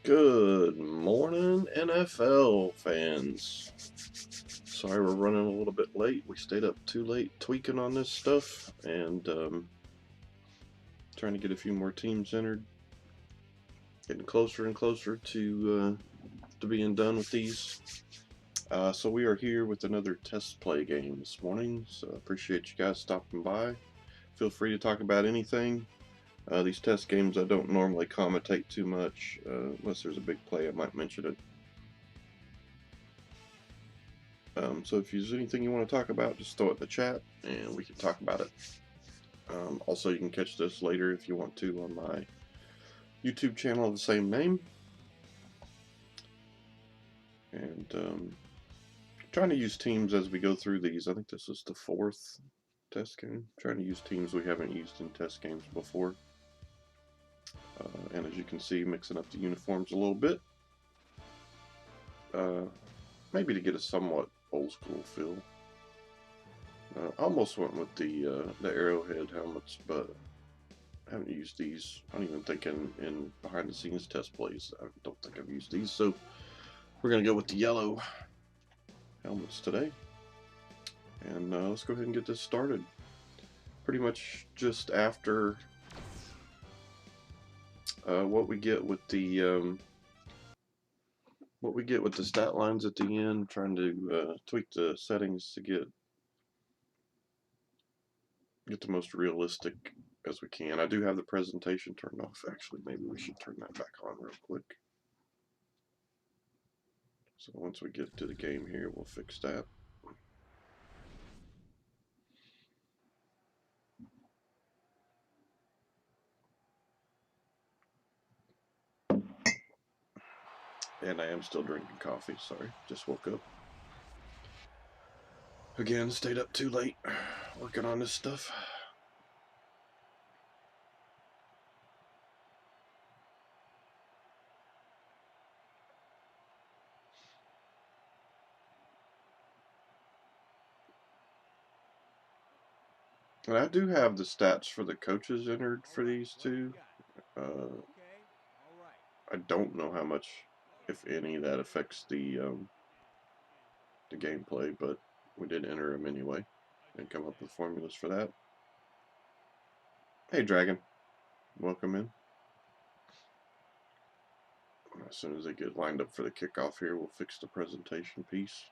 Good morning, NFL fans. Sorry we're running a little bit late. We stayed up too late tweaking on this stuff and trying to get a few more teams entered. Getting closer and closer to being done with these. So we are here with another test play game this morning. So I appreciate you guys stopping by. Feel free to talk about anything. These test games I don't normally commentate too much. Unless there's a big play, I might mention it. So if there's anything you want to talk about, just throw it in the chat and we can talk about it. Also, you can catch this later if you want to on my YouTube channel of the same name. And trying to use teams as we go through these. I think this is the 4th test game. Trying to use teams we haven't used in test games before. And as you can see, mixing up the uniforms a little bit. Maybe to get a somewhat old school feel. I almost went with the Arrowhead helmets, but I haven't used these. I don't even think in behind the scenes test plays. I don't think I've used these. So we're going to go with the yellow helmets today. And let's go ahead and get this started. Pretty much just after what we get with the stat lines at the end, trying to tweak the settings to get the most realistic as we can. I do have the presentation turned off. Actually, maybe we should turn that back on real quick. So once we get to the game here, we'll fix that. And I am still drinking coffee, sorry. Just woke up. Again, stayed up too late working on this stuff. And I do have the stats for the coaches entered for these two. I don't know how much, if any, that affects the gameplay, but we did enter them anyway and come up with formulas for that. Hey, Dragon. Welcome in. As soon as they get lined up for the kickoff here, we'll fix the presentation piece.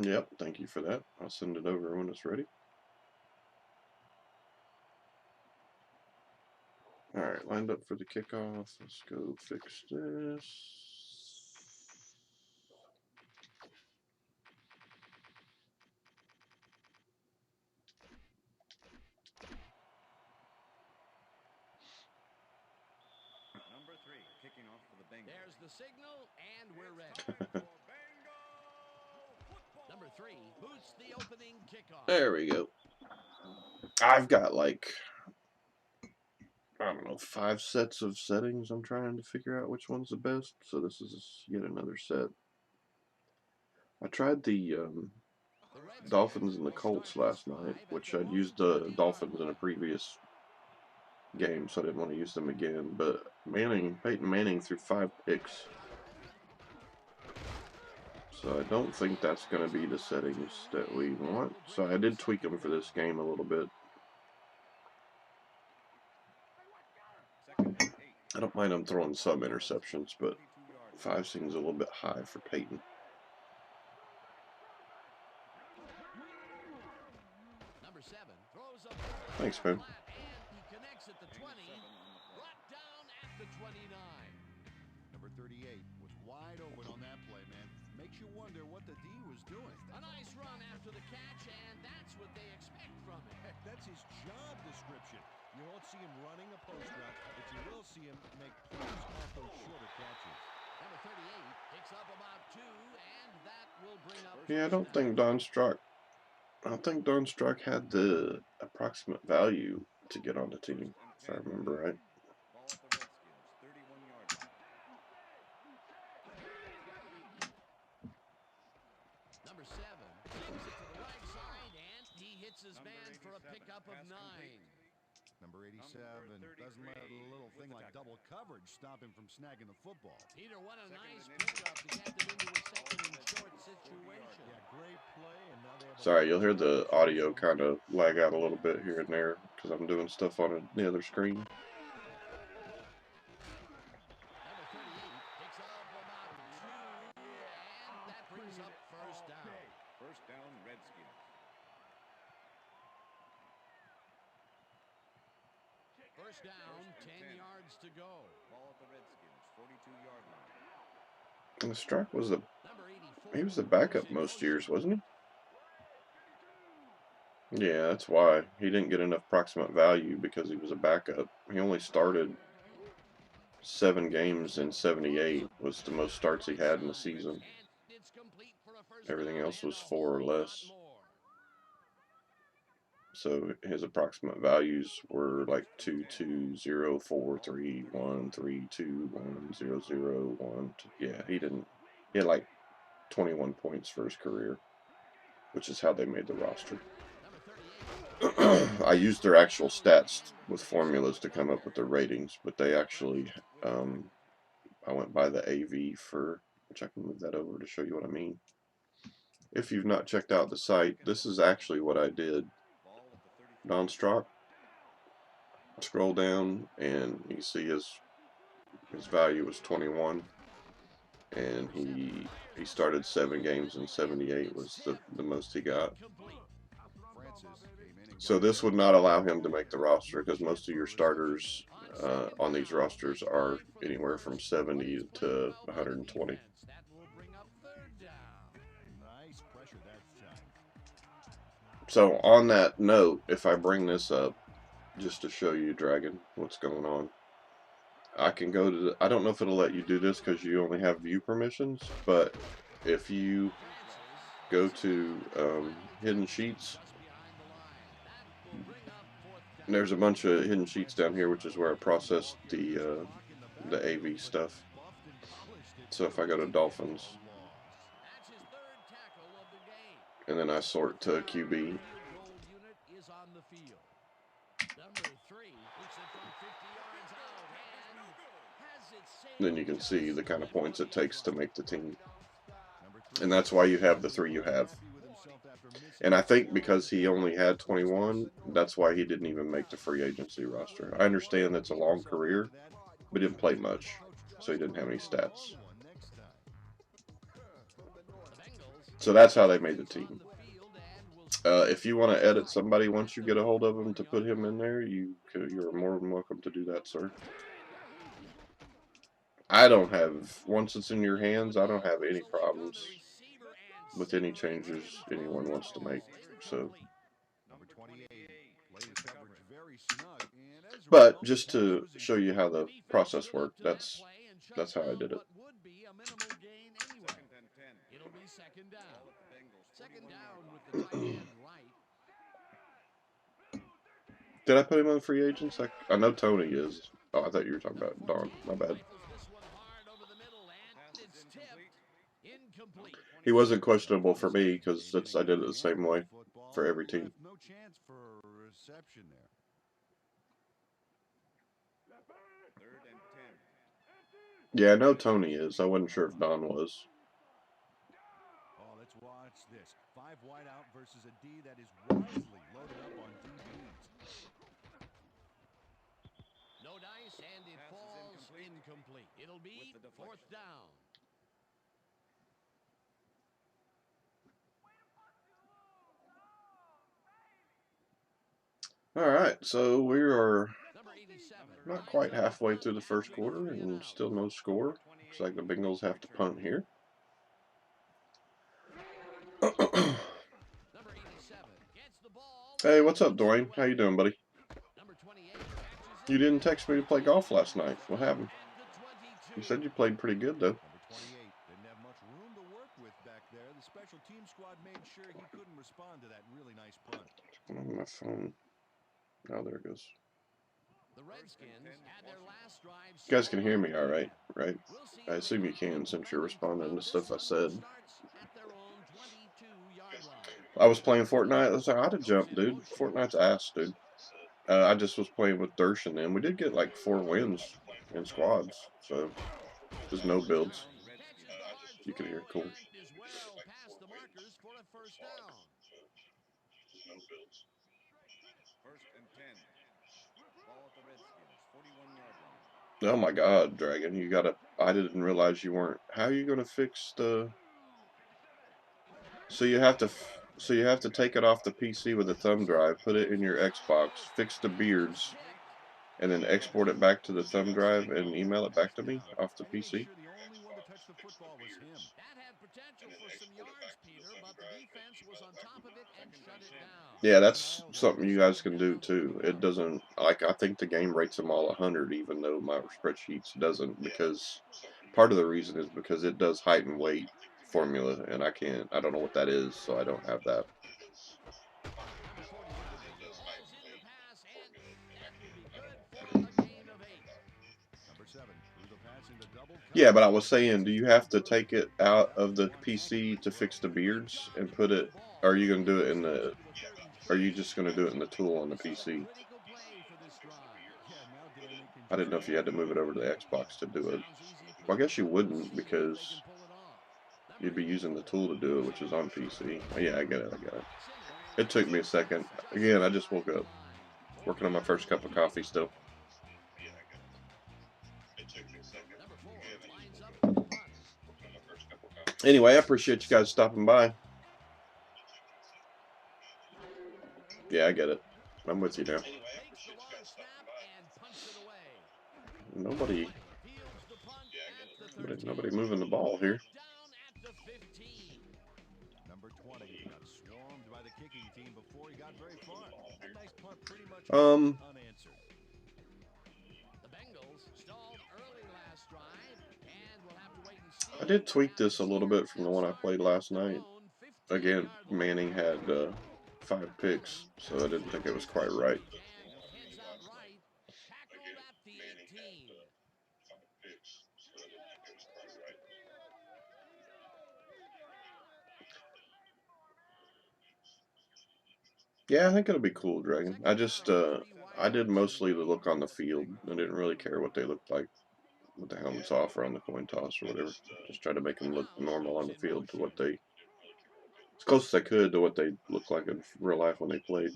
Yep, thank you for that. I'll send it over when it's ready. Alright, lined up for the kickoff. Let's go fix this. Number 3, kicking off for the Bengals. There's the signal, and we're ready. Number 3 boosts the opening kickoff. There we go. I've got like, I don't know, 5 sets of settings I'm trying to figure out which one's the best. So this is yet another set. I tried the Dolphins and the Colts last night, which I'd used the Dolphins in a previous game, so I didn't want to use them again. But Peyton Manning threw 5 picks. So I don't think that's going to be the settings that we want. So I did tweak them for this game a little bit. I don't mind them throwing some interceptions, but 5 seems a little bit high for Peyton. Number 7 throws up. Thanks, man. He connects at the 20, brought down at the 29. Number 38 was wide open on that play, man. Makes you wonder what the D was doing. A nice run after the catch, and that's what they expect from him. Heck, that's his job description. You won't see him running a post route, but you will see him make plays off those shorter catches. Number 38 picks up about 2, and that will bring up. Yeah, I don't think Don Strock had the approximate value to get on the team, if I remember right. Ball at the Redskins, 31-yard line. Number 7 takes it to the right side, and he hits Hits his man for a pickup of 9. Number 87 doesn't let a little thing like double coverage stop him from snagging the football. Peter, what a nice pickup to get them into a second and short situation. Yeah, great play, and now they have Sorry, you'll hear the audio kind of lag out a little bit here and there because I'm doing stuff on the other screen. Number 38 picks it up for about 2, and that brings up first down. First down, Redskins. First down, 10 yards to go. Ball at the Redskins, 42-yard line. And the strike was Number 84 he was the backup most years, wasn't he? Yeah, that's why he didn't get enough proximate value because he was a backup. He only started 7 games in 78 was the most starts he had in the season. Everything else was 4 or less. So his approximate values were like 2, 2, 0, 4, 3, 1, 3, 2, 1, 0, 0, 1. Yeah, he had like 21 points for his career, which is how they made the roster. I used their actual stats with formulas to come up with their ratings, but they actually, I went by the AV for, which I can move that over to show you what I mean. If you've not checked out the site, this is actually what I did. Non-Strock. Scroll down and you see his value was 21, and he started 7 games in 78 was the most he got. So this would not allow him to make the roster because most of your starters on these rosters are anywhere from 70 to 120. So on that note, if I bring this up, just to show you, Dragon, what's going on, I can go to I don't know if it'll let you do this because you only have view permissions, but if you go to hidden sheets, there's a bunch of hidden sheets down here, which is where I process the AV stuff. So if I go to Dolphins, and then I sort to QB, then you can see the kind of points it takes to make the team. And that's why you have the 3 you have. And I think because he only had 21, that's why he didn't even make the free agency roster. I understand that's a long career, but he didn't play much, so he didn't have any stats. So that's how they made the team. If you want to edit somebody once you get a hold of him to put him in there, you're more than welcome to do that, sir. I don't have, once it's in your hands, I don't have any problems with any changes anyone wants to make. So, but just to show you how the process worked, that's how I did it. It'll be second down. Second down with the tight end right. Did I put him on free agents? I know Tony is. Oh, I thought you were talking about Don. My bad. He wasn't questionable for me because I did it the same way for every team. No chance for reception there. 3rd and 10. Yeah, I know Tony is. I wasn't sure if Don was. Oh, let's watch this. 5 wide out versus a D that is wisely loaded up on DBs. No dice, and it falls incomplete. It'll be 4th down. All right, so we are not quite halfway through the first quarter and still no score. Looks like the Bengals have to punt here. Hey, what's up, Dwayne? How you doing, buddy? You didn't text me to play golf last night. What happened? You said you played pretty good, though. Number 28 didn't have much room to work with back there. The special team squad made sure he couldn't respond to that really nice punt. What's going on with my phone? Oh, there it goes. The Redskins had their last drive. You guys can hear me all right, right? I assume you can since you're responding to stuff I said. I was playing Fortnite. I was like, I'd have jumped, dude. Fortnite's ass, dude. I just was playing with Dersh and them. We did get like 4 wins in squads, so just no First builds. down, Redskins. Catches the hard You could hear throw, cool. and it is well past the markers for a first down. First and 10. Ball at the Redskins, 41-yard line. Oh my God, Dragon, you gotta. I didn't realize you weren't. How are you gonna fix the? So you have to. So you have to take it off the PC with a thumb drive, put it in your Xbox, fix the beards, and then export it back to the thumb drive and email it back to me off the And he made PC. sure the only one to touch the football was him. That had potential for some yards, Peter, but the defense was on top of it and shut it down. Yeah, that's something you guys can do too. It doesn't like I think the game rates them all 100, even though my spreadsheets doesn't, because part of the reason is because it does height and weight formula, and I can't. I don't know what that is, so I don't have that. Number 48 hauls in the pass, and that will be good for a gain of 8. Number 7 threw the pass into double Yeah, but I coverage. was saying, do you have to take it out of the PC to fix the Good beards job and to put move it? the ball. Are you gonna do it Brings in them the? up to a 3rd and Are 3. you just gonna do it in the tool on the This is a PC? critical play for this drive. Yeah, now Dan, they can I just didn't know if you run had to the move it ball over to the again. Xbox to do it. Sounds easy, Well, I Peter, guess you but we'll wouldn't see if they can because pull it off. Number you'd be using the 84 tool to do it, goes which into is on motion. PC. Oh, yeah, I get it. I get it. Checks in at It took me a second. just Again, I just inside woke the up. line. Working on my first cup of coffee still. Number 4 lines up to punt. Anyway, I appreciate you guys stopping by. Yeah, I get it. I'm with you now. Takes the long snap and punts it away. Nobody, Fields the punt at the 13. nobody moving the ball here. Down at the 15. Number 20 got swarmed by the kicking team before he got very far. That nice punt pretty much Um, unanswered. The Bengals stalled early last drive, and we'll have to wait and see I did what tweak this a happens little here bit from the one I inside played last their night. own Again, 15-yard Manning line. had 5 picks, so I didn't think it was quite right. And heads out right, tackled at the 18. Yeah, I think it'll be cool, Dragon. I Second just, down and 3 I wide did out. mostly the look on the field. I didn't really care what they looked like with the helmets off or on the coin toss or whatever. Just try to make them look Now normal on goes the in field to motion. what they, as close as I could to what they looked like in real life when they played.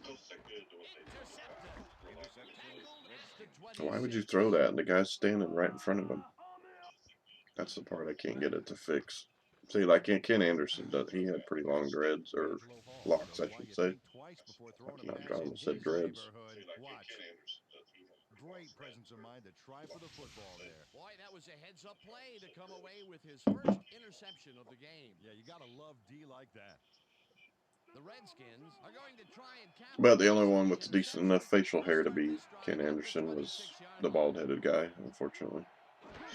Intercepted. Interception, Tackled at the Redskins. Why would 26. you throw that? And the guy's standing right in front of him. That's the part I can't get it to fix. See, like Ken Anderson, he had pretty long dreads, or Angelo Hall locks, showed I why should you say. think twice before throwing a Not pass John in said his dreads. neighborhood. Watch. Great presence of mind to try for the football there. Boy, that was a heads-up play to come away with his first interception of the game. Yeah, you got to love D like that. The Redskins are going to try and But the capitalize only on one the with decent interception enough facial to hair to start be this Ken drive at the Anderson was 26-yard the line. bald-headed guy, unfortunately.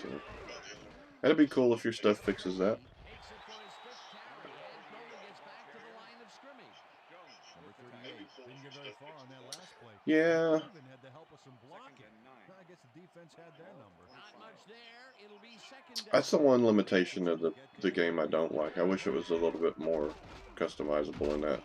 So that'd be cool if your stuff Number fixes that. 30 takes it for his 5th carry and only gets back to the line of scrimmage. Jones Number with the 38 tackle. didn't get very far on that last play. Yeah, Even had the help of some blocking. Second and 9. I guess the defense had their number. Not much there. It'll be second that's the down. one limitation of the game I don't like. I wish it was a little bit more customizable in that.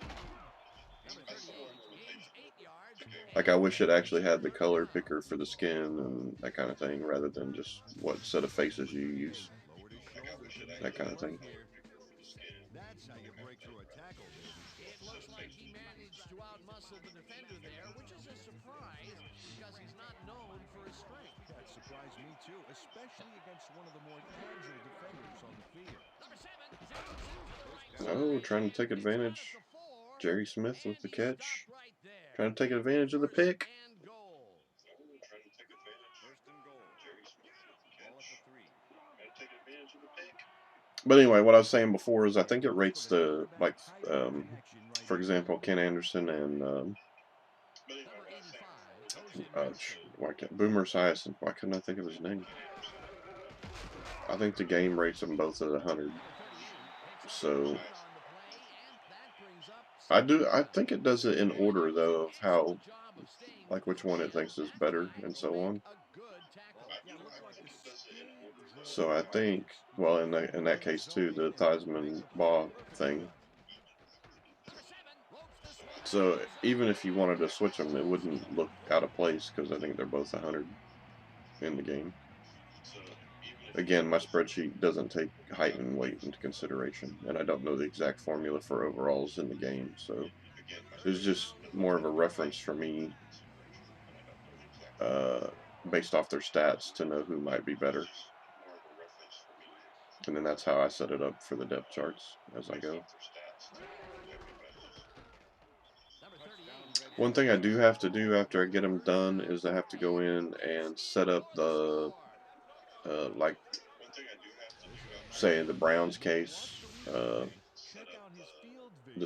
Number 38 gains 8 yards Like, I and wish it takes actually it to had the first color down. picker for the skin and that kind of thing, rather than just what set of faces you use, Lowered his shoulder to make that the kind of play thing. here. That's how you break through a tackle, baby. It looks like he managed to outmuscle the defender there, which is a surprise because he's not known for his strength. That surprised me too, especially against one of the more agile defenders on the field. Number 7 zips it to the right Oh, side, trying to take and it's out at advantage. the 4, Jerry Smith with and the he stopped catch. right there. Trying to take advantage of the First pick. and goal. First and goal. Ball at the 3. But anyway, what I was saying before is I think it Tough for rates the the, quarterback. like, High impact action right for here. example, Ken Anderson and, Number 85 goes in motion. Boomer Esiason. Why couldn't I think of his name? I think the game rates them both at 100. Number 38 picks up a So yard on the play, and that brings up second I down. think it does it in And he order does an though of how, excellent job of staying like, with which the one it man. thinks is That better guy and will so make on. a good tackle. Yeah, looked like the skill So I think, well, in that case too, the Theismann Law thing. So even if you wanted to switch them, it wouldn't look out of place because I think they're both 100 in the game. Again, my spreadsheet doesn't take height and weight into consideration, and I don't know the exact formula for overalls in the game, so it's just more of a reference for me, uh, based off their stats, to know who might be better. And then that's how I set it up for the depth charts as I go. One thing I do have to do after I get them done is I have to go in and set up the, like, say in the Browns case, the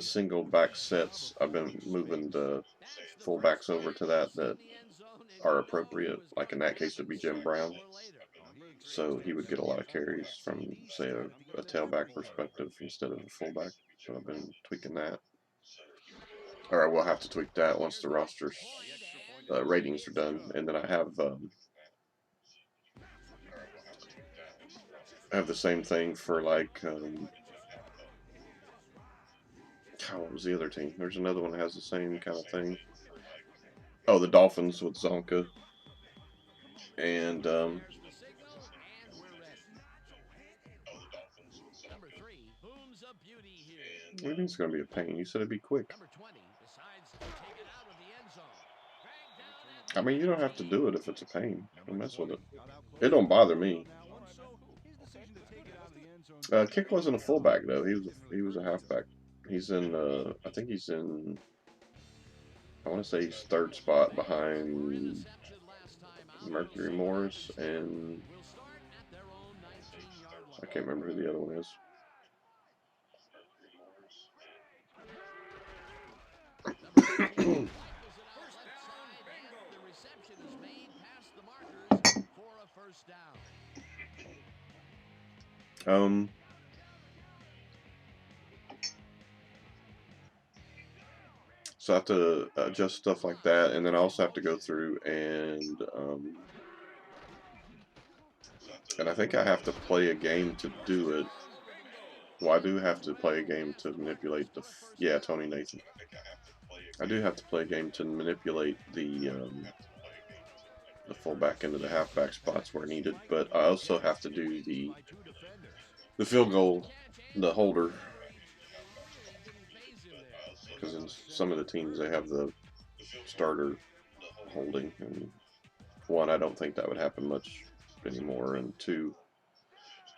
single back sets. I've been moving the fullbacks over to that are appropriate. Like in that case, would be Jim Brown. So he would get a lot of carries from, say, a tailback perspective instead of a fullback. So I've been tweaking that. Or I will have to tweak that once the roster ratings are done, and then I have the same thing for like what was the other team? There's another one that has the same kind of thing. Oh, the Dolphins with Zonka, and what do you think it's going to be a pain? You said it'd be quick. I mean, you don't have to do it if it's a pain. Don't mess with it. It don't bother me. Kick wasn't a fullback though. He was a halfback. He's in. I think he's in. I want to say he's third spot behind Mercury Morris, and I can't remember who the other one is. So I have to adjust stuff like that, and then I also have to go through and I think I have to play a game to do it. Well, I do have to play a game to manipulate yeah, Tony Nathan. I do have to play a game to manipulate the fullback into the halfback spots where needed, but I also have to do the field goal, the holder, because in some of the teams they have the starter holding, and one, I don't think that would happen much anymore, and two,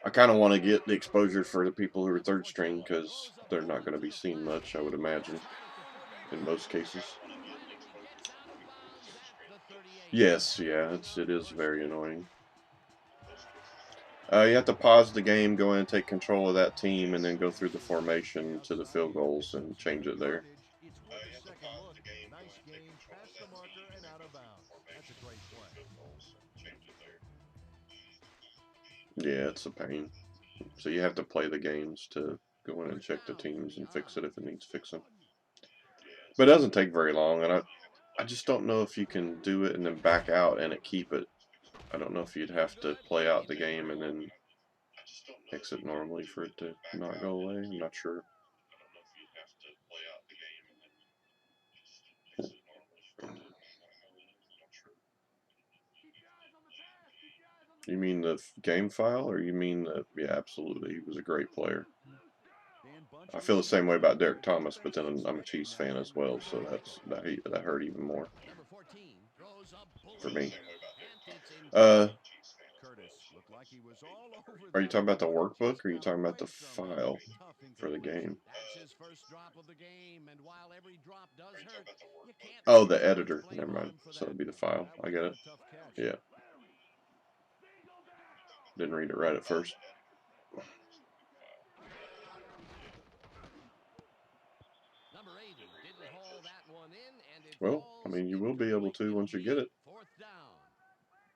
I kind of want to get the exposure for the people who are third string because they're not going to be seen much, I would imagine, in most cases. Yes, yeah, it is very annoying. You have to pause the game, go in and take control of that team, and then go through the formation to the field goals and change it there. Yeah, it's a pain. So you have to play the games to go in and check the teams and fix it if it needs fixing. But it doesn't take very long, and I just don't know if you can do it and then back out and keep it. I don't know if you'd have to play out the game and then exit normally for it to not go away. I'm not sure. You mean the game file, or you mean the? Yeah, absolutely. He was a great player. I feel the same way about Derek Thomas, but then I'm a Chiefs fan as well, so that hurt even more for me. Are you talking about the workbook, or are you talking about the file for the game? Oh, the editor. Never mind. So it'd be the file. I get it. Yeah. Didn't read it right at first. Well, I mean, you will be able to once you get it.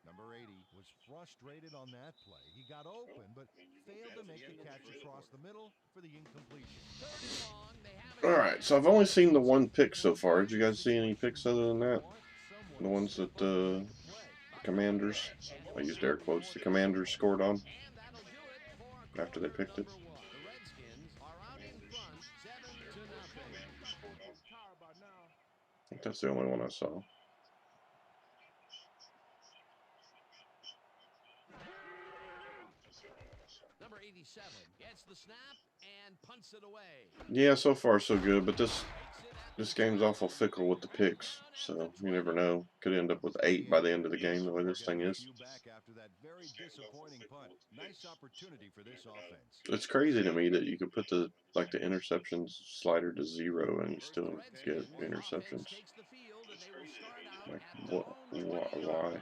Number 80 was frustrated on that play. He got open, but failed to make the catch across the middle for the incompletion. Alright, so I've only seen the one pick so far. Did you guys see any picks other than that? The ones that the Commanders, I used air quotes, the Commanders scored on? after they picked it. Number 1. The Redskins are out in front, 7-0. I think that's the only one I saw. Number 87 gets the snap and punts it away. Yeah, so far so good, but Takes it at this the game's 20. awful fickle with the picks, Down at the so you 20. never know. Could end up with 8 by the end of the game, the way this thing Getting a is. few back after that very disappointing punt. Nice opportunity for this offense. It's crazy to me that you could put the interceptions slider to 0 and you The still get Redskins offense interceptions. takes the field and they will start out Like at their what? own 20-yard Why? line.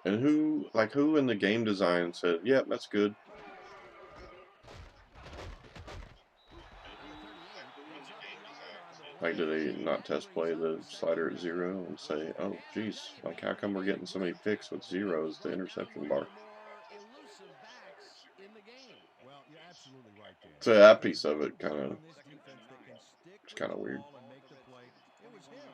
And who in the game design said, "Yep, that's good." Number 38 picks up a yard on the Like, play, do they and not that test brings play up the second slider at down. 0 and say, "Oh, And I tell geez, you, like how Peter, come they we're did a getting so many great picks with job. He zeros, the brought down interception one of bar?" the more elusive backs in the game. Well, you're absolutely right, Dan. So If that there's piece of one it kind player of on this defense that can stick it's with kind the of weird. ball and make the play, it was him.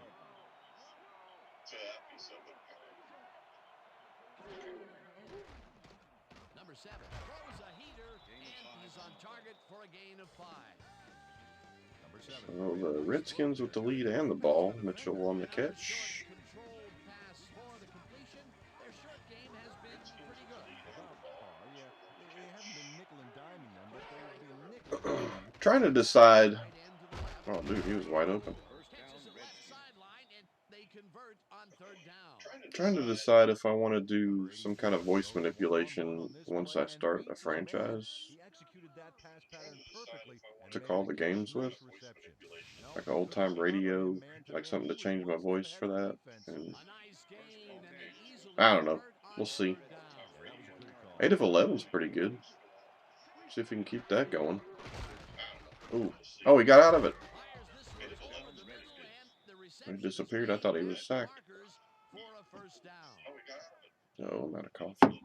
Number 7 throws a heater, and he's on target for a gain of 5. Number 7 So made a the nice throw Redskins with there. the lead Got and the past ball. the Mitchell defender. on the Another short, catch. controlled pass for the completion. Their short game has been pretty good. About par, yeah. They haven't been nickel and diming them, but they've been nickel and diming Trying to Pass from the decide. tight end to the left. Oh, dude, he was wide open. First down, Catches it left Redskins. sideline, and they convert on third down. Trying to decide if I want to Number do some kind 84 of voice goes one-on-one manipulation on this once play I and start a reads his man. franchise He executed that pass pattern perfectly and to made call the the catch. games with, Nice reception. No, like they old couldn't time cover radio, him man to like man. something He to was change my one step voice ahead for of the that. defense. And A nice gain, and they easily I don't know. convert on We'll see. third down. Yeah, that was a good call. 8 of 11 is pretty good. See if we can keep that going. Ooh. Oh, he got out of it. Fires this one First over down, the middle, and Redskins. the He reception is disappeared. I made thought he was past the sacked. markers for a first down. Oh, I'm out of coffee. First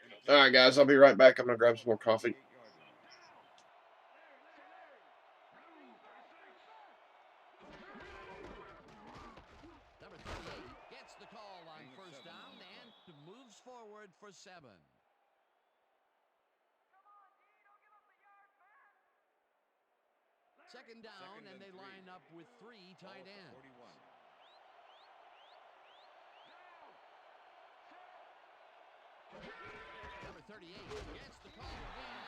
and 10. All right, guys, I'll be right back. I'm going to grab some more coffee. 38-yard line. Number 38 gets the call on Gain of first 7 down on the and play. moves forward for 7. Second down, Second and they 3. line up with 3 Ball tight at the ends. 41. Number 38 gets the call again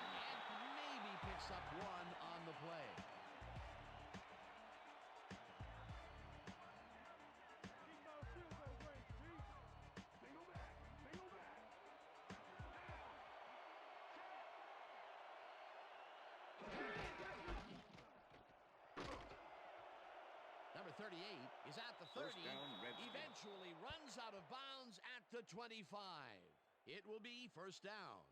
and maybe picks up one on the play. Number 38 is at the 30, First down, Redskins. eventually runs out of bounds at the 25. It will be first down.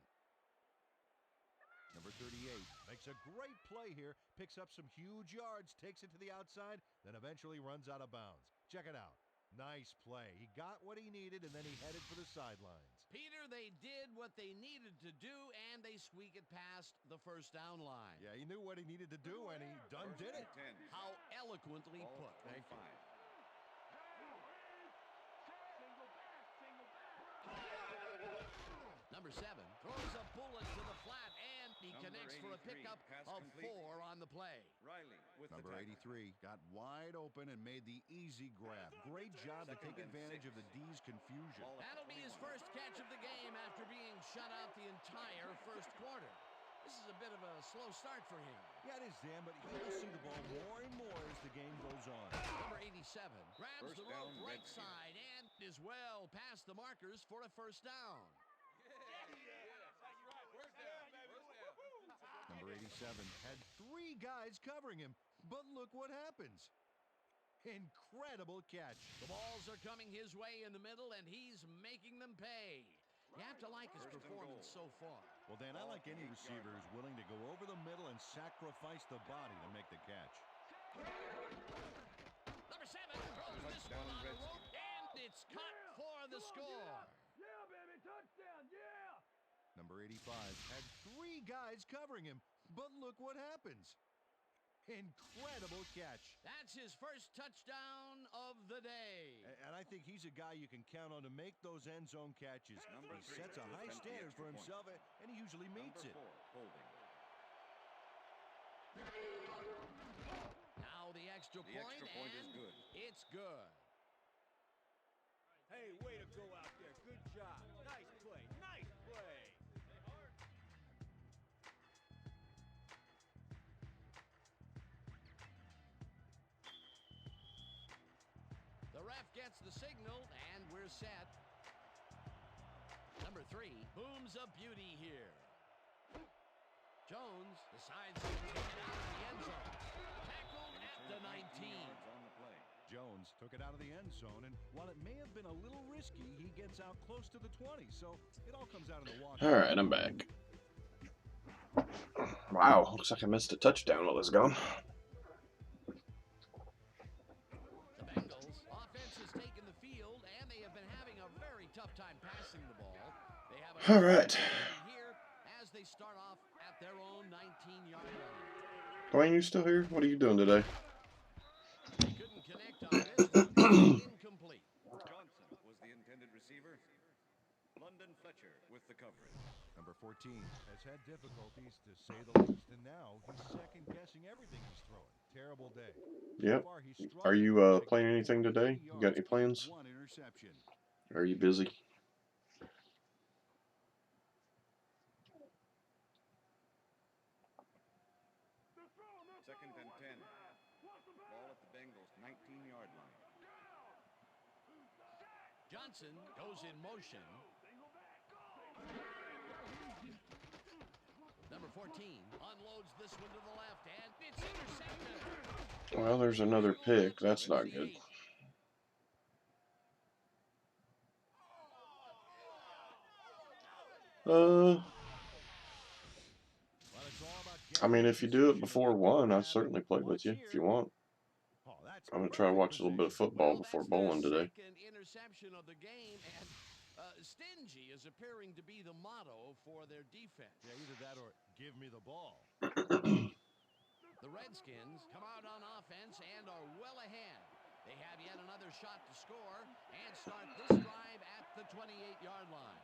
Number 38 makes a great play here, picks up some huge yards, takes it to the outside, then eventually runs out of bounds. Check it out. Nice play. He got what he needed, and then he headed for the sidelines. Peter, they did what they needed to do, and they squeak it past the first down line. Yeah, he knew what he needed to do, and he done First did it. and 10. How eloquently Ball put. at Thank you. 25. Number 7 throws a bullet to the flat, and he Number connects for a 83, pickup pass of complete. 4 on the play. Riley with Number the tackle. 83 got wide open and made the easy grab. Great job to Second take and advantage 6. of the D's confusion. Ball at That'll the be his 21. first catch of the game after being shut out the entire first quarter. This is a bit of a slow start for him. Yeah, it is, Dan, but he will see the ball more and more as the game goes on. Number 87 grabs First the rope down, right Redskins. side and is well past the markers for a first down. Number 87 had 3 guys covering him, but look what happens. Incredible catch. The balls are coming his way in the middle, and he's making them pay. You have to like his First and performance so goal. far. Well, Dan, I like any receiver who's willing to go over the middle and sacrifice the body to make the catch. Number 7 throws this one Touchdown, on the rope, Redskins. and it's caught for the score. Number 85 had 3 guys covering him, but look what happens. Incredible catch. That's his first touchdown of the day. And I think he's a guy you can count on to make those end zone catches. Number He 3 sets a to high attempt the standard extra for point. himself, and he usually meets Number it. 4, holding. Now the extra The extra point is and good. it's good. Hey, way to go out there. Good job. Nice play. Nice play. The ref gets the signal, and we're set. Number 3 booms a beauty here. Jones decides to take it out of the end zone. Tackled at the 19. Yards on the play. Jones took it out of the end zone, and while it may have been a little risky, he gets out close to the 20, so it all comes out in the wash. All right, I'm back. Wow, looks like I missed a touchdown while I was gone. The Bengals offense has taken the field, and they have been having a very tough time passing the ball. They have a All right. here as they start off at their own 19-yard line. Dwayne, you still here? What are you doing today? Couldn't connect on this one. Incomplete. Johnson was the intended receiver. London Fletcher with the coverage. Number 14 has had difficulties, to say the least, and now he's second-guessing everything he's throwing. Terrible day. Yep. So far, he's Are you struggled to playing get anything 43 today? You got any yards plans? and 1 interception. Are you busy? Second and 10. Ball at the Bengals' 19-yard line. Johnson goes in motion. Number 14 unloads this one to the left, and it's intercepted. Well, there's another pick. That's not good. I mean, if you do it before 1, I'd certainly play with you if you want. I'm going to try to watch a little bit of football before bowling today. Second interception of the game, and stingy is appearing to be the motto for their defense. Yeah, either that or give me the ball. The Redskins come out on offense and are well ahead. They have yet another shot to score and start this drive at the 28-yard line.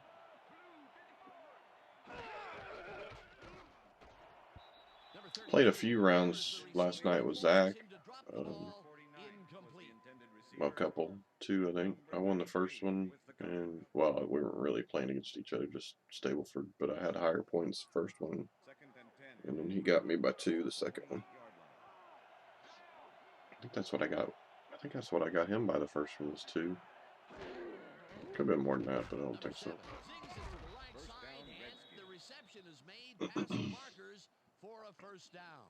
Played a few rounds last night with Zach. A couple, 2, I think. I won the first one, and well, we weren't really playing against each other, just Stableford, but I had higher points the first one, and then he got me by 2 the second one. I think that's what I got. I think that's what I got him by the first one was 2. Could have been more than that, but I don't think so. Zings it to the right side, and the reception is made past the markers for a first down.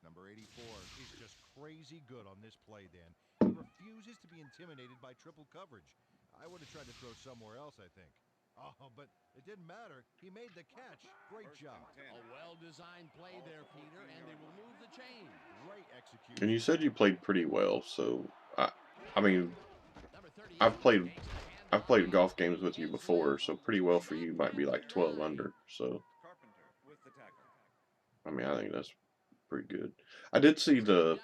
Number 84 is just crazy good on this play, Dan. He refuses to be intimidated by triple coverage. I would have tried to throw somewhere else, I think. Oh, but it didn't matter. He made the catch. Great job. A well-designed play there, Peter, and they will move the chain. Great execution. And you said you played pretty well, so I mean, I've played golf games with you before, so pretty well for you might be like 12 under. So Carpenter with the tackle. I mean, I think that's pretty good. I did see the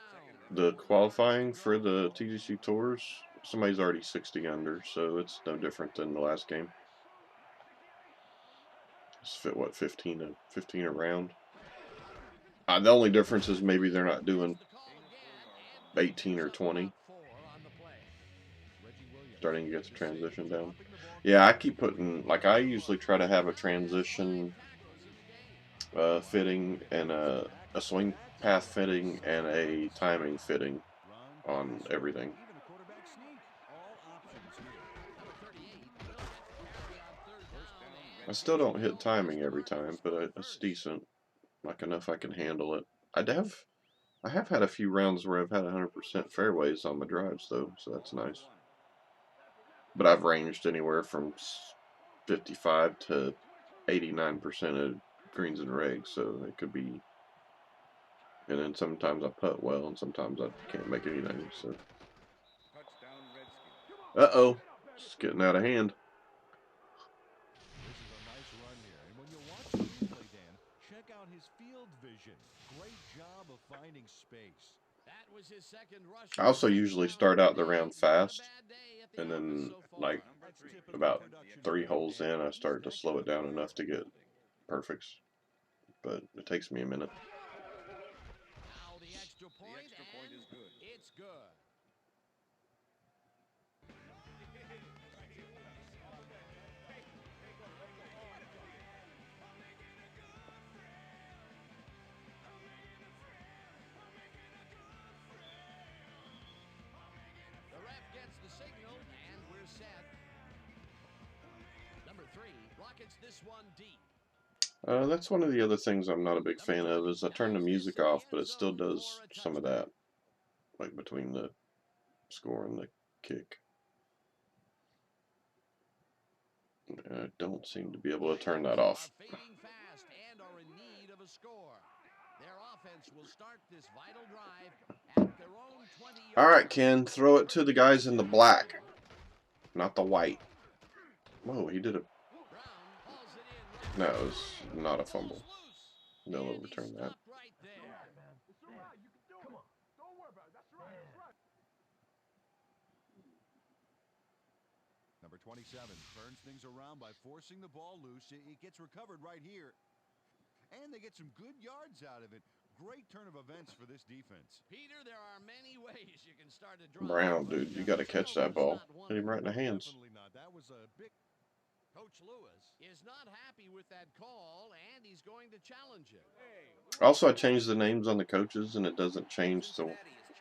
qualifying for the TGC Tours. Somebody's already 60 under, so it's no different than the last game. It's fit what 15 around. The only difference is maybe they're not doing 18 or 20. Starting to get the transition down. Yeah, I keep putting, like, I usually try to have a transition fitting and a swing path fitting and a timing fitting on everything. I still don't hit timing every time, but it's decent. Like enough I can handle it. I have had a few rounds where I've had 100% fairways on my drives though, so that's nice. But I've ranged anywhere from 55 to 89% of greens and regs, so it could be. And then sometimes I putt well, and sometimes I can't make anything. So. Uh-oh, it's getting out of hand. This is a nice run here, and when you watch the replay, Dan, check out his field vision. great job of finding space. That was his second rush. I also usually start out the round Not a fast, bad day at the and office then so far. like Number 3. about Production 3 for holes in, Dan. I He's start to that slow kind it of down player. enough to get perfects, but it takes me a minute. Now the extra The point, extra point and is good. it's good. The ref gets the signal, and we're set. Number 3 rockets this one deep. That's one of the other things I'm not a big Number fan of 20 is I turn the dives this music in the off, but end it still zone does for a some of touchdown. that, like between the score and the kick. I don't seem to be able to turn that off. Are fading fast and are in need of a score. Their offense will start this vital drive at their own 20-yard All right, line. Ken, throw it to the guys in the black, not the white. Whoa, he did a... Brown hauls it in right No, it to was the 30. not a Ball's fumble. loose. They'll And he overturn that. stopped right there. It's all right. You can do it. Come on. Don't worry about it. That's right. That's right. Number 27 turns things around by forcing the ball loose. It gets recovered right here. And they get some good yards out of it. Great turn of events for this defense. Peter, there are many ways you can start a drive. Brown, dude, you got to catch that turnover's ball. not one Hit of him right in the them. hands. Definitely not. That was a big... Coach Lewis is not happy with that call, and he's going to challenge it. Also, I changed the names on the coaches, and it doesn't change the...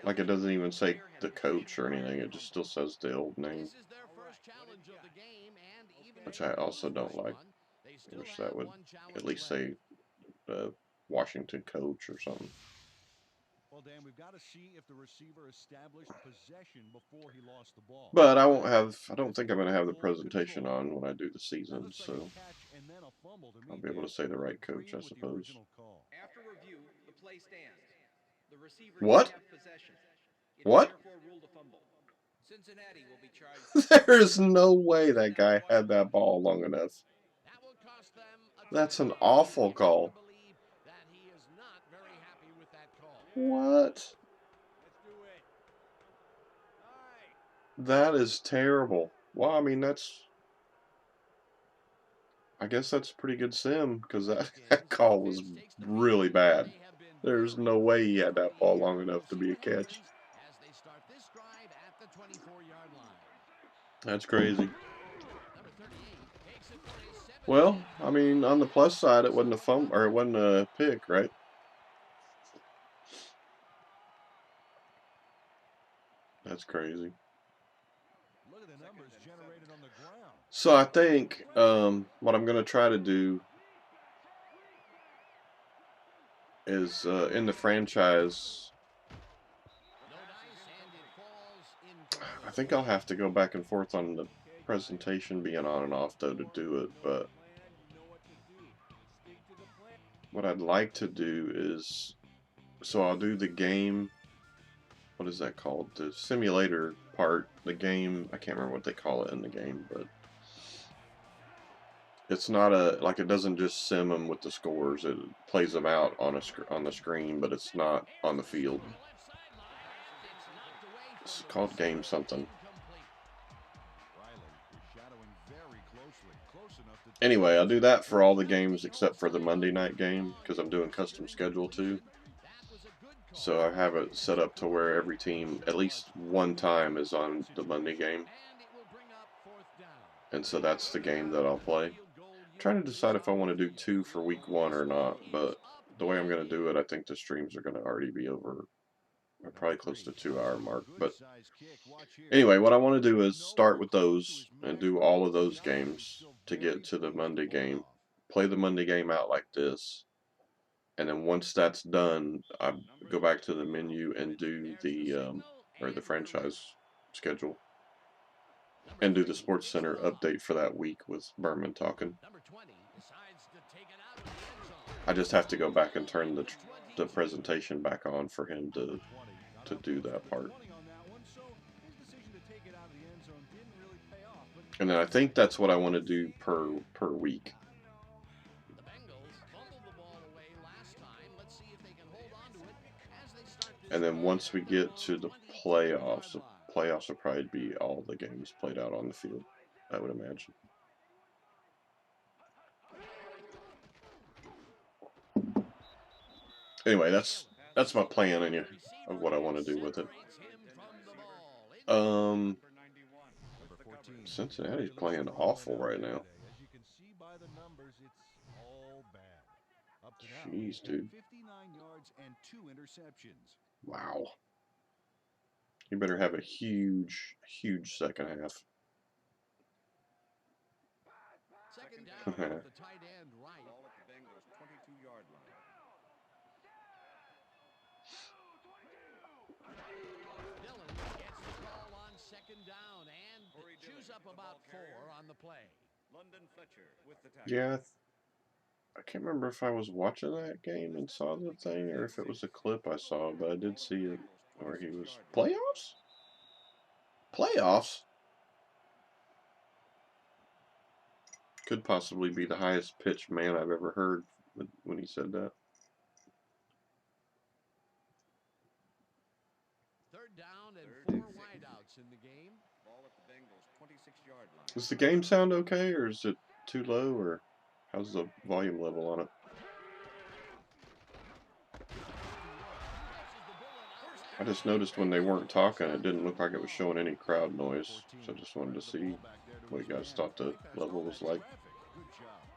Like, it doesn't even say the coach or anything. It just still says the old name, This is their first challenge of the game, and even which if I they also lose don't this like. one, they I still wish have that would one challenge at least left. say Washington coach or something. Well, Dan, we've got to see if the receiver established possession before he lost the ball. But I don't think I'm going to have the presentation on when I do the season, so I'll be able to say the right coach, I suppose. After review, the play stands. The receiver What? did have possession. It is What? therefore ruled a fumble. Cincinnati will be charged. There is no way that guy had that ball long enough. That will cost them a That's an touchdown. awful You have to call. believe that he is not very happy with that call. What? Let's do it. All right. That is terrible. Well, I mean, I guess that's a pretty good sim, because that call was really bad. There's no way he had that ball long enough to be a catch. As they start this drive at the 24-yard line. That's crazy. Number 38 takes it for his 17th. Well, I mean, on the plus side, it wasn't a fumble, or it wasn't a pick, right? That's crazy. Look at the numbers generated on the ground. So I think what I'm going to try to do is in the franchise, No dice, and it falls incomplete. I think I'll have to go back and forth on the presentation being on and off, though, to do it. But You know what to do. Stick to the plan. what I'd like to do is, so I'll do the game, what is that called? The simulator part, the game, I can't remember what they call it in the game, but it's not like it doesn't just sim them with the scores. It plays them out on on the screen, but it's not on the field. It's called game something. Anyway, I'll do that for all the games except for the Monday night game, because I'm doing custom schedule too. So I have it set up to where every team, at least one time, is on the Monday game. And so that's the game that I'll play. I'm trying to decide if I want to do 2 for week 1 or not, but the way I'm going to do it, I think the streams are going to already be over, or probably close to 2-hour mark. But anyway, what I want to do is start with those and do all of those games to get to the Monday game. Play the Monday game out like this. And then once that's done, I go back to the menu and do the franchise schedule. And do the Sports Center update for that week with Berman talking. I just have to go back and turn the presentation back on for him to do that part. And then I think that's what I want to do per week. And then once we get to the playoffs will probably be all the games played out on the field, I would imagine. Anyway, that's my plan of what I want to do with it. Cincinnati's playing awful right now. As you can see by the numbers, it's all bad. Up to now, Jeez, dude. 59 yards and 2 interceptions. Wow. You better have a huge, huge second half. Second down at the tight end right. Ball at the Bengals 22-yard line. Dillon gets the call on second down and chews up about 4 on the play. London Fletcher with the tackle. Yeah, I can't remember if I was watching that game and saw the thing or if it was a clip I saw, but I did see it where he was playoffs. Playoffs could possibly be the highest pitched man I've ever heard when he said that. Third down and 4 wideouts in the game. Ball at the Bengals 26-yard line. Does the game sound okay, or is it too low, or how's the volume level on it? I just noticed when they weren't talking, it didn't look like it was showing any crowd noise, so I just wanted to see what you guys thought the level was like.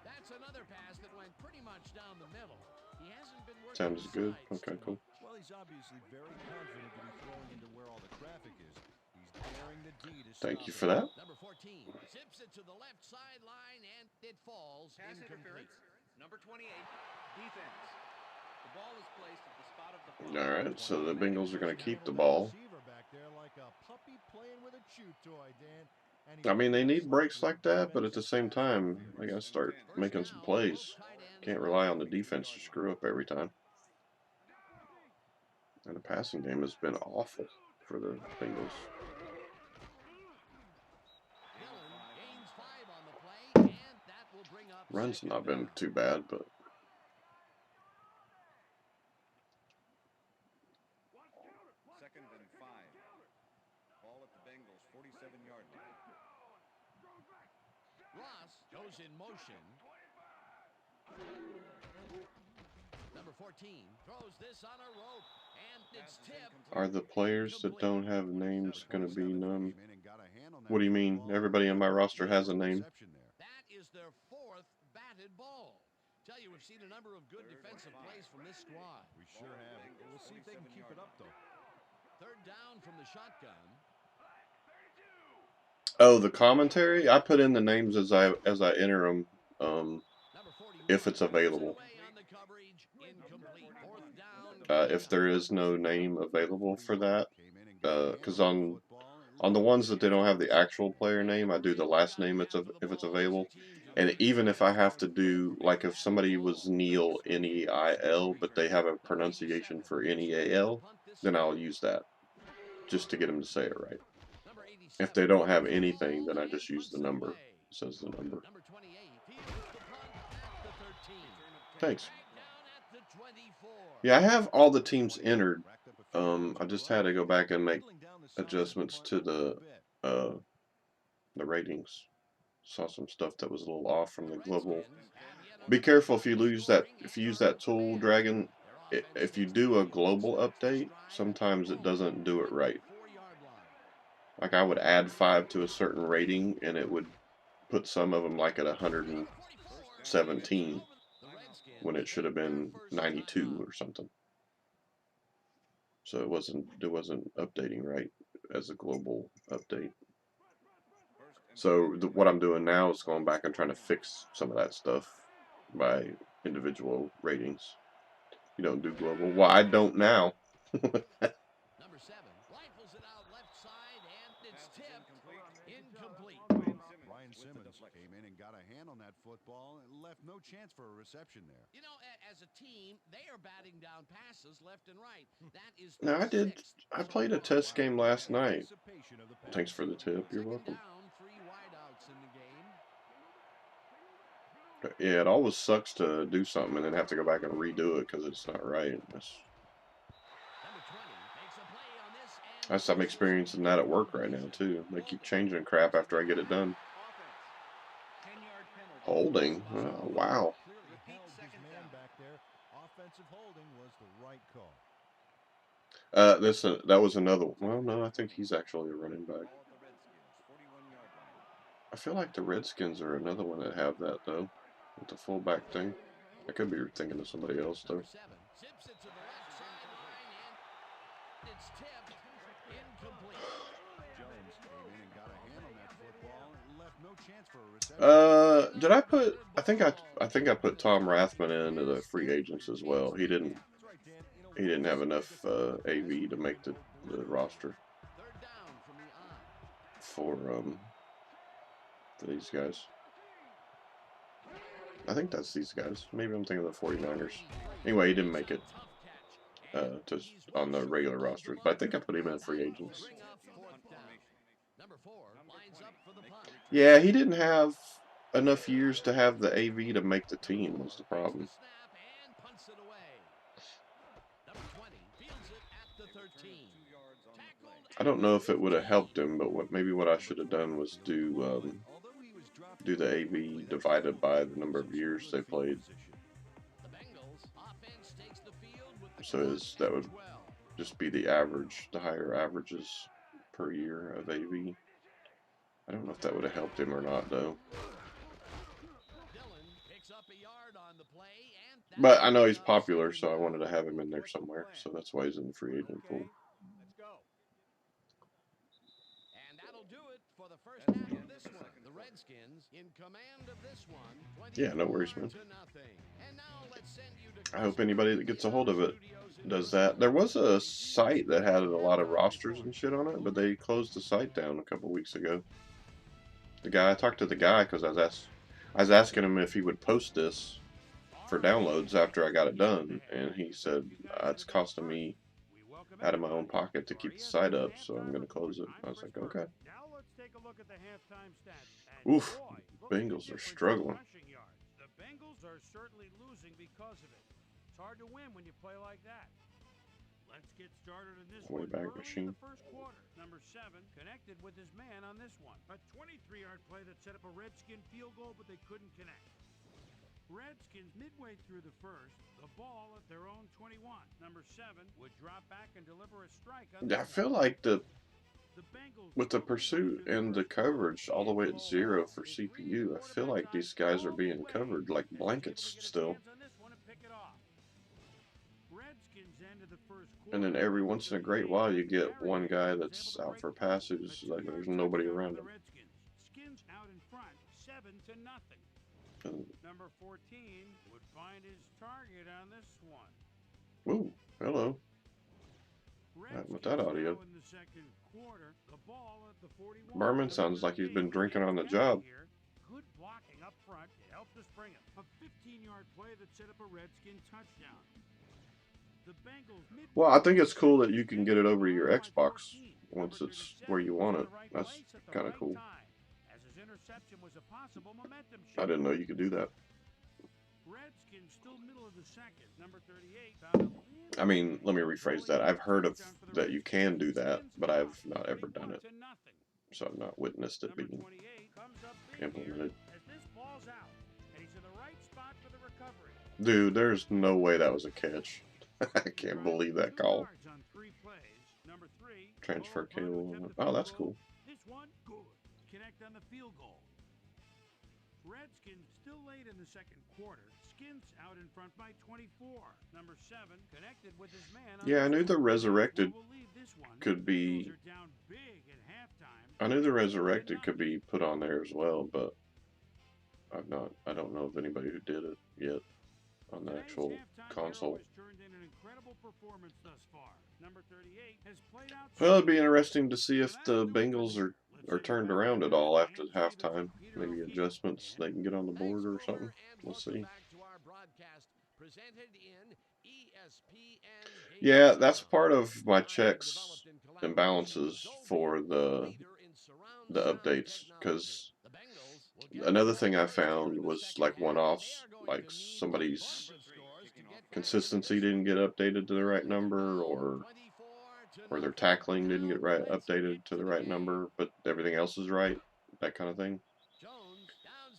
That's another pass that went pretty much down the middle. He hasn't been working. Sounds good. Okay, cool. Well, he's obviously very confident to be throwing into where all the traffic is. He's daring the D to Thank you stop for that. Number 14 zips it to the left sideline and it falls Pass incomplete. interference. Number 28, defense. The ball is placed at the spot of the All right, so the Bengals are going to keep the ball. I mean, they need breaks like that, but at the same time, they got to start making some plays. Can't rely on the defense to screw up every time. And the passing game has been awful for the Bengals. Run's not been too bad, but Second and 5. Ball at the Bengals 47-yard line. Ross goes in motion. Number 14 throws this on a rope, and it's tipped. are the players that don't have names going to be none? What do you mean? Everybody on my roster has a name. That is their 4th batted ball. Tell you, we've seen a number of good defensive plays from this squad. We sure have. We'll see if they can keep it up, though. Third down from the shotgun. Oh, the commentary? I put in the names as I enter them, if it's available. If there is no name available for that, because on the ones that they don't have the actual player name, I do the last name if it's available. And even if I have to do, like if somebody was Neil, N-E-I-L, but they have a pronunciation for N-E-A-L, then I'll use that, just to get them to say it right. If they don't have anything, then I just use the number. It says the number. Thanks. Yeah, I have all the teams entered. I just had to go back and make adjustments to the ratings. Saw some stuff that was a little off from the global. Be careful if you use that tool, Dragon. If you do a global update, sometimes it doesn't do it right. Like I would add 5 to a certain rating, and it would put some of them like at 117 when it should have been 92 or something. So it wasn't updating right as a global update. So what I'm doing now is going back and trying to fix some of that stuff by individual ratings. You don't do global. Well, I don't now. Number 7 rifles it out left side, and it's tipped. Incomplete. Ryan Simmons came in and got a hand on that football and left no chance for a reception there. You know, as a team, they are batting down passes left and right. That is No, I played a test game last night. Thanks for the tip. You're welcome. Down, 3 wideouts in the game. Yeah, it always sucks to do something and then have to go back and redo it because it's not right. I'm experiencing that at work right now too. They keep changing crap after I get it done. Offense. 10-yard penalty. Holding. Oh, wow. Clearly Repeat held his second man down. back there. Offensive holding was the right call. That was another. Well, no, I think he's actually a running back. Ball at the Redskins, 41-yard line. I feel like the Redskins are another one that have that though, with the fullback thing. I could be thinking of somebody else Number though. 7 zips it to the left sideline, and it's tipped incomplete. Jones came in and got a hand on that football. It left no chance for a reception. Did I put? I think I put Tom Rathman into the free agents as well. He didn't. That's right, Dan. In a He way, didn't have some of the enough defensive guys AV to will make go the ballistic. roster Third down from the on. for these guys. I think that's these guys. Maybe I'm thinking of the 49ers. Anyway, he didn't make it Tough catch. And just he's on well the short regular of the rosters, but I mark. think I put him in That free will agents. bring up fourth Punt down. formation. Number 4 lines up for the punt. Yeah, he didn't have enough years to have the AV to make the team. Was the Takes the problem? snap and punts it away. Number 20 fields it at the A return 13. of 2 yards on the play. Tackled I at don't the know if it would have 15. helped him, but maybe what I should have done was Although he was dropped do the AV divided by the number of years they played. The Bengals offense takes the field with the So clock that at would 12. just be the average, the higher averages per year of AV. I don't know if that would have helped him or not, though. Dillon picks up a yard on the play, and But that'll I know bring he's up popular, second so I wanted down. to have him in there somewhere. So that's why he's in the free agent pool. Okay, let's go. And that'll do it for the first That's half the of end of this the one. second The quarter. Redskins in command of this one, Yeah, no worries, 24 man. to nothing. And now let's send you to I hope Chris anybody that Murphy gets a in hold our of it studios in does Brooklyn. that. There was a site that had a lot of rosters and shit on it, but they closed the site down a couple weeks ago. I talked to the guy because I was asking him if he would post this for downloads after I got it done, and he said it's costing me out of my own pocket to keep the site up, so I'm gonna close it. I was like, okay. Now let's take a look at the halftime stats. And Oof, boy, look at the Bengals are difference in struggling. rushing yards. The Bengals are certainly losing because of it. It's hard to win when you play like that. Let's get started in this one Wayback early Machine. in the first quarter. Number 7 connected with his man on this one. A 23-yard play that set up a Redskin field goal, but they couldn't connect. Redskins midway through the first, the ball at their own 21. Number 7 would drop back and deliver a strike on I this feel one. like The Bengals with the still lead pursuit in and the first quarter. coverage all the way at 0 for CPU, I feel like these guys are being covered like blankets still. Redskins ended the first quarter. And then every once in a great while, you get one guy that's out for pass who's like there's nobody around him. Skins out in front, 7-0. And, Number 14 would find his target on this one. ooh, hello. With that audio. In the second quarter, the ball at the 41. Berman sounds like he's been drinking on the job. Good blocking up front to help this bring him. A 15-yard play that set up a Redskin touchdown. The Bengals Well, I think it's cool that you can get it over your Xbox once it's where you want it. That's kind of cool. As his interception was a possible momentum shift. I didn't know you could do that. Redskins still middle of the second. Number 38 found a little I mean, let me rephrase that. I've heard of that you can do that, but I've not ever done it. So I've not witnessed it being implemented. As this ball's out, and he's in the right spot for the recovery. Dude, there's no way that was a catch. I can't believe that call. Number 3, Transfer cable. Oh, that's cool. This one, good. Connect on the field goal. Redskins still late in the second quarter. Skins out in front by 24. Number 7 connected with his man. Yeah, I knew the resurrected could be. Down big at halftime. I knew the resurrected could be put on there as well, but I've not. I don't know of anybody who did it yet on the actual console. Well, it'd be interesting to see if the Bengals are turned around at all after halftime. Maybe adjustments they can get on the board or something. We'll see. Yeah, that's part of my checks and balances for the updates, because another thing I found was like one-offs, like somebody's consistency didn't get updated to the right number, or or their tackling didn't get right updated to the right number, but everything else is right, that kind of thing.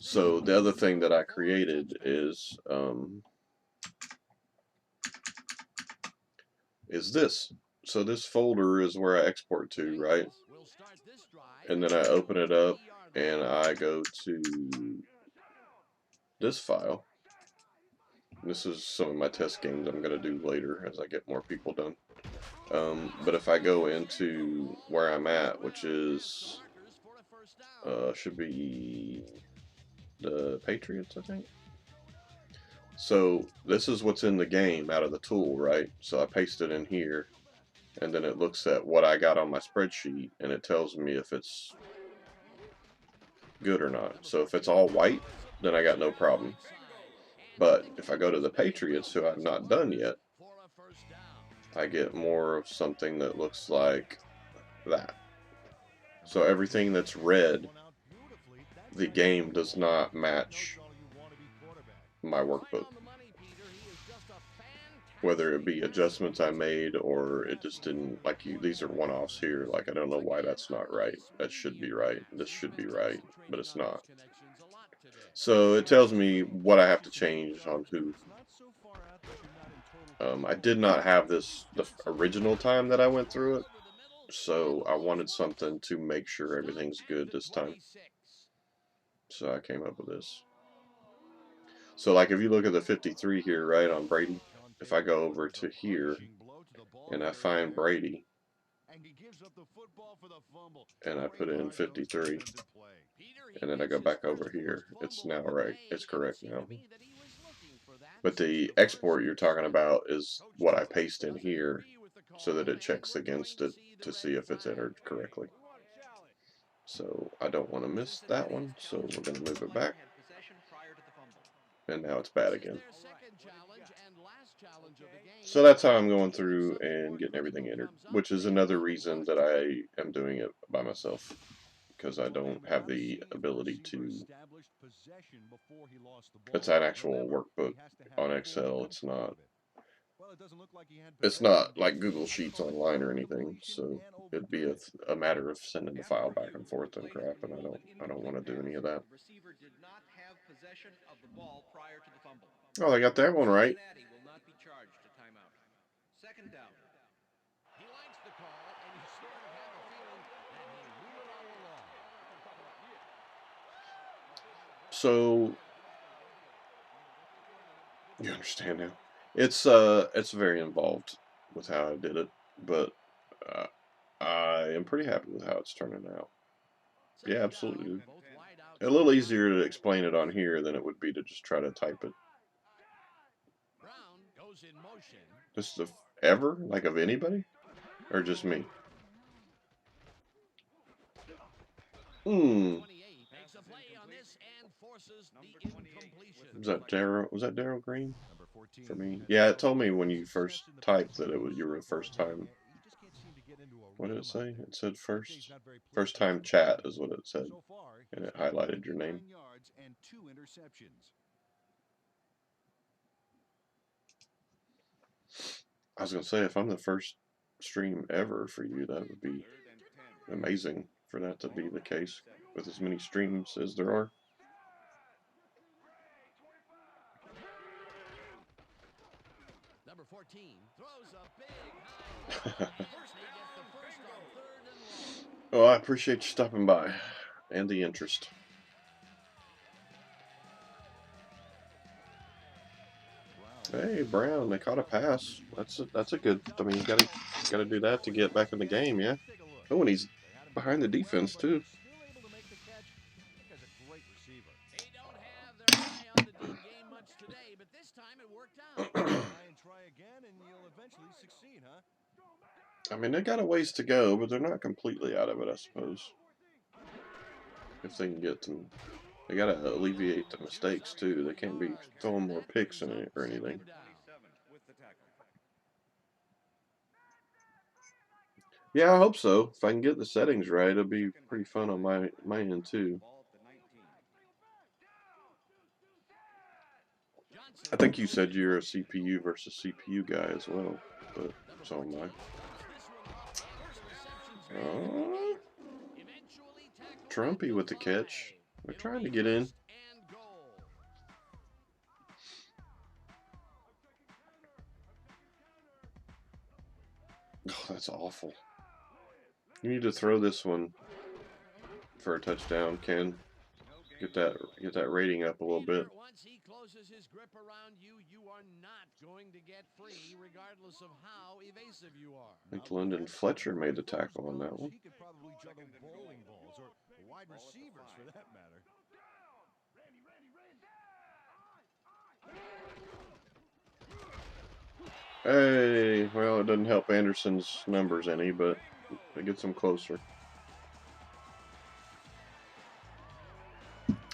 So the other thing that I created is this. So this folder is where I export to, right? And then I open it up and I go to this file. This is some of my test games I'm going to do later as I get more people done. But if I go into where I'm at, which is should be the Patriots, I think. So this is what's in the game out of the tool, right? So I paste it in here, and then it looks at what I got on my spreadsheet, and it tells me if it's good or not. So if it's all white, then I got no problem. But if I go to the Patriots, who I've not done yet, I get more of something that looks like that. So everything that's red, the game does not match my workbook. Whether it be adjustments I made or it just didn't, like these are one-offs here, like I don't know why that's not right. That should be right. This should be right, but it's not. So it tells me what I have to change on who. I did not have this the original time that I went through it, so I wanted something to make sure everything's good this time. So I came up with this. So like if you look at the 53 here, right, on Brady, if I go over to here and I find Brady and I put in 53 and then I go back over here, it's now right. It's correct now. But the export you're talking about is what I paste in here so that it checks against it to see if it's entered correctly. So I don't want to miss that one, so we're going to move it back. And now it's bad again. So that's how I'm going through and getting everything entered, which is another reason that I am doing it by myself, because I don't have the ability to. It's an actual workbook on Excel. It's not like Google Sheets online or anything, so it'd be a matter of sending the file back and forth and crap, and I don't want to do any of that. Oh, I got that one right. Cincinnati will not be charged a timeout. Second down. He likes the call, and you sort of have a feeling that he knew it all along. So you understand now. It's very involved with how I did it, but uh, I am pretty happy with how it's turning out. Yeah, absolutely. A little easier to explain it on here than it would be to just try to type it. Brown goes in motion. Just ever, like of anybody, or just me? Hmm. Makes a play on this and forces the incompletion. Was that Daryl? Was that Daryl Green? For me, yeah. It told me when you first typed that it was you were the first time. What did it say? It said first time chat is what it said, and it highlighted your name. I was gonna say if I'm the first stream ever for you, that would be amazing for that to be the case with as many streams as there are. Number 14 throws a big high. Oh, I appreciate you stopping by and the interest. Hey, Brown, they caught a pass. That's a good. I mean, you gotta do that to get back in the game, yeah. Oh, and he's behind the defense too. They don't have their eye on the deep game much today, but this time it worked out. I mean, they got a ways to go, but they're not completely out of it, I suppose. If they can get some, they gotta alleviate the mistakes too. They can't be throwing more picks in it or anything. Yeah, I hope so. If I can get the settings right, it'll be pretty fun on my end too. I think you said you're a CPU versus CPU guy as well, but so am I. Trumpy with the catch. They're trying to get in. Oh, that's awful. You need to throw this one for a touchdown, Ken. Get that rating up a little bit. Once he closes his grip around you, you are not going to get free, regardless of how evasive you are. I think London Fletcher made the tackle on that one. He could probably juggle bowling balls or wide receivers for that matter. Hey, well, it doesn't help Anderson's numbers any, but it gets him closer.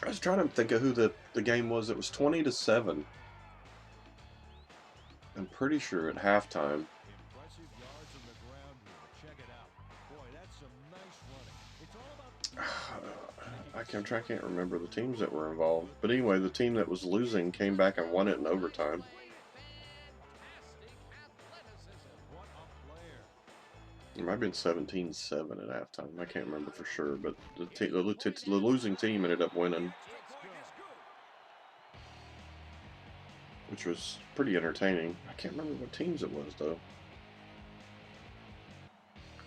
I was trying to think of who the game was. It was 20-7. I'm pretty sure at halftime. Impressive yards on the ground here. Check it out. Boy, that's some nice running. It's all about I can't remember the teams that were involved. But anyway, the team that was losing came back and won it in overtime. It might have been 17-7 at halftime. I can't remember for sure, but the losing team ended up winning, which was pretty entertaining. I can't remember what teams it was though.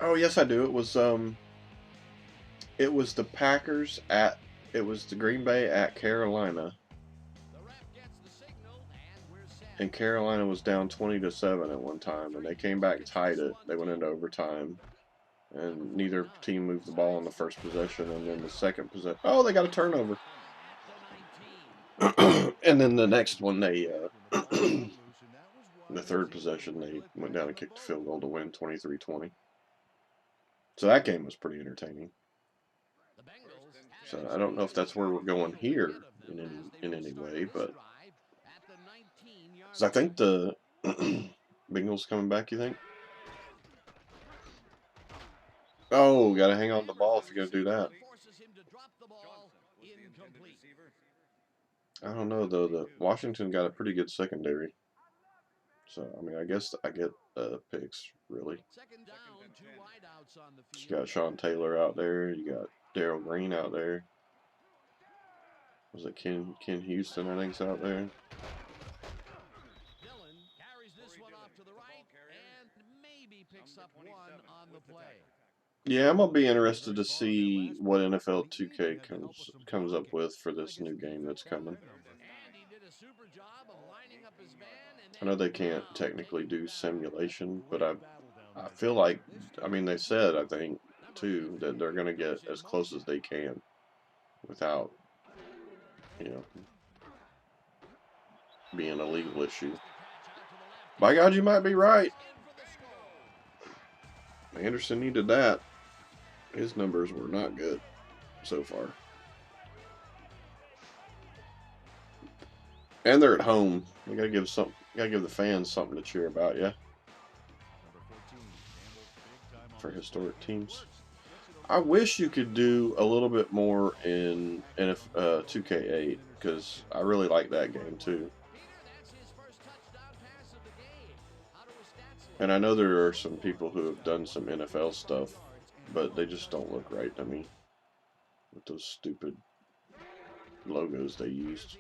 Oh yes, I do. It was the Packers at. It was the Green Bay at Carolina. And Carolina was down 20-7 at one time, and they came back, tied it. They went into overtime, and neither team moved the ball on the first possession. And then the second possession, oh, they got a turnover. And then the next one, they the third possession, they went down and kicked a field goal to win 23-20. So that game was pretty entertaining. So I don't know if that's where we're going here in any way, but. So I think the Bengals coming back, you think? Oh, got to hang on to the ball if you're going to do that. I don't know, though. The Washington got a pretty good secondary. So, I mean, I guess I get picks, really. You got Sean Taylor out there. You got Darryl Green out there. Was it Ken Houston, I think's out there. Yeah, I'm gonna be interested to see what NFL 2K comes up with for this new game that's coming. I know they can't technically do simulation, but I feel like, I mean, they said, I think too, that they're gonna get as close as they can without, you know, being a legal issue. By God, you might be right. Anderson needed that. His numbers were not good so far. And they're at home. You gotta give the fans something to cheer about, yeah. For historic teams. I wish you could do a little bit more in 2K8, because I really like that game too. And I know there are some people who have done some NFL stuff, but they just don't look right to me with those stupid logos they used.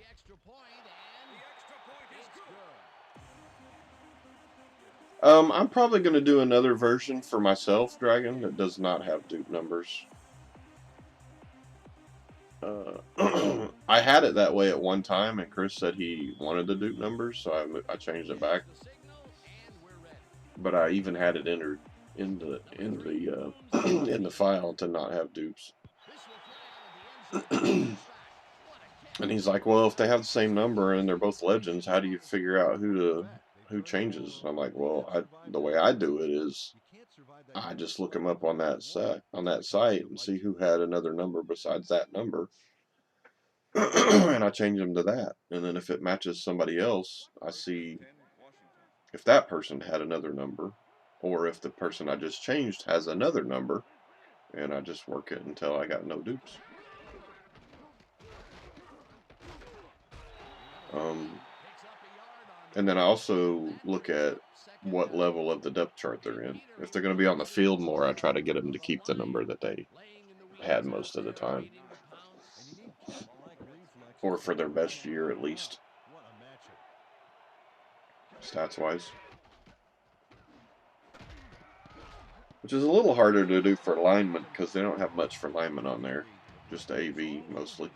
I'm probably going to do another version for myself, Dragon, that does not have dupe numbers. I had it that way at one time, and Chris said he wanted the dupe numbers, so I changed it back. But I even had it entered in the file to not have dupes. And he's like, well, if they have the same number and they're both legends, how do you figure out who changes? I'm like, well, the way I do it is I just look them up on that site and see who had another number besides that number, and I change them to that. And then if it matches somebody else, I see if that person had another number, or if the person I just changed has another number, and I just work it until I got no dupes. And then I also look at what level of the depth chart they're in. If they're going to be on the field more, I try to get them to keep the number that they had most of the time, And you need cat-like reflexes or to for their keep that best year at ball least, out. What a matchup. stats-wise. Which is a little harder to do for linemen because they don't have much for linemen on there. Just AV mostly.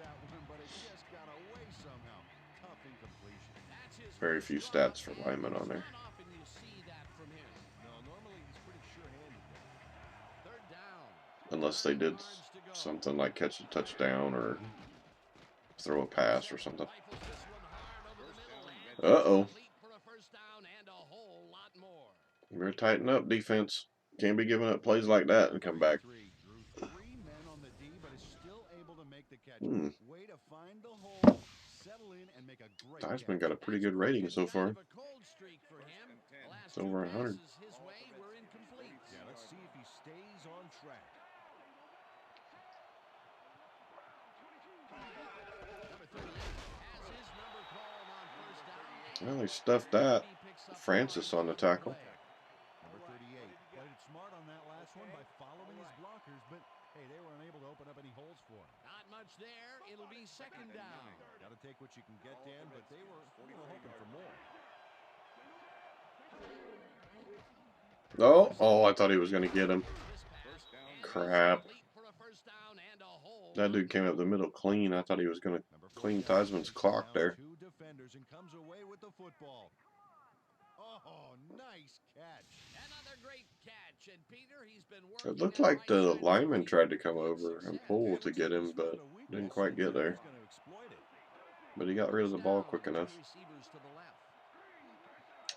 Very few stats for linemen on there. Unless they did something like catch a touchdown or throw a pass or something. Uh-oh. You better tighten up, defense. Can't be giving up plays like that and come back. Way to find the hole, settle in, and make a great Theismann catch. got a pretty good rating so far. It's over 100. Yeah, let's see if he stays on track. Well, they stuffed that. Francis on the tackle. Number 38 played it smart on that last one by following his blockers, but hey, they were unable to open up any holes for him. Not much there. It'll be second down. Got to take what you can get, Dan, but they were hoping for more. Oh, I thought he was going to get him. Crap. That dude came up the middle clean. I thought he was going to clean Theismann's clock there. Two defenders and comes away with the football. Oh, nice catch. Another great catch. And Peter, he's been working. It looked like the lineman tried to come over and pull to get him, but didn't quite get there. But he got rid of the ball quick enough.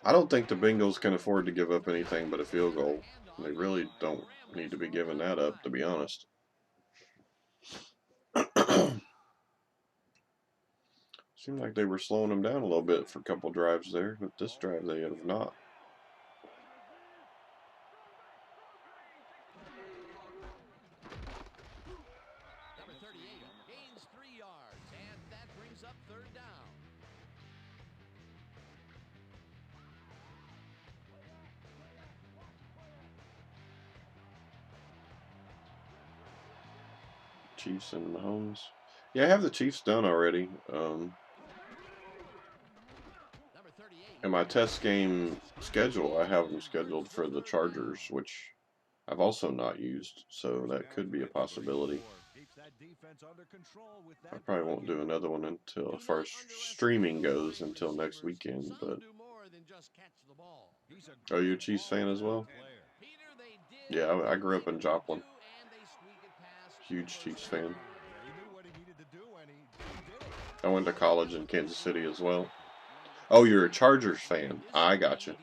I don't think the Bengals can afford to give up anything but a field goal. They really don't need to be giving that up, to be honest. Seemed like they were slowing them down a little bit for a couple drives there, but this drive they have not. Number 38 gains 3 yards, and that brings up third down. Chiefs and Mahomes. Yeah, I have the Chiefs done already. In my test game schedule, I have them scheduled for the Chargers, which I've also not used, so that could be a possibility. I probably won't do another one until, as far as streaming goes, until next weekend. But are you a Chiefs fan as well? Yeah, I grew up in Joplin. Huge Chiefs fan. I went to college in Kansas City as well. Oh, you're a Chargers fan. I gotcha.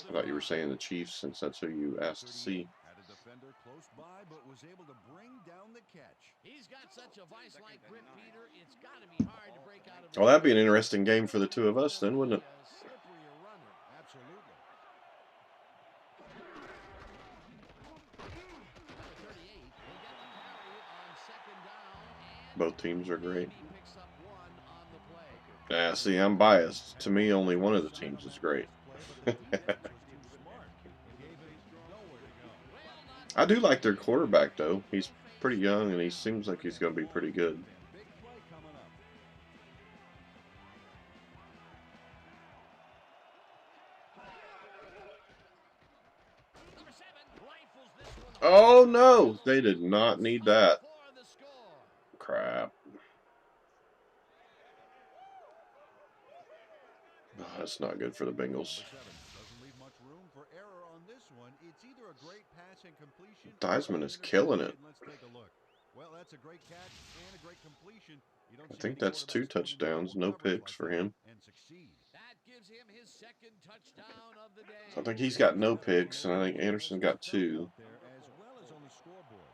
I thought you were saying the Chiefs, since that's who you asked to see. Had a defender close by, but was able to bring down the catch. He's got such a vice-like grip, Peter. It's got to be hard to break out of. Well, that'd be an interesting game for the two of us then, wouldn't it? Absolutely. Both teams are great. Yeah, see, I'm biased. To me, only one of the teams is great. I do like their quarterback, though. He's pretty young, and he seems like he's going to be pretty good. Oh, no! They did not need that. Crap. Oh, that's not good for the Bengals. Theismann is killing it. Well, that's a great catch and a great completion. I think that's 2 touchdowns, no picks for him. That gives him his second touchdown of the day. So I think he's got no picks, and I think Anderson got 2.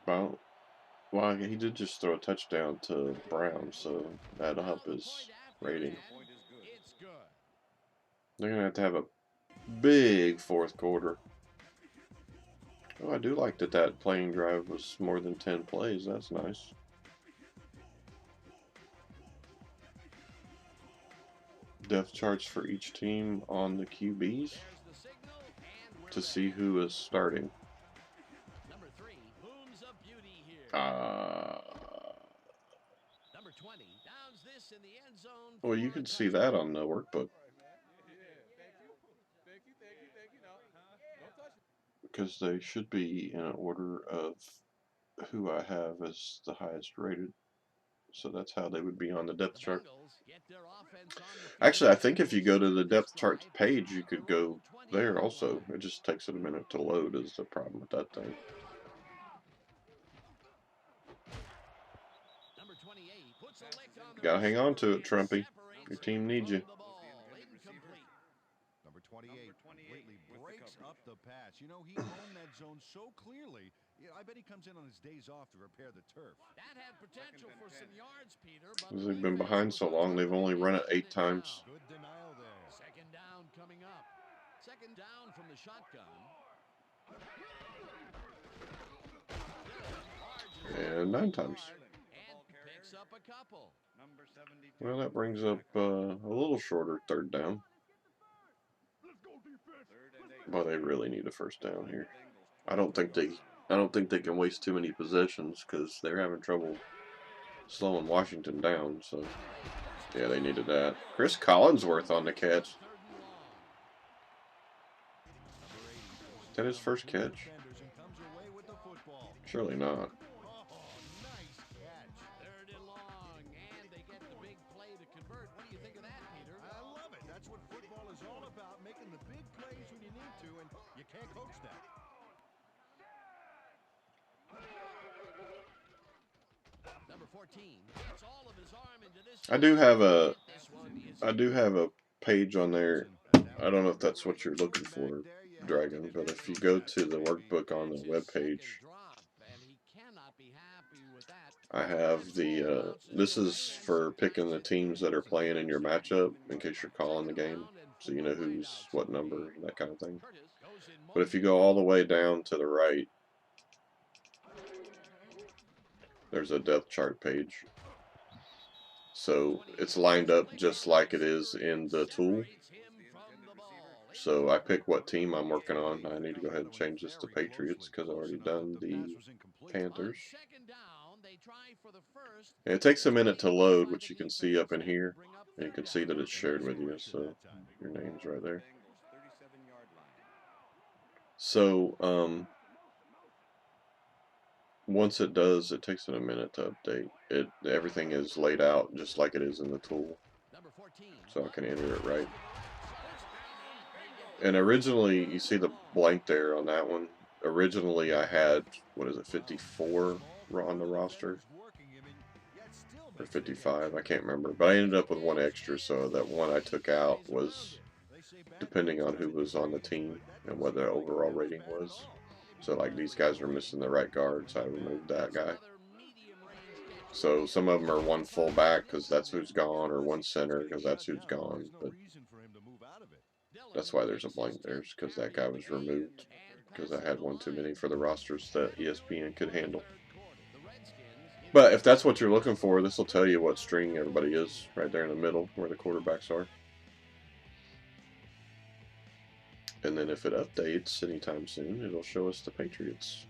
Well, he did just throw a touchdown to Brown, so that'll help his rating. They're going to have a big fourth quarter. Oh, I do like that playing drive was more than 10 plays. That's nice. Depth charts for each team on the QBs to see who is starting. 23 booms a beauty here. Number 20 downs this in the end zone. Well, you for a can see that touchdown. on the workbook. Because they should be in order of who I have as the highest rated. So that's how they would be on the depth The chart. Bengals get their offense on the field. Actually, I think if you go to the Start this depth charts drive page, you at could their go own there 20-yard also. line. It just takes it a minute to load is the problem with that thing. Number 28 puts a lick on the Gotta hang on receiver to it, and Trumpy. separates Your him team needs from you. the ball. Incomplete. Number 28 completely with the breaks coverage. up the pass. You know, he owned that zone so clearly. Yeah, I bet he comes in on his days off to repair the turf. That had potential for some yards, Peter, but Because the they've been defense behind was so on long, top they've of only it run and it shut 8 it down. times. Good denial there. Second down coming up. Second down from the shotgun. And 9 times. And picks up a couple. Number 72. Well, that brings up a little shorter third down. Third and 8. But they really need a first down here. Bengals I don't think they can waste too many possessions because they're having trouble slowing Washington down. So yeah, they needed that. Chris Collinsworth on the catch. Is that his first catch? Surely not. Nice catch. Third and long, and they get the big play to convert. What do you think of that, Peter? I love it. That's what football is all about, making the big plays when you need to, and you can't coach that. Number 14 gets all of his arm into this. I do have a page on there. I don't know if that's what you're looking for, Dragon, but if you go to the workbook on the web page, I have the this is for picking the teams that are playing in your matchup in case you're calling the game, so you know who's what number, that kind of thing. But if you go all the way down to the right, there's a depth chart page. So it's lined up just like it is in the tool. So I pick what team I'm working on. I need to go ahead and change this to Patriots because I've already done the Panthers. And it takes a minute to load, which you can see up in here. And you can see that it's shared with you, so your name's right there. So once it does, it takes it a minute to update. Everything is laid out just like it is in the tool, so I can enter it right. And originally, you see the blank there on that one. Originally, I had, what is it, 54 on the roster? Or 55, I can't remember. But I ended up with one extra, so that one I took out was depending on who was on the team and what their overall rating was. So, like, these guys are missing the right guard, so I removed that guy. So, some of them are one fullback because that's who's gone, or one center because that's who's gone. But that's why there's a blank there, because that guy was removed because I had one too many for the rosters that ESPN could handle. But if that's what you're looking for, this will tell you what string everybody is right there in the middle where the quarterbacks are. And then if it updates anytime soon, it'll show us the Patriots.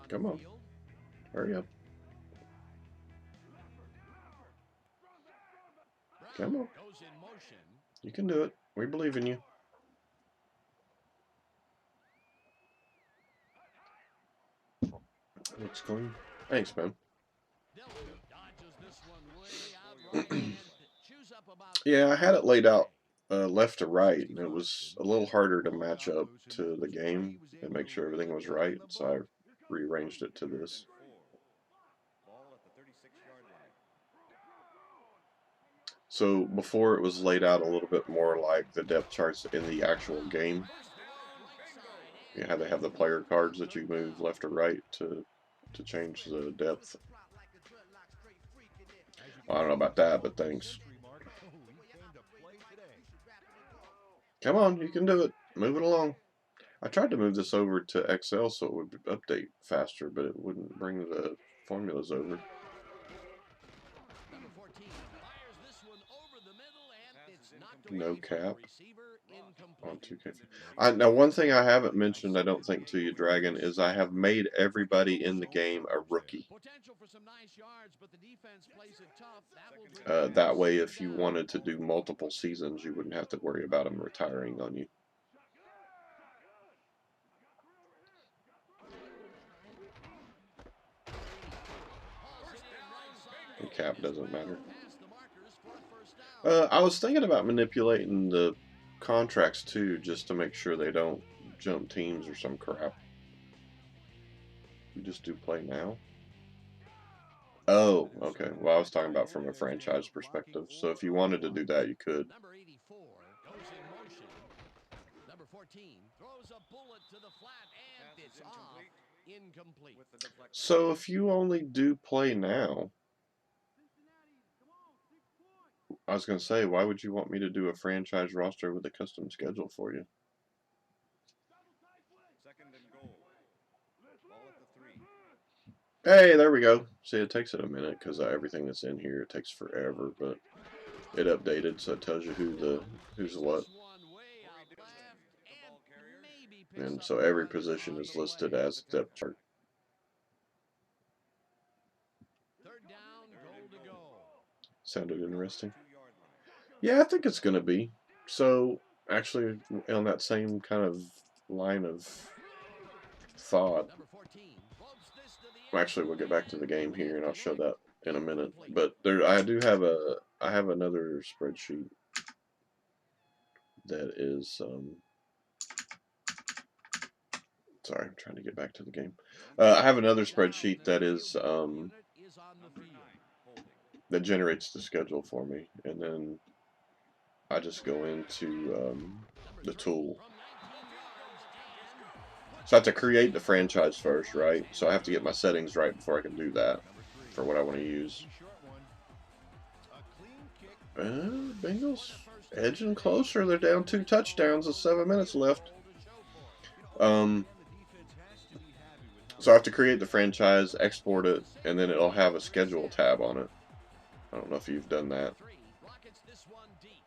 Come on. Hurry up. Come on. You can do it. We believe in you. Looks clean. Thanks, man. Yeah, I had it laid out left to right, and it was a little harder to match up to the game and make sure everything was right, so I rearranged it to this. So before it was laid out a little bit more like the depth charts in the actual game. You had to have the player cards that you move left or right to change the depth. Well, I don't know about that, but thanks. Come on, you can do it. Move it along. I tried to move this over to Excel so it would update faster, but it wouldn't bring the formulas over. No cap. on 2K. Now, one thing I haven't mentioned, I don't think, to you, Dragon, is I have made everybody in the game a rookie. Potential for some nice yards, but the defense plays it tough. That will That way, if you wanted to do multiple seasons, you wouldn't have to worry about them retiring on you. And cap doesn't matter. I was thinking about manipulating the contracts too, just to make sure they don't jump teams or some crap. You just do play now? Oh, okay. Well, I was talking about from a franchise perspective. So if you wanted to do that, you could. Number 84 goes in motion. Number 14 throws a bullet to the flat and it's off. Incomplete. So if you only do play now, I was going to say, why would you want me to do a franchise roster with a custom schedule for you? Second and goal. Ball at the 3. Hey, there we go. See, it takes it a minute because everything that's in here, it takes forever, but it updated, so it tells you who's what. And so every position is listed as depth chart. Third down, goal to go. Sounded interesting. Yeah, I think it's going to be. So, actually, on that same kind of line of thought, actually, we'll get back to the game here, and I'll show that in a minute. But I have another spreadsheet that is, sorry, I'm trying to get back to the game. I have another spreadsheet that is, that generates the schedule for me, and then I just go into the tool. So I have to create the franchise first, right? So I have to get my settings right before I can do that for what I want to use. Bengals edging closer. They're down 2 touchdowns with 7 minutes left. So I have to create the franchise, export it, and then it'll have a schedule tab on it. I don't know if you've done that.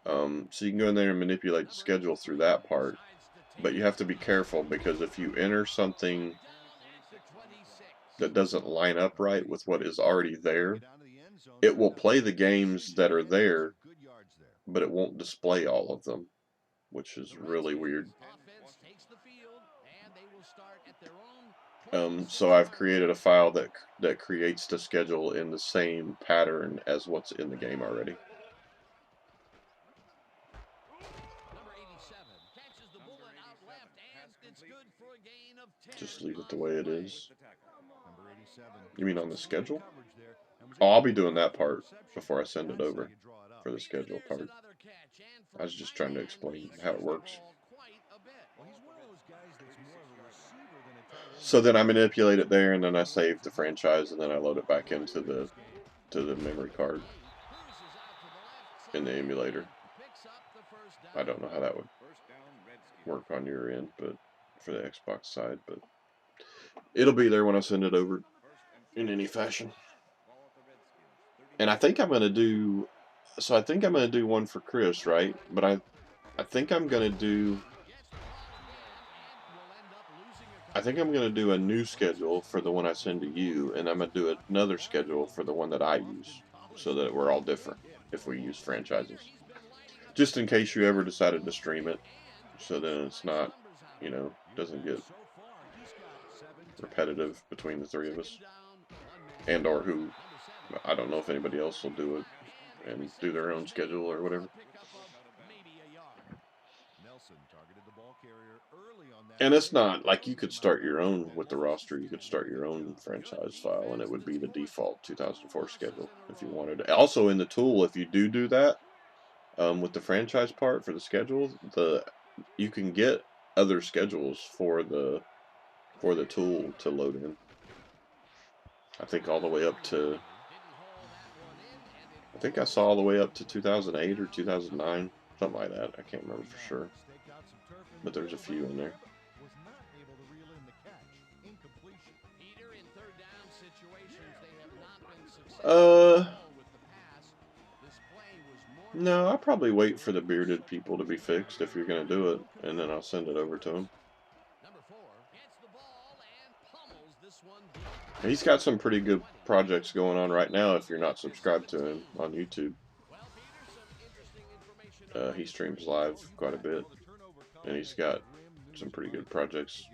So you can go in there and manipulate the schedule through that part. But you have to be careful because if you enter something that doesn't line up right with what is already there, it will play the games that are there, but it won't display all of them, which is really weird. So I've created a file that creates the schedule in the same pattern as what's in the game already. Just leave it the way it is. You mean on the schedule? Oh, I'll be doing that part before I send it over for the schedule part. I was just trying to explain how it works. So then I manipulate it there, and then I save the franchise, and then I load it back into the memory card in the emulator. I don't know how that would work on your end, but for the Xbox side, but it'll be there when I send it over in any fashion. And I think I'm going to do, so I think I'm going to do one for Chris, right? But I think I'm going to do, I think I'm going to do a new schedule for the one I send to you, and I'm going to do another schedule for the one that I use, so that we're all different if we use franchises. Just in case you ever decided to stream it, so then it's not, you know, doesn't get repetitive between the three of us. And or who, I don't know if anybody else will do it and do their own schedule or whatever. And it's not like you could start your own with the roster. You could start your own franchise file, and it would be the default 2004 schedule if you wanted. Also, in the tool, if you do that with the franchise part for the schedule, you can get other schedules for the tool to load in. I think all the way up to, I think I saw all the way up to 2008 or 2009, something like that. I can't remember for sure, but there's a few in there. No, I'll probably wait for the bearded people to be fixed if you're going to do it, and then I'll send it over to him. Number 4 gets the ball and pummels this one deep. He's got some pretty good projects going on right now if you're not subscribed to him on YouTube. Well, Peter, some interesting information on He his streams race. live quite a bit, and he's got some pretty good projects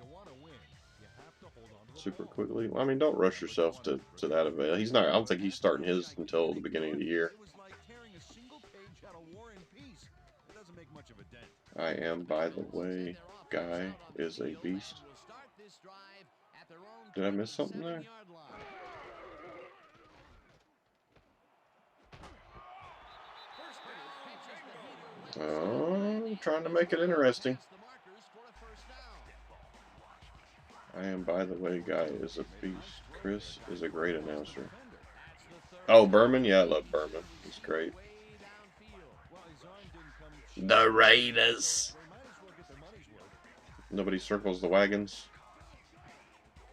super quickly. Well, I mean, don't rush yourself to that event. He's not. I don't think he's starting his until the beginning of the year. It was like tearing a single page out of War and Peace. It doesn't make much of a dent. I am, by the way, guy is a beast. Did I miss something there? Oh, trying to make it interesting. I am, by the way, guy is a beast. Chris is a great announcer. Oh, Berman? Yeah, I love Berman. He's great. The Raiders. Nobody circles the wagons.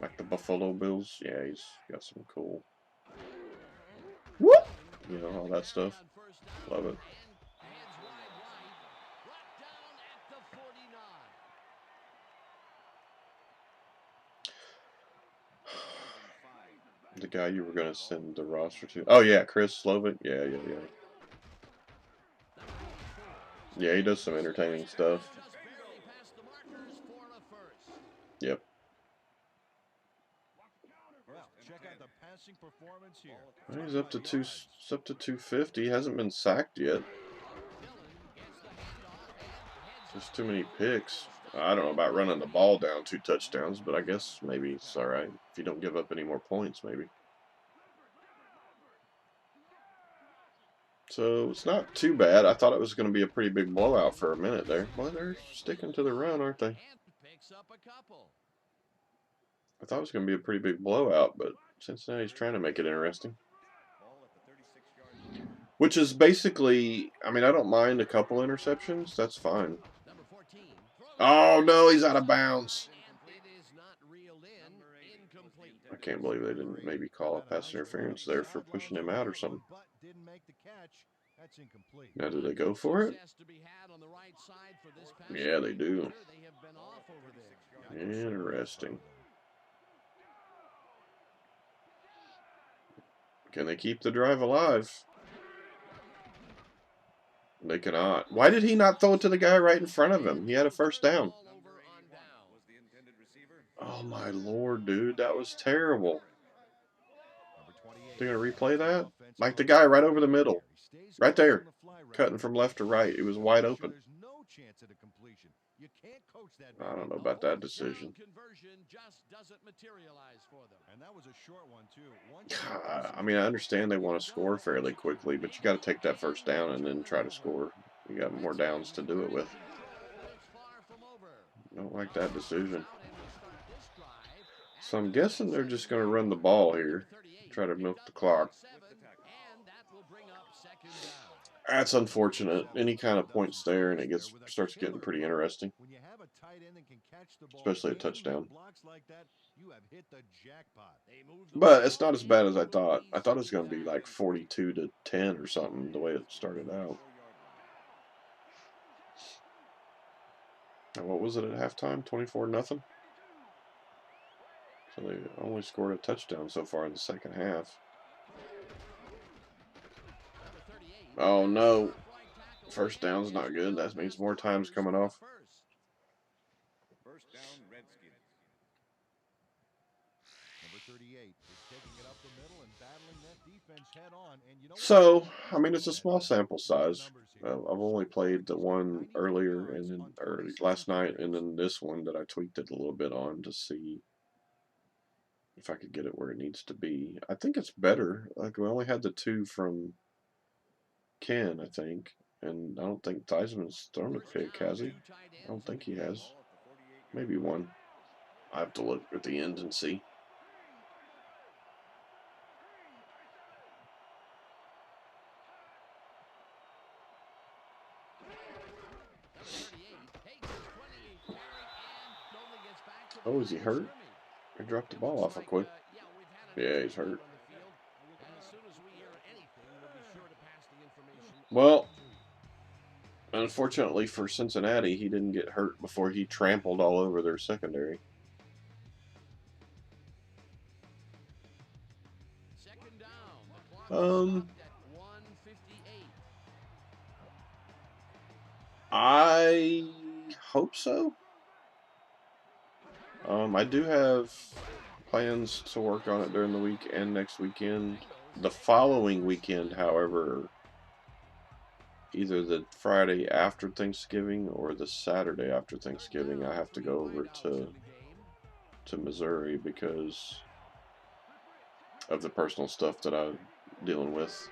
Like the Buffalo Bills. Yeah, he's got some cool. Whoop! You know, all that stuff. Love it. The guy you were going to send the roster to. Oh, yeah, Chris Slovic. Yeah. Yeah, he does some entertaining stuff. Yep. Well, check out the passing performance here. He's up to 250. He hasn't been sacked yet. Just too many picks. I don't know about running the ball down 2 touchdowns, but I guess maybe it's all right if you don't give up any more points, maybe. So it's not too bad. I thought it was going to be a pretty big blowout for a minute there. Well, they're sticking to the run, aren't they? I thought it was going to be a pretty big blowout, but Cincinnati's trying to make it interesting. Which is basically, I mean, I don't mind a couple interceptions. That's fine. Oh, no, he's out of bounds. I can't believe they didn't maybe call a pass interference there for pushing him out or something. Now, do they go for it? Yeah, they do. Interesting. Can they keep the drive alive? They cannot. Why did he not throw it to the guy right in front of him? He had a first down. Oh, my Lord, dude. That was terrible. They're going to replay that? Like the guy right over the middle. Right there. Cutting from left to right. It was wide open. I don't know about that decision. I mean, I understand they want to score fairly quickly, but you got to take that first down and then try to score. You got more downs to do it with. Don't like that decision. So I'm guessing they're just going to run the ball here. Try to milk the clock. That's unfortunate. Any kind of points there, and it starts getting pretty interesting. Especially a touchdown. But it's not as bad as I thought. I thought it was going to be like 42-10 or something, the way it started out. And what was it at halftime? 24-0? So they only scored a touchdown so far in the second half. Oh, no. First down's not good. That means more time's coming off. First down, Redskins. Number 38 is taking it up the middle and battling that defense head on. And you know, so, I mean, it's a small sample size. I've only played the one earlier and then last night, and then this one that I tweaked it a little bit on to see if I could get it where it needs to be. I think it's better. Like, we only had the 2 from Ken, I think. And I don't think Theismann's thrown a pick, has he? I don't think he has. Maybe one. I have to look at the end and see. Oh, is he hurt? He dropped the ball awful quick. Yeah, he's hurt. Well, Unfortunately for Cincinnati, he didn't get hurt before he trampled all over their secondary. Second down. The clock is Um, stopped at 1:58. I hope so. I do have plans to work on it during the week and next weekend. The following weekend, however, either the Friday after Thanksgiving or the Saturday after Thanksgiving, I have to go over to Missouri because of the personal stuff that I'm dealing with.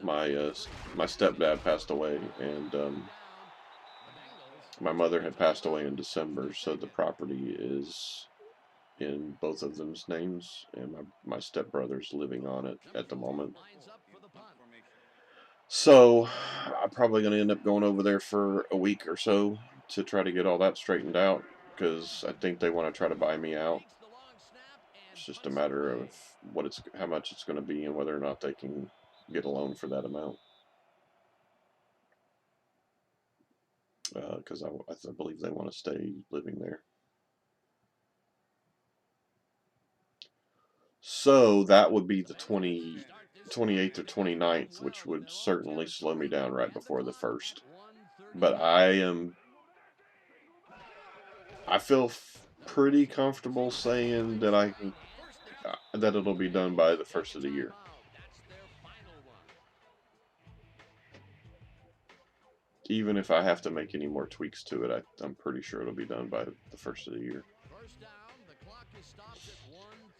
My stepdad passed away, and my mother had passed away in December, so the property is in both of them's names, and my stepbrother's living on it at the moment. So I'm probably going to end up going over there for a week or so to try to get all that straightened out, because I think they want to try to buy me out. It's just a matter of how much it's going to be and whether or not they can get a loan for that amount. Because I believe they want to stay living there. So that would be the 28th or 29th, which would certainly slow me down right before the 1st. But I feel pretty comfortable saying that that it'll be done by the 1st of the year. Even if I have to make any more tweaks to it, I'm pretty sure it'll be done by the 1st of the year.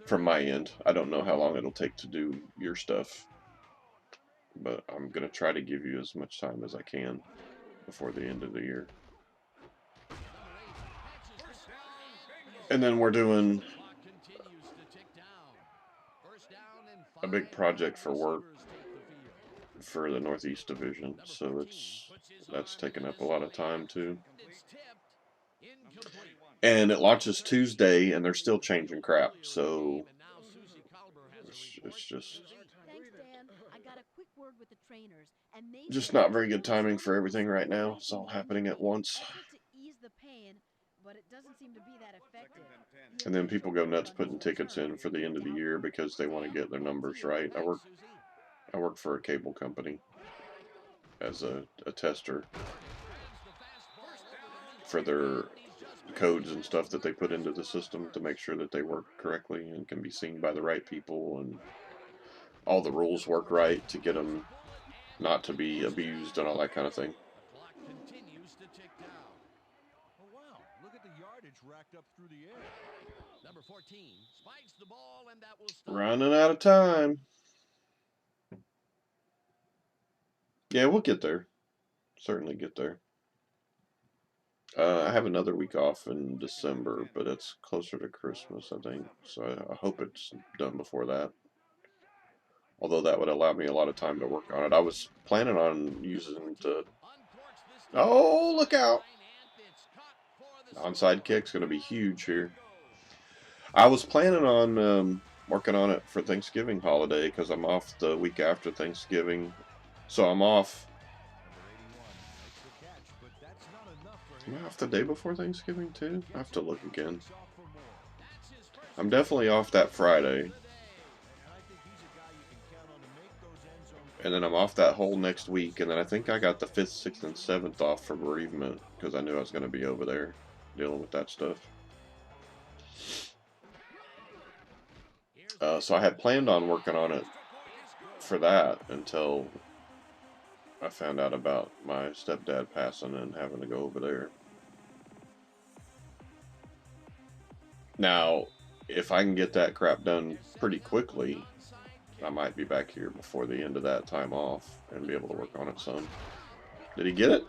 From my end, I don't know how long it'll take to do your stuff, but I'm going to try to give you as much time as I can before the end of the year. And then we're doing a big project for work for the Northeast Division, so that's taken up a lot of time too. And it launches Tuesday, and they're still changing crap, so it's just not very good timing for everything right now. It's all happening at once. But it doesn't seem to be that effective. And then people go nuts putting tickets in for the end of the year because they want to get their numbers right. I work for a cable company as a tester for their codes and stuff that they put into the system to make sure that they work correctly and can be seen by the right people, and all the rules work right to get them not to be abused and all that kind of thing. Oh, wow. Look at the yardage racked up through the air. Number 14 spikes the ball, and that will stop. Running out of time. Yeah, we'll get there. Certainly get there. I have another week off in December, but it's closer to Christmas, I think. So I hope it's done before that. Although that would allow me a lot of time to work on it. I was planning on using the... Oh, look out! Onside kick's going to be huge here. I was planning on working on it for Thanksgiving holiday because I'm off the week after Thanksgiving. So I'm off. Am I off the day before Thanksgiving too? I have to look again. I'm definitely off that Friday. And then I'm off that whole next week. And then I think I got the 5th, 6th, and 7th off for bereavement because I knew I was going to be over there dealing with that stuff. So I had planned on working on it for that until I found out about my stepdad passing and having to go over there. Now, if I can get that crap done pretty quickly, I might be back here before the end of that time off and be able to work on it some. Did he get it?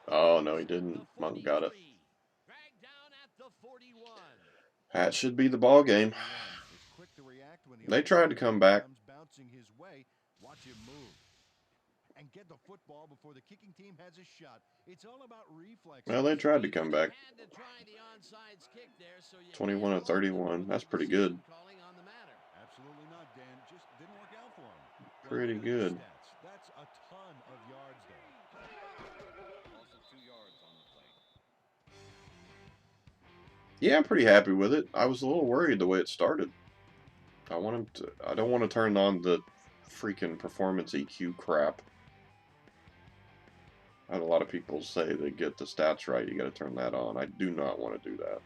Oh, no, he didn't. Monk got it. That should be the ball game. They tried to come back. And get the football before the kicking team has a shot. It's all about reflex. Well, they tried to come back. 21-31. That's pretty good. Absolutely not, Dan. Just didn't work out for him. Pretty good. That's a ton of yards there. Yeah, I'm pretty happy with it. I was a little worried the way it started. I want him to. I don't want to turn on the freaking performance EQ crap. I had a lot of people say to get the stats right, you got to turn that on. I do not want to do that.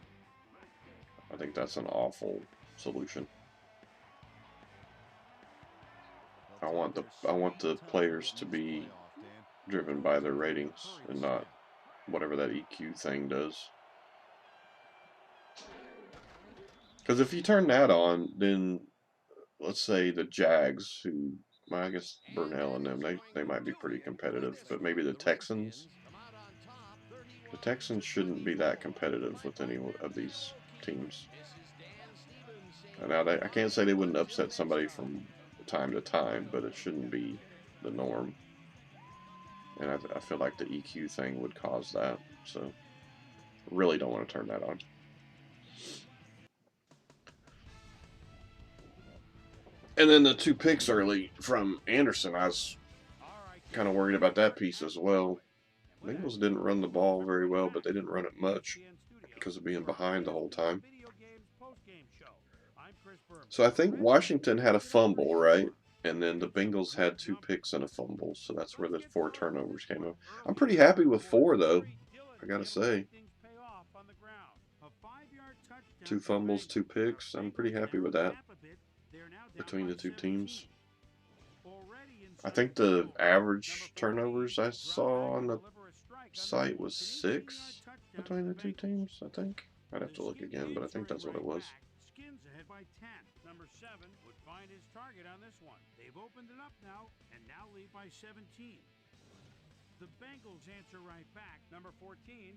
I think that's an awful solution. I want the players to be driven by their ratings and not whatever that EQ thing does. Because if you turn that on, then let's say the Jags, who, well, I guess Burnell and them, they might be pretty competitive, but maybe the Texans. The Texans shouldn't be that competitive with any of these teams. And now I can't say they wouldn't upset somebody from time to time, but it shouldn't be the norm. And I feel like the EQ thing would cause that. So really don't want to turn that on. And then the 2 picks early from Anderson, I was kind of worried about that piece as well. Bengals didn't run the ball very well, but they didn't run it much because of being behind the whole time. So I think Washington had a fumble, right? And then the Bengals had 2 picks and a fumble, so that's where the 4 turnovers came up. I'm pretty happy with 4, though, I gotta say. 2 fumbles, 2 picks. I'm pretty happy with that between the 2 teams. I think the average turnovers I saw on the site was 6 between the 2 teams, I think. I'd have to look again, but I think that's what it was. Skins ahead by 10. Number 7 would find his target on this one. They've opened it up now and now lead by 17. The Bengals answer right back. Number 14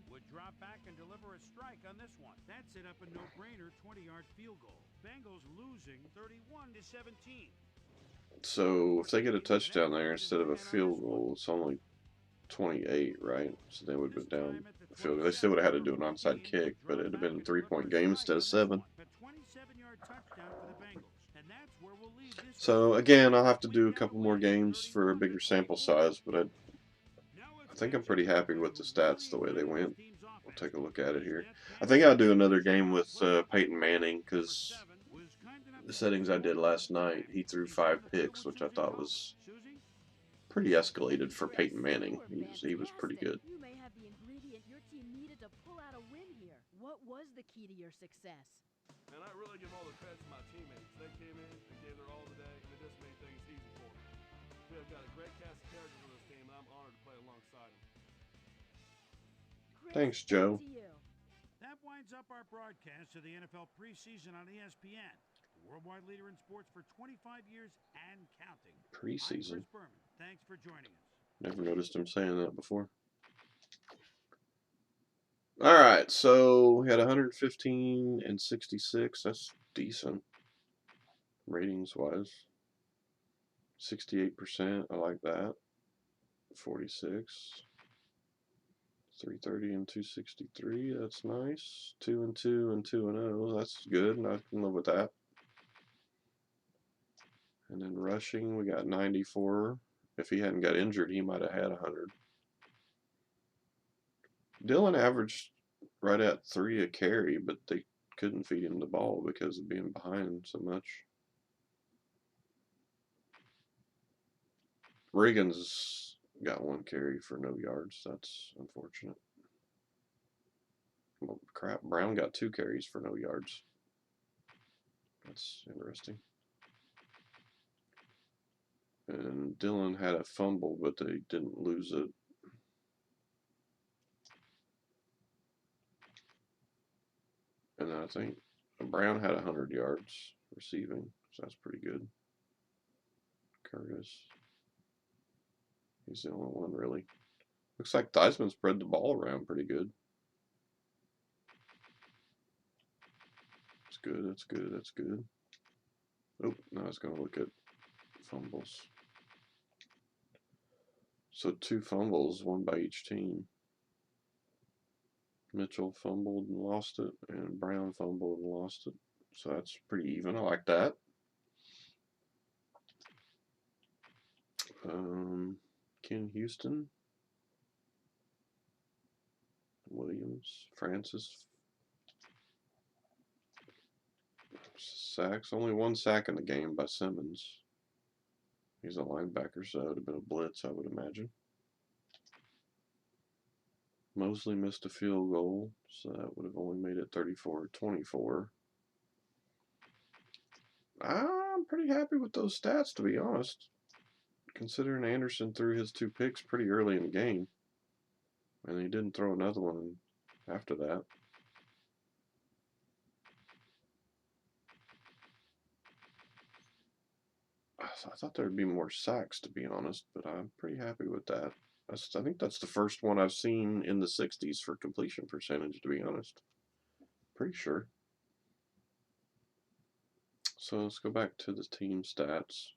would drop back and deliver a strike on this one. That set up a no-brainer 20-yard field goal. Bengals losing 31-17. So if they get a touchdown there instead of a field goal, it's only 28, right? So they would have been down a field goal. They still would have had to do an onside kick, but it'd have been a 3-point game instead of 7. So again, I'll have to do a couple more games for a bigger sample size, but I think I'm pretty happy with the stats the way they went. We'll take a look at it here. I think I'll do another game with Peyton Manning because the settings I did last night, he threw 5 picks, which I thought was pretty escalated for Peyton Manning. He was pretty good. You may have the ingredient your team needed to pull out a win here. What was the key to your success? And I really give all the credit to my teammates. They came in and gave their all today, and it just made things easy for me. We have got a great cast of characters on this team, and I'm honored to play alongside them. Thanks, Joe. That winds up our broadcast of the NFL preseason on ESPN. The worldwide leader in sports for 25 years and counting. Preseason. I'm Chris Berman. Thanks for joining us. Never noticed him saying that before. All right, so we had 115 and 66. That's decent ratings wise. 68%. I like that. 46. 330 and 263. That's nice. 2 and 2 and 2 and 0. That's good. I can live with that. And then rushing, we got 94. If he hadn't got injured, he might have had 100. Dylan averaged right at 3 a carry, but they couldn't feed him the ball because of being behind so much. Reagan's got 1 carry for no yards. That's unfortunate. Well, crap, Brown got 2 carries for no yards. That's interesting. And Dylan had a fumble, but they didn't lose it. And then I think Brown had 100 yards receiving, so that's pretty good. Curtis, he's the only one really. Looks like Theismann spread the ball around pretty good. That's good, that's good, that's good. Oh, now I was going to look at fumbles. So 2 fumbles, 1 by each team. Mitchell fumbled and lost it, and Brown fumbled and lost it. So that's pretty even. I like that. Ken Houston, Williams, Francis, sacks. Only 1 sack in the game by Simmons. He's a linebacker, so it would have been a blitz, I would imagine. Mosley missed a field goal, so that would have only made it 34-24. I'm pretty happy with those stats, to be honest, considering Anderson threw his 2 picks pretty early in the game, and he didn't throw another one after that. I thought there would be more sacks, to be honest, but I'm pretty happy with that. I think that's the first one I've seen in the 60s for completion percentage, to be honest. Pretty sure. So let's go back to the team stats.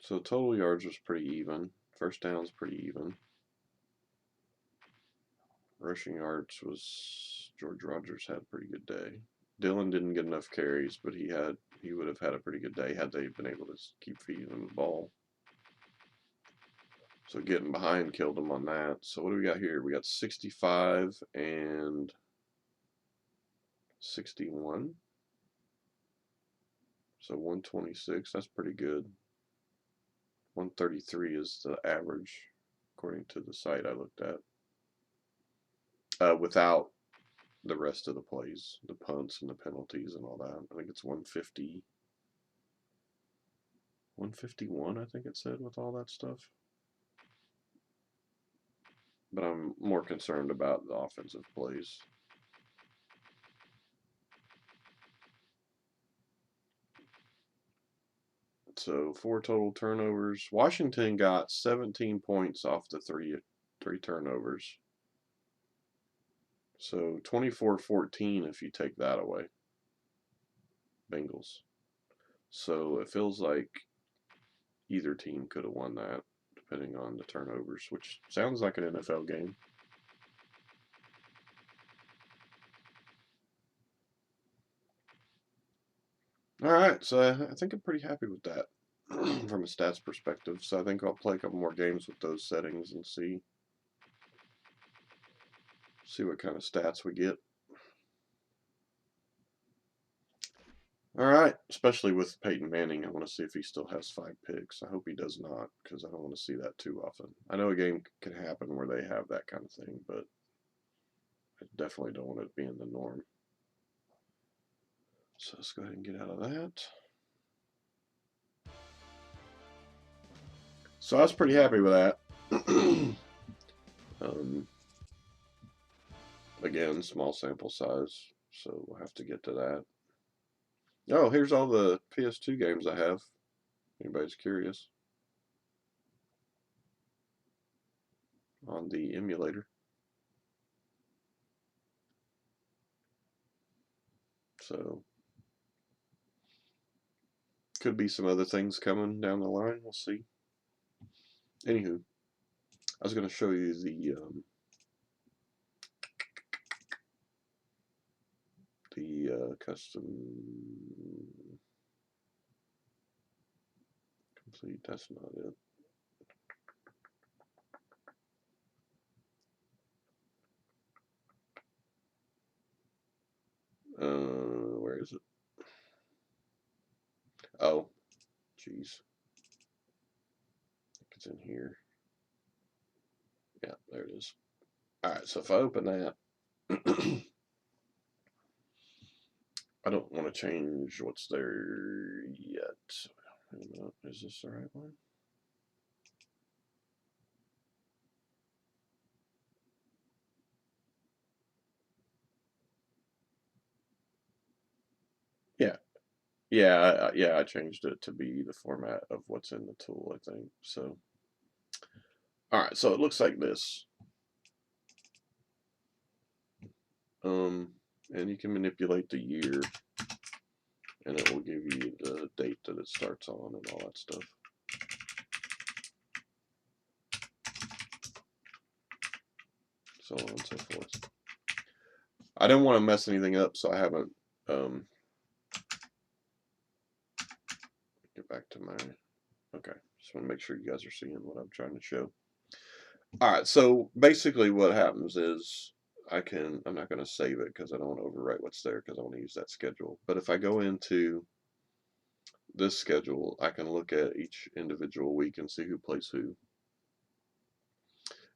So total yards was pretty even. First downs pretty even. Rushing yards was George Rogers had a pretty good day. Dillon didn't get enough carries, but he would have had a pretty good day had they been able to keep feeding him the ball. So getting behind killed him on that. So what do we got here? We got 65 and 61. So 126, that's pretty good. 133 is the average, according to the site I looked at. Without the rest of the plays, the punts and the penalties and all that. I think it's 150. 151, I think it said, with all that stuff. But I'm more concerned about the offensive plays. So 4 total turnovers. Washington got 17 points off the three turnovers. So 24-14 if you take that away. Bengals. So it feels like either team could have won that, depending on the turnovers, which sounds like an NFL game. All right, so I think I'm pretty happy with that from a stats perspective. So I think I'll play a couple more games with those settings and see what kind of stats we get. All right, especially with Peyton Manning, I want to see if he still has 5 picks. I hope he does not, because I don't want to see that too often. I know a game can happen where they have that kind of thing, but I definitely don't want it being the norm. So let's go ahead and get out of that. So I was pretty happy with that. Again, small sample size, so we'll have to get to that. Oh, here's all the PS2 games I have. Anybody's curious. On the emulator. So, could be some other things coming down the line. We'll see. Anywho, I was going to show you the custom complete. That's not it. Where is it? Oh, jeez. I think it's in here. Yeah, there it is. Alright, so if I open that, I don't want to change what's there yet. Wait a minute, is this the right one? Yeah, I changed it to be the format of what's in the tool, I think. So, alright, so it looks like this. And you can manipulate the year, and it will give you the date that it starts on and all that stuff. So on and so forth. I didn't want to mess anything up, so I haven't, get back to my, okay, just want to make sure you guys are seeing what I'm trying to show. Alright, so basically what happens is, I'm not going to save it because I don't want to overwrite what's there because I want to use that schedule. But if I go into this schedule, I can look at each individual week and see who plays who.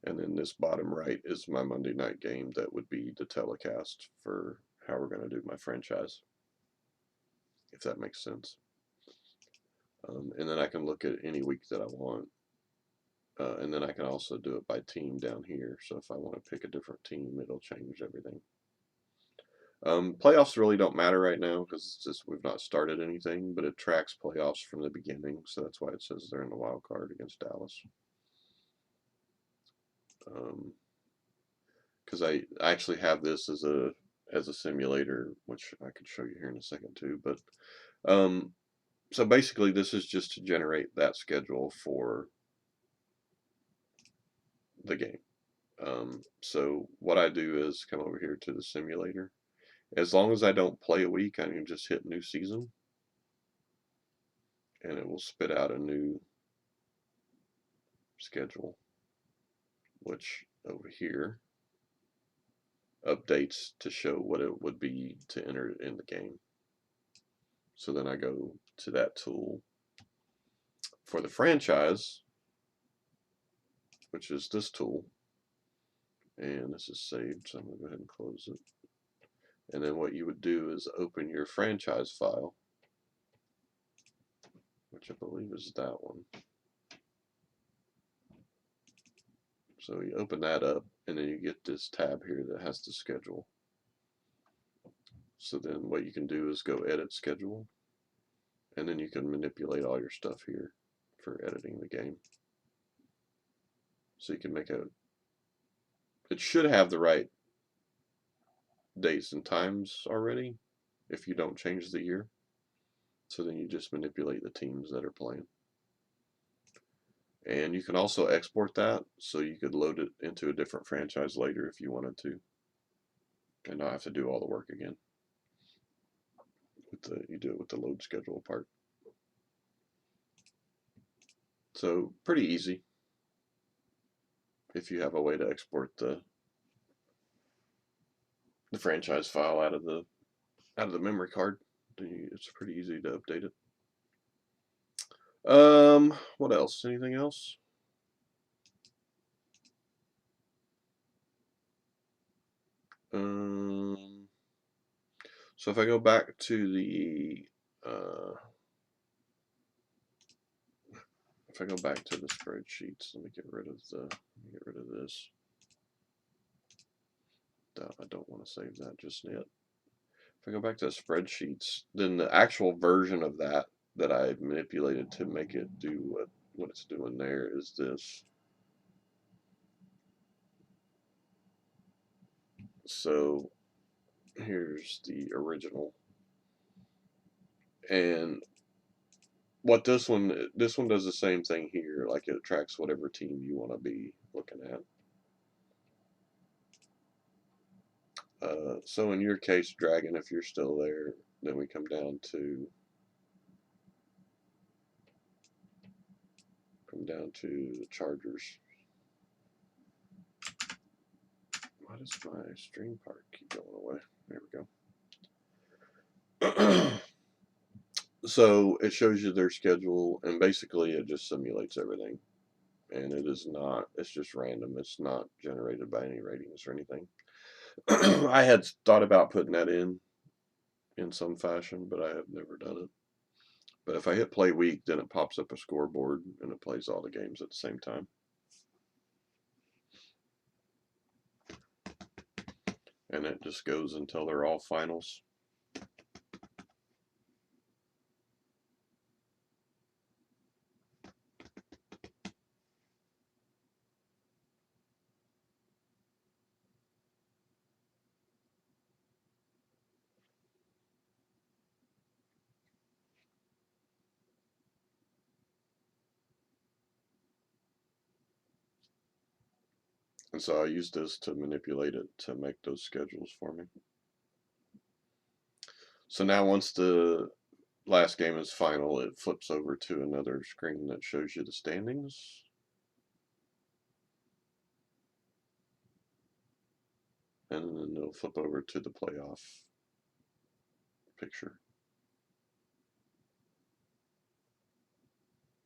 And then this bottom right is my Monday night game that would be the telecast for how we're going to do my franchise, if that makes sense. And then I can look at any week that I want. And then I can also do it by team down here. So if I want to pick a different team, it'll change everything. Playoffs really don't matter right now because it's just we've not started anything, but it tracks playoffs from the beginning, so that's why it says they're in the wild card against Dallas. Because I actually have this as a simulator, which I could show you here in a second too. But so basically, this is just to generate that schedule for the game. So what I do is come over here to the simulator. As long as I don't play a week, I can just hit new season, and it will spit out a new schedule, which over here updates to show what it would be to enter in the game. So then I go to that tool for the franchise, which is this tool, and this is saved, so I'm going to go ahead and close it. And then what you would do is open your franchise file, which I believe is that one. So you open that up, and then you get this tab here that has the schedule. So then what you can do is go edit schedule, and then you can manipulate all your stuff here for editing the game. So you can make it should have the right dates and times already if you don't change the year. So then you just manipulate the teams that are playing. And you can also export that so you could load it into a different franchise later if you wanted to, and not have to do all the work again. You do it with the load schedule part. So pretty easy if you have a way to export the franchise file out of the memory card. It's pretty easy to update it. What else? Anything else? So if I go back to the if I go back to the spreadsheets, let me get rid of this. I don't want to save that just yet. If I go back to the spreadsheets, then the actual version of that I manipulated to make it do what it's doing there is this. So here's the original, and what this one does the same thing here. Like it tracks whatever team you want to be looking at. So in your case, Dragon, if you're still there, then we come down to the Chargers. Why does my stream part keep going away? There we go. So it shows you their schedule, and basically it just simulates everything. And it's just random. It's not generated by any ratings or anything. I had thought about putting that in some fashion, but I have never done it. But if I hit play week, then it pops up a scoreboard and it plays all the games at the same time. And it just goes until they're all finals. And so I use this to manipulate it to make those schedules for me. So now once the last game is final, it flips over to another screen that shows you the standings. and then it'll flip over to the playoff picture.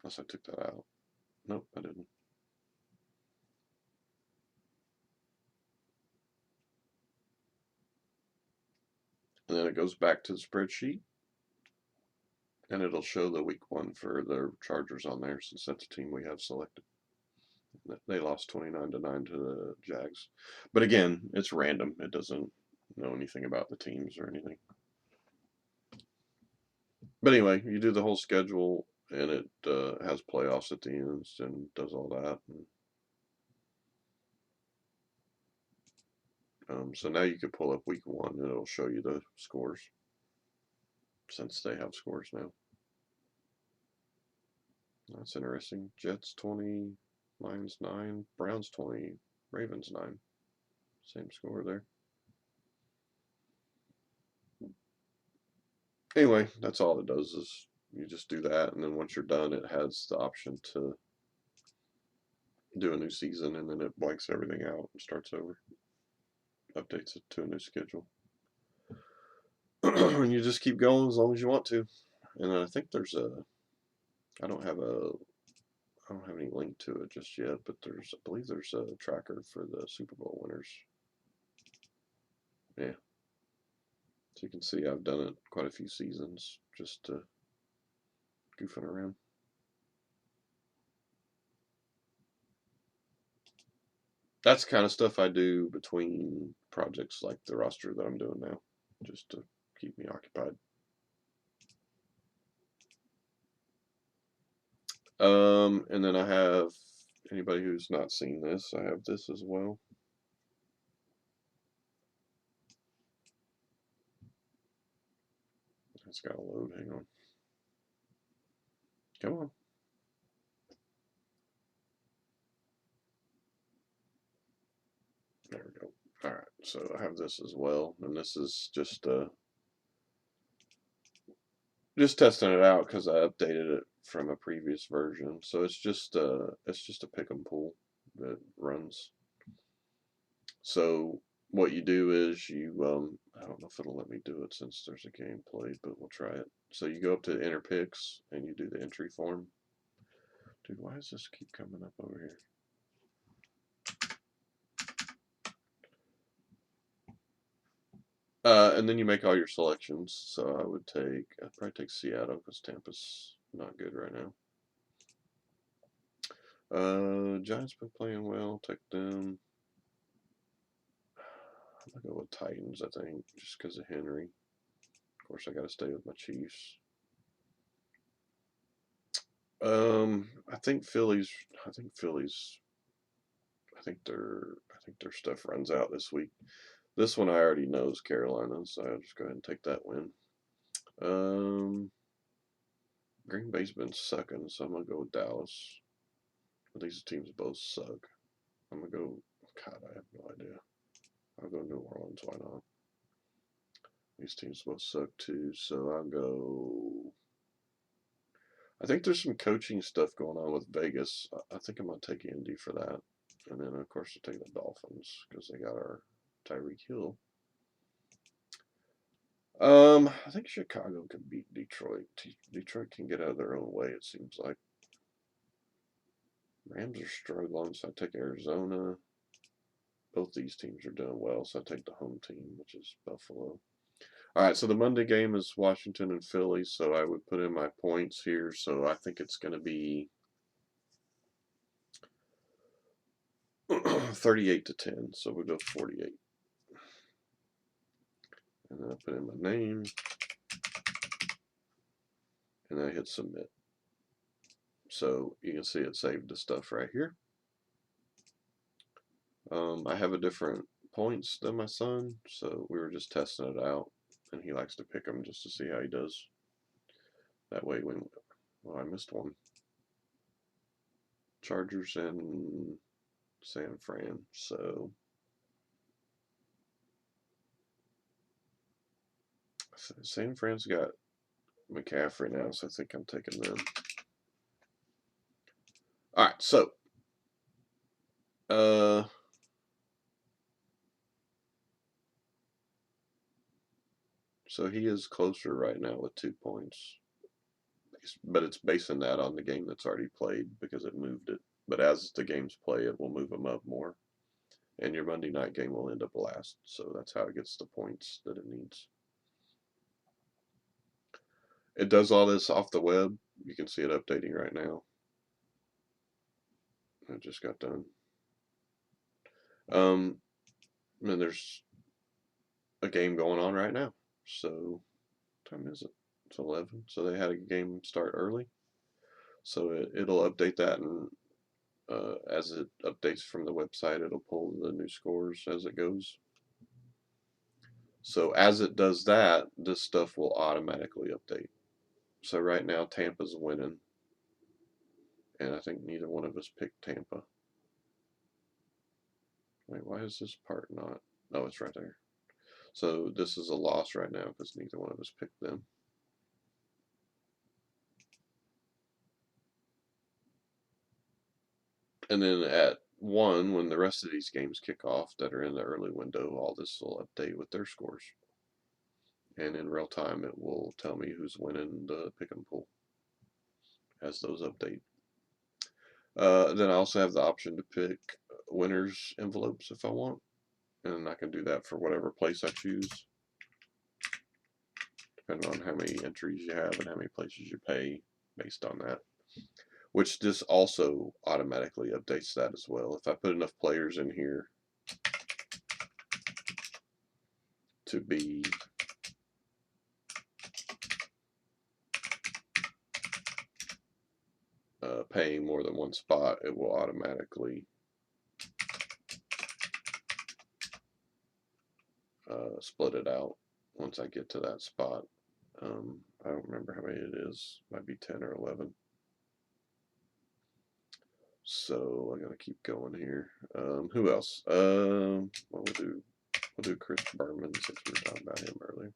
Unless I took that out. Nope, I didn't. And then it goes back to the spreadsheet, and it'll show the week 1 for the Chargers on there, since that's the team we have selected. They lost 29-9 to the Jags. But again, it's random. It doesn't know anything about the teams or anything. But anyway, you do the whole schedule, and it has playoffs at the end and does all that. So now you can pull up week 1, and it'll show you the scores, since they have scores now. That's interesting. Jets 20, Lions 9, Browns 20, Ravens 9. Same score there. Anyway, that's all it does, is you just do that, and then once you're done, it has the option to do a new season, and then it blanks everything out and starts over. Updates it to a new schedule. And you just keep going as long as you want to. And I think there's I don't have any link to it just yet, but I believe there's a tracker for the Super Bowl winners. Yeah. So you can see I've done it quite a few seasons, just goofing around. That's the kind of stuff I do between projects like the roster that I'm doing now, just to keep me occupied. And then I have, anybody who's not seen this, I have this as well. It's got to load, hang on. Come on. There we go. All right, so I have this as well, and this is just testing it out because I updated it from a previous version. So it's just a pick and pull that runs. So what you do is you I don't know if it'll let me do it since there's a game played, but we'll try it. So you go up to enter picks and you do the entry form. Dude, why does this keep coming up over here? And then you make all your selections. So I'd probably take Seattle because Tampa's not good right now. Giants been playing well. Take them. I'm gonna go with Titans, I think, just because of Henry. Of course, I got to stay with my Chiefs. I think Phillies. I think their stuff runs out this week. This one I already know is Carolina, so I'll just go ahead and take that win. Green Bay's been sucking, so I'm gonna go with Dallas. These teams both suck. I'm gonna go. God, I have no idea. I'll go New Orleans. Why not? These teams both suck too, so I'll go. I think there's some coaching stuff going on with Vegas. I think I'm gonna take Indy for that, and then of course I'll take the Dolphins because they got our Tyreek Hill. I think Chicago can beat Detroit. Detroit can get out of their own way, it seems like. Rams are struggling, so I take Arizona. Both these teams are doing well, so I take the home team, which is Buffalo. All right, so the Monday game is Washington and Philly, so I would put in my points here. So I think it's going to be 38-10, so we'll go 48. And then I put in my name, and I hit submit. So you can see it saved the stuff right here. I have a different points than my son, so we were just testing it out, and he likes to pick them just to see how he does. That way, I missed one. Chargers and San Fran, so San Fran's got McCaffrey now, so I think I'm taking them. All right, so So he is closer right now with 2 points. But it's basing that on the game that's already played because it moved it. But as the games play, it will move them up more. And your Monday night game will end up last. So that's how it gets the points that it needs. It does all this off the web. You can see it updating right now. It just got done. And there's a game going on right now. So, what time is it? It's 11. So they had a game start early. So it'll update that, and as it updates from the website, it'll pull the new scores as it goes. So as it does that, this stuff will automatically update. So right now, Tampa's winning. And I think neither one of us picked Tampa. Wait, why is this part not? Oh, it's right there. So this is a loss right now because neither one of us picked them. And then at 1, when the rest of these games kick off that are in the early window, all this will update with their scores. And in real time, it will tell me who's winning the pick and pool as those update. Then I also have the option to pick winners envelopes if I want. And I can do that for whatever place I choose, depending on how many entries you have and how many places you pay based on that. Which this also automatically updates that as well. If I put enough players in here to be paying more than one spot, it will automatically split it out once I get to that spot. I don't remember how many it is. Might be 10 or 11. So I gotta keep going here. Who else? Well, we'll do Chris Berman since we were talking about him earlier.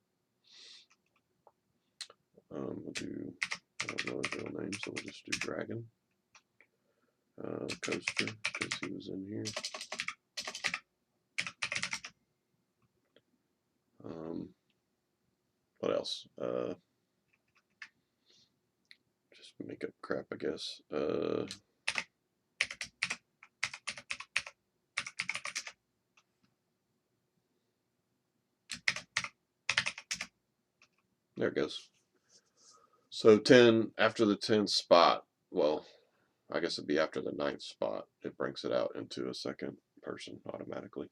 We'll do, I don't know his real name, so we'll just do Dragon. Coaster, because he was in here. What else? Just make up crap, I guess. There it goes. So 10, after the 10th spot, well, I guess it'd be after the 9th spot, it breaks it out into a second person automatically.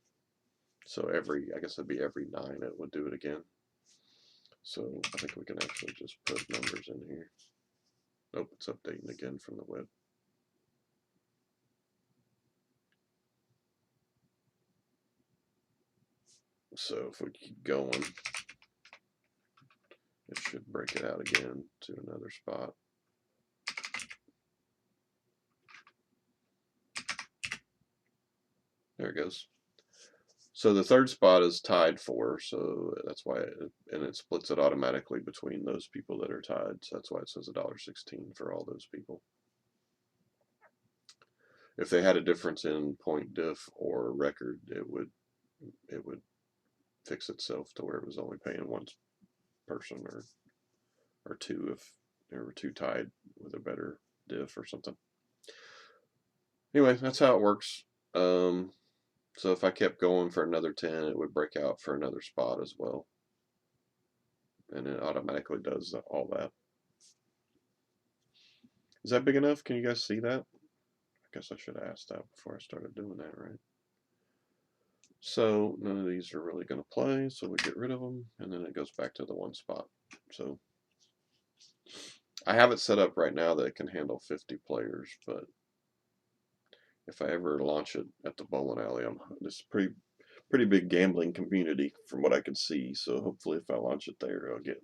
So I guess it'd be every 9 it would do it again. So I think we can actually just put numbers in here. Nope, it's updating again from the web. So if we keep going, it should break it out again to another spot. There it goes. So the 3rd spot is tied for, so that's why, and it splits it automatically between those people that are tied. So that's why it says $1.16 for all those people. If they had a difference in point diff or record, it would fix itself to where it was only paying one person or 2 if there were 2 tied with a better diff or something. Anyway, that's how it works. So if I kept going for another 10, it would break out for another spot as well. And it automatically does all that. Is that big enough? Can you guys see that? I guess I should have asked that before I started doing that, right? So none of these are really going to play, so we get rid of them, and then it goes back to the 1 spot. So I have it set up right now that it can handle 50 players, but if I ever launch it at the bowling alley, this is pretty big gambling community from what I can see. So hopefully, if I launch it there, I'll get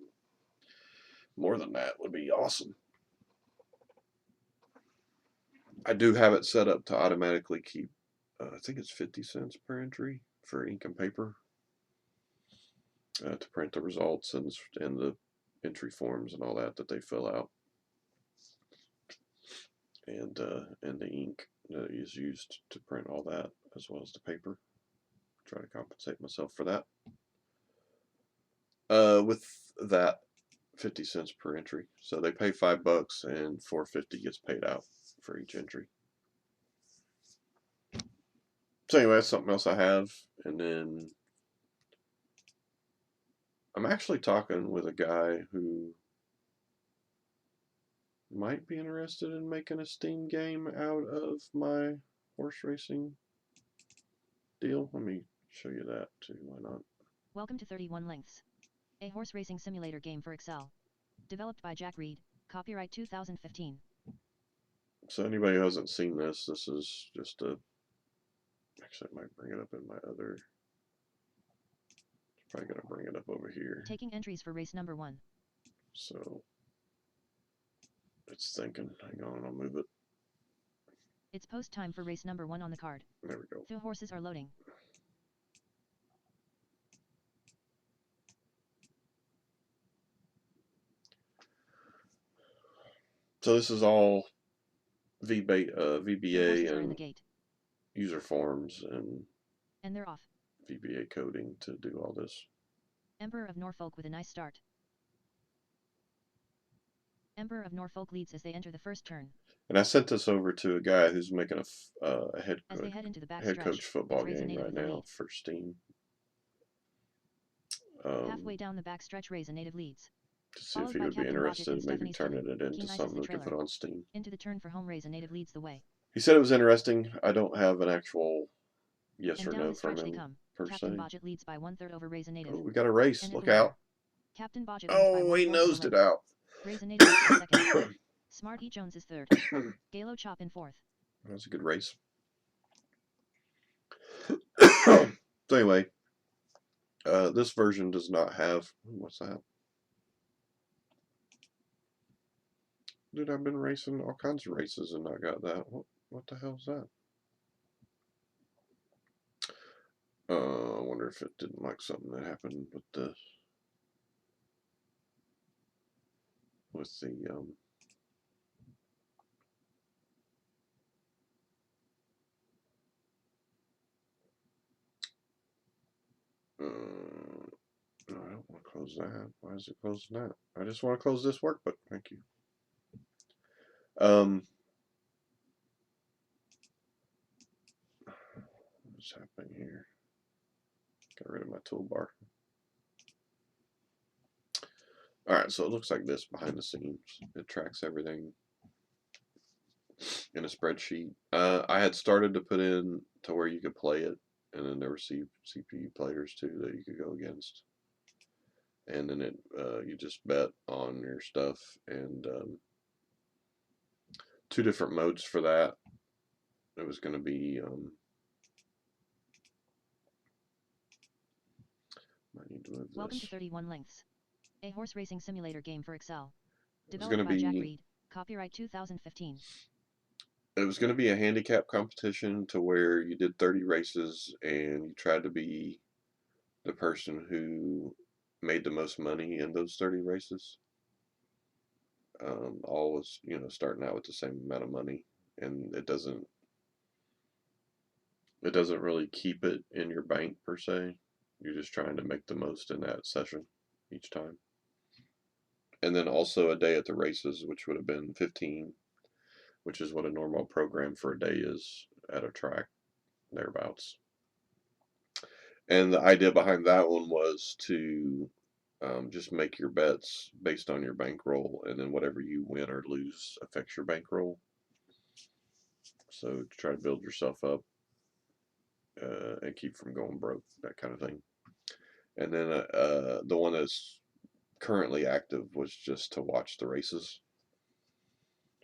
more than that. Would be awesome. I do have it set up to automatically keep. I think it's 50 cents per entry for ink and paper to print the results and the entry forms and all that they fill out, and the ink that is used to print all that, as well as the paper. Try to compensate myself for that. with that 50 cents per entry. So they pay $5 and $4.50 gets paid out for each entry. So anyway, that's something else I have. And then I'm actually talking with a guy who might be interested in making a Steam game out of my horse racing deal. Let me show you that too. Why not? Welcome to 31 Lengths, a horse racing simulator game for Excel. Developed by Jack Reed, copyright 2015. So anybody who hasn't seen this, this is just a... Actually, I might bring it up in my other... Probably going to bring it up over here. Taking entries for race number 1. So it's thinking. Hang on, I'll move it. It's post time for race number 1 on the card. There we go. The horses are loading. So this is all The VBA horses are in the and gate. user forms and And they're off. VBA coding to do all this. Emperor of Norfolk with a nice start. Emperor of Norfolk leads as they enter the first turn. And I sent this over to a guy who's making a head As they head into the back head stretch, coach football Ray's a game native right of the now lead. for Steam. Halfway down the back stretch, Ray's a native leads. To see if Followed he by would be Captain Bodgett interested and in maybe Stephanie's turning Fun. it into Keen eyes as something the we could trailer. put on Steam. Into the turn for home, Ray's a native leads the way. He said it was interesting. I don't have an actual yes And or down no the from stretch they him come. per Captain se. Bodgett leads by 1/3 over Ray's a native. Oh, we got a race. And Look the out. leader. Captain Bodgett wins by Oh, he 1/4 nosed of a it out. Ray's a native leads in second. Smart E. Jones is third. Galo Chop in fourth. That's a good race. So anyway, this version does not have... What's that? Dude, I've been racing all kinds of races and not got that. What the hell is that? I wonder if it didn't like something that happened with the no, I don't want to close that. Why is it closing that? I just want to close this workbook. Thank you. What's happening here? Got rid of my toolbar. Alright, so it looks like this behind the scenes. It tracks everything in a spreadsheet. I had started to put in to where you could play it, and then there were CPU players too that you could go against. And then you just bet on your stuff, and 2 different modes for that. It was going to be I need to move this. Welcome to 31 Lengths, a horse racing simulator game for Excel. It's Developed going to by Jack be... Reed, copyright 2015. It was going to be a handicap competition to where you did 30 races and you tried to be the person who made the most money in those 30 races. All was, starting out with the same amount of money, and it doesn't really keep it in your bank per se. You're just trying to make the most in that session each time. And then also a day at the races, which would have been 15, which is what a normal program for a day is at a track, thereabouts. And the idea behind that one was to just make your bets based on your bankroll, and then whatever you win or lose affects your bankroll. So to try to build yourself up and keep from going broke, that kind of thing. And then the one that's currently active was just to watch the races.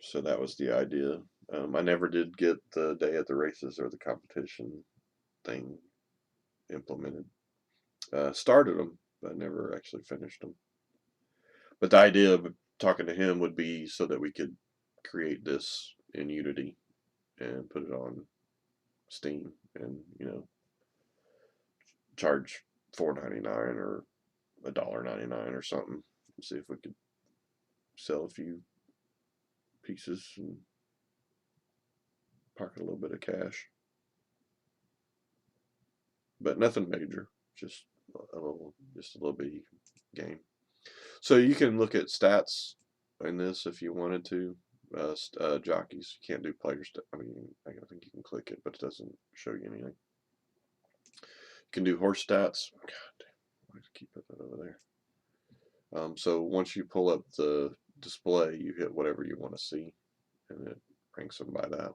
So that was the idea. I never did get the day at the races or the competition thing implemented. Started them, but never actually finished them. But the idea of talking to him would be so that we could create this in Unity and put it on Steam and, charge $4.99 or $1.99 or something. See if we could sell a few pieces and pocket a little bit of cash. But nothing major, just a little bitty game. So you can look at stats in this if you wanted to. Jockeys, you can't do players. I mean, I think you can click it, but it doesn't show you anything. You can do horse stats. God damn, why did I keep putting that over there? So once you pull up the display, you hit whatever you want to see, and it ranks them by that.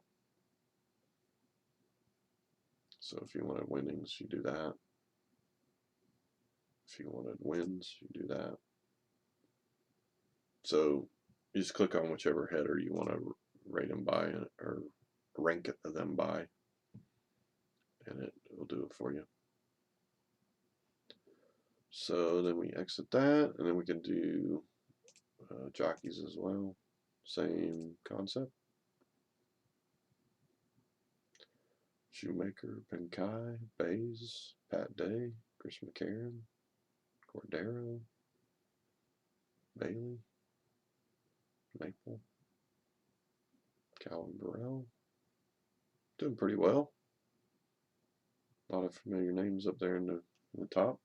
So if you wanted winnings, you do that. If you wanted wins, you do that. So you just click on whichever header you want to rate them by or rank them by, and it will do it for you. So then we exit that, and then we can do jockeys as well. Same concept. Shoemaker, Penkai, Bays, Pat Day, Chris McCarron, Cordero, Bailey, Maple, Calvin Burrell. Doing pretty well. A lot of familiar names up there in the top.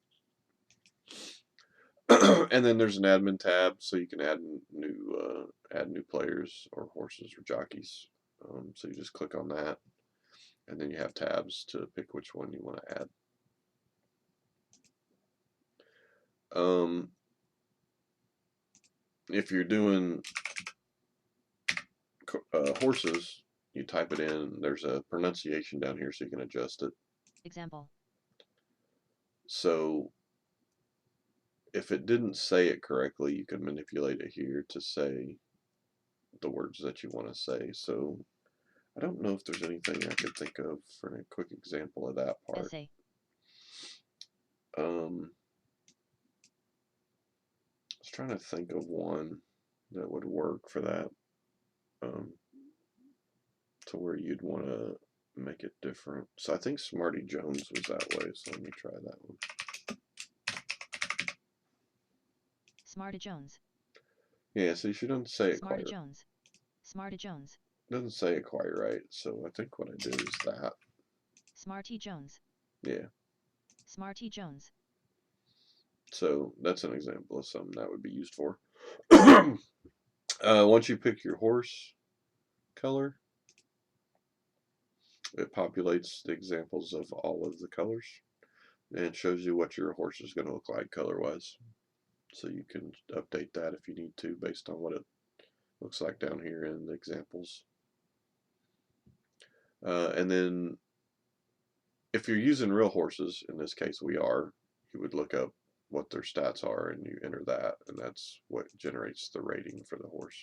And then there's an admin tab, so you can add new players or horses or jockeys. So you just click on that, and then you have tabs to pick which one you want to add. If you're doing horses, you type it in. There's a pronunciation down here, so you can adjust it. Example. So if it didn't say it correctly, you can manipulate it here to say the words that you want to say. So I don't know if there's anything I could think of for a quick example of that part. Essay. I was trying to think of one that would work for that, to where you'd want to make it different. So I think Smarty Jones was that way, so let me try that one. Smarty Jones. Yeah, so she doesn't say it Smarty quite. Jones. Smarty Jones. Doesn't say it quite right, so I think what I did is that. Smarty Jones. Yeah. Smarty Jones. So that's an example of something that would be used for. Once you pick your horse color, it populates the examples of all of the colors and shows you what your horse is going to look like color-wise. So you can update that if you need to based on what it looks like down here in the examples. And then if you're using real horses, in this case we are, you would look up what their stats are and you enter that, and that's what generates the rating for the horse.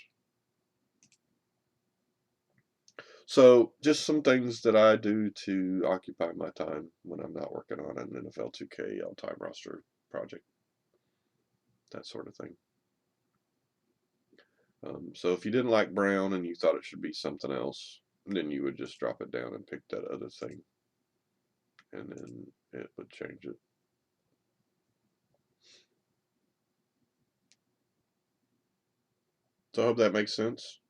So just some things that I do to occupy my time when I'm not working on an NFL 2K all-time roster project, that sort of thing. So if you didn't like brown and you thought it should be something else, then you would just drop it down and pick that other thing, and then it would change it. So I hope that makes sense.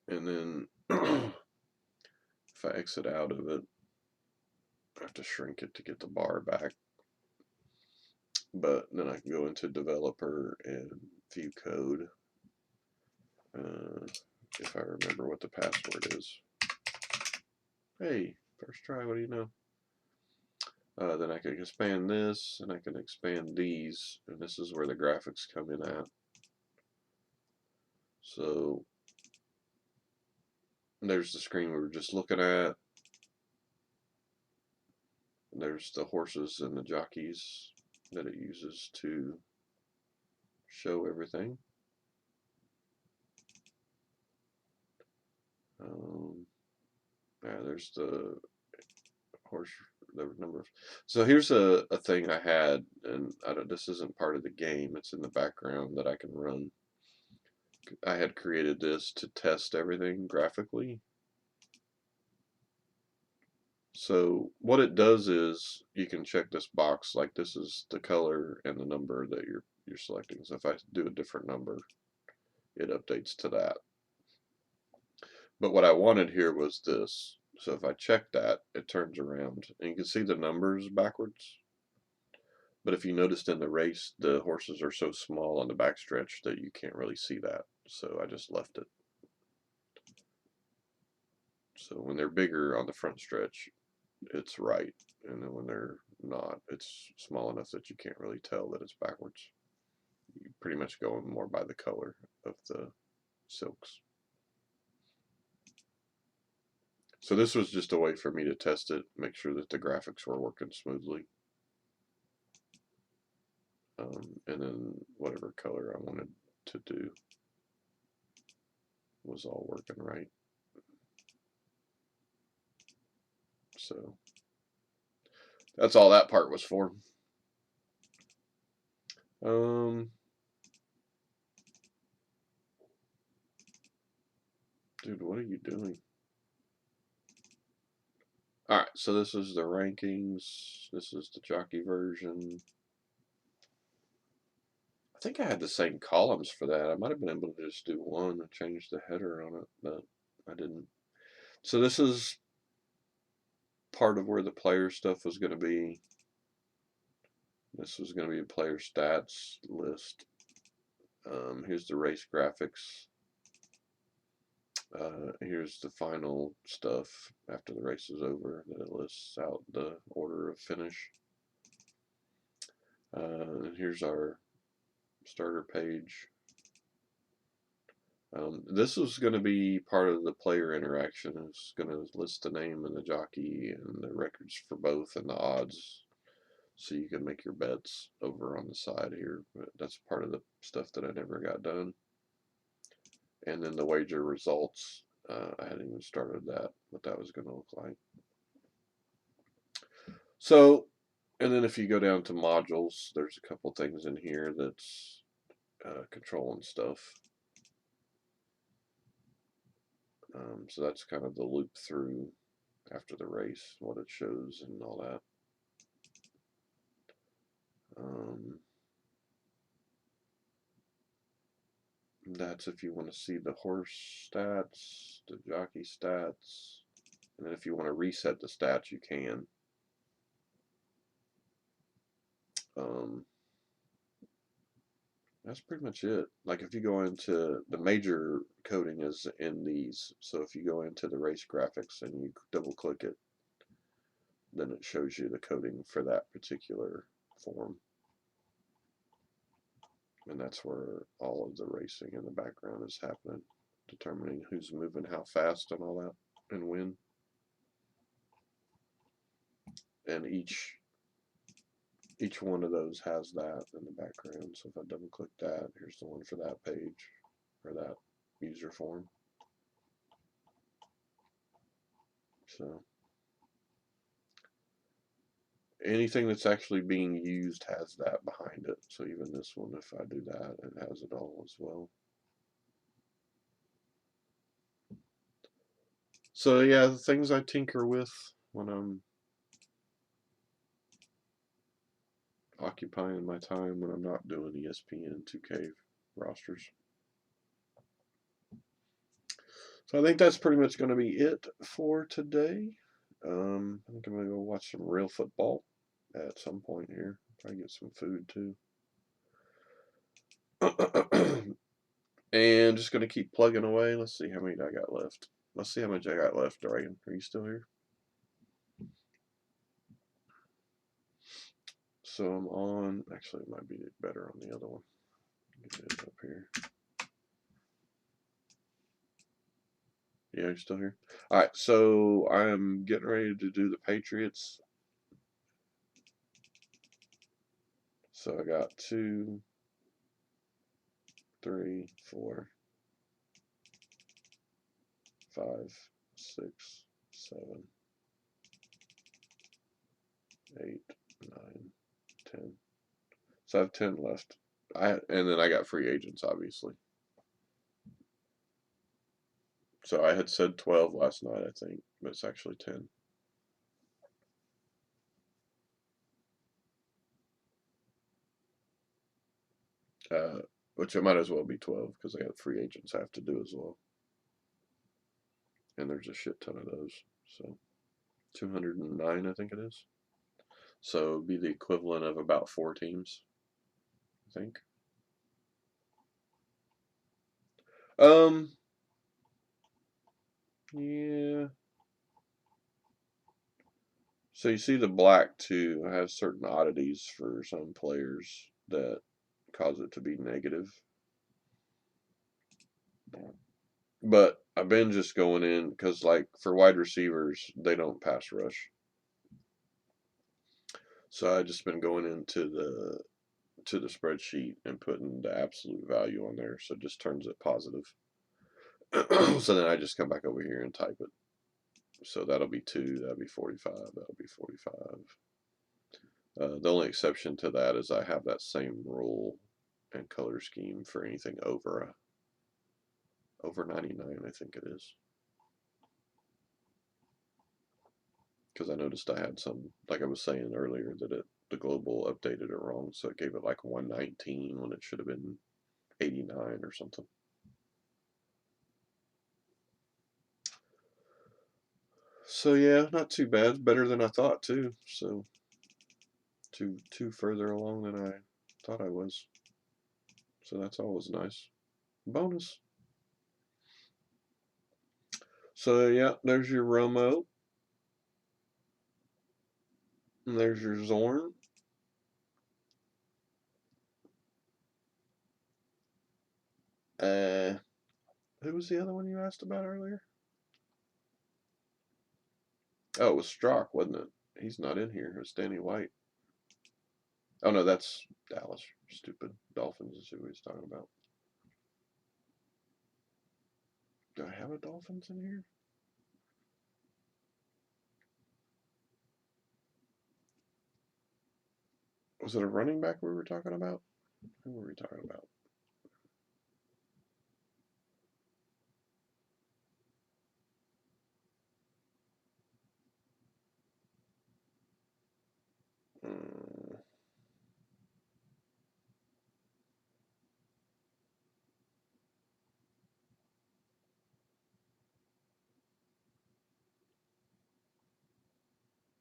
And then if I exit out of it, I have to shrink it to get the bar back. But then I can go into developer and view code. If I remember what the password is. Hey, first try, what do you know? Then I can expand this, and I can expand these, and this is where the graphics come in at. So there's the screen we were just looking at. There's the horses and the jockeys that it uses to show everything. There's the horse, the number of. So here's a thing I had, and this isn't part of the game. It's in the background that I can run. I had created this to test everything graphically. So what it does is you can check this box, like this is the color and the number that you're selecting. So if I do a different number, it updates to that. But what I wanted here was this. So if I check that, it turns around. And you can see the numbers backwards. But if you noticed in the race, the horses are so small on the backstretch that you can't really see that. So I just left it. So when they're bigger on the front stretch, it's right. And then when they're not, it's small enough that you can't really tell that it's backwards. You pretty much go more by the color of the silks. So this was just a way for me to test it, make sure that the graphics were working smoothly. And then whatever color I wanted to do was all working right. So that's all that part was for. Dude, what are you doing? Alright, so this is the rankings. This is the jockey version. I think I had the same columns for that. I might have been able to just do one and change the header on it, but I didn't. So this is part of where the player stuff was going to be. This was going to be a player stats list. Here's the race graphics. Here's the final stuff after the race is over, that it lists out the order of finish. And here's our starter page. This is going to be part of the player interaction. It's going to list the name and the jockey and the records for both and the odds, so you can make your bets over on the side here. But that's part of the stuff that I never got done. And then the wager results, I hadn't even started that, what that was going to look like. So, and then if you go down to modules, there's a couple things in here that's controlling stuff. So that's kind of the loop through after the race, what it shows and all that. That's if you want to see the horse stats, the jockey stats, and then if you want to reset the stats, you can. That's pretty much it. Like if you go into the major coding is in these, so if you go into the race graphics and you double click it, then it shows you the coding for that particular form. And that's where all of the racing in the background is happening, determining who's moving how fast and all that, and when. And each one of those has that in the background. So if I double click that, here's the one for that page, or that user form. So anything that's actually being used has that behind it. So even this one, if I do that, it has it all as well. So yeah, the things I tinker with when I'm occupying my time when I'm not doing ESPN 2K rosters. So I think that's pretty much going to be it for today. I think I'm going to go watch some real football at some point here. Try to get some food too. And just going to keep plugging away. Let's see how many I got left. Let's see how much I got left, Dragon. Are you still here? So I'm on. Actually, it might be better on the other one. Get it up here. Yeah, you're still here? All right, so I'm getting ready to do the Patriots. So I got 2, 3, 4, 5, 6, 7, 8, 9, 10. So I have 10 left. And then I got free agents, obviously. So I had said 12 last night, I think, but it's actually 10. Which it might as well be 12 because I got free agents I have to do as well. And there's a shit ton of those. So 209, I think it is. So it'd be the equivalent of about 4 teams, I think. Yeah. So you see the black too has certain oddities for some players that cause it to be negative. But I've been just going in because, like, for wide receivers, they don't pass rush. So I just been going into the spreadsheet and putting the absolute value on there, so it just turns it positive. So then I just come back over here and type it. So that'll be 2, that'll be 45, that'll be 45. The only exception to that is I have that same rule and color scheme for anything over 99, I think it is. Because I noticed I had some, like I was saying earlier, that the global updated it wrong, so it gave it like 119 when it should have been 89 or something. So yeah, not too bad. Better than I thought too. So two further along than I thought I was. So that's always nice. Bonus. So yeah, there's your Romo. And there's your Zorn. Who was the other one you asked about earlier? Oh, it was Strock, wasn't it? He's not in here. It's Danny White. Oh no, that's Dallas. Stupid. Dolphins is who he's talking about. Do I have a Dolphins in here? Was it a running back we were talking about? Who were we talking about? Hmm.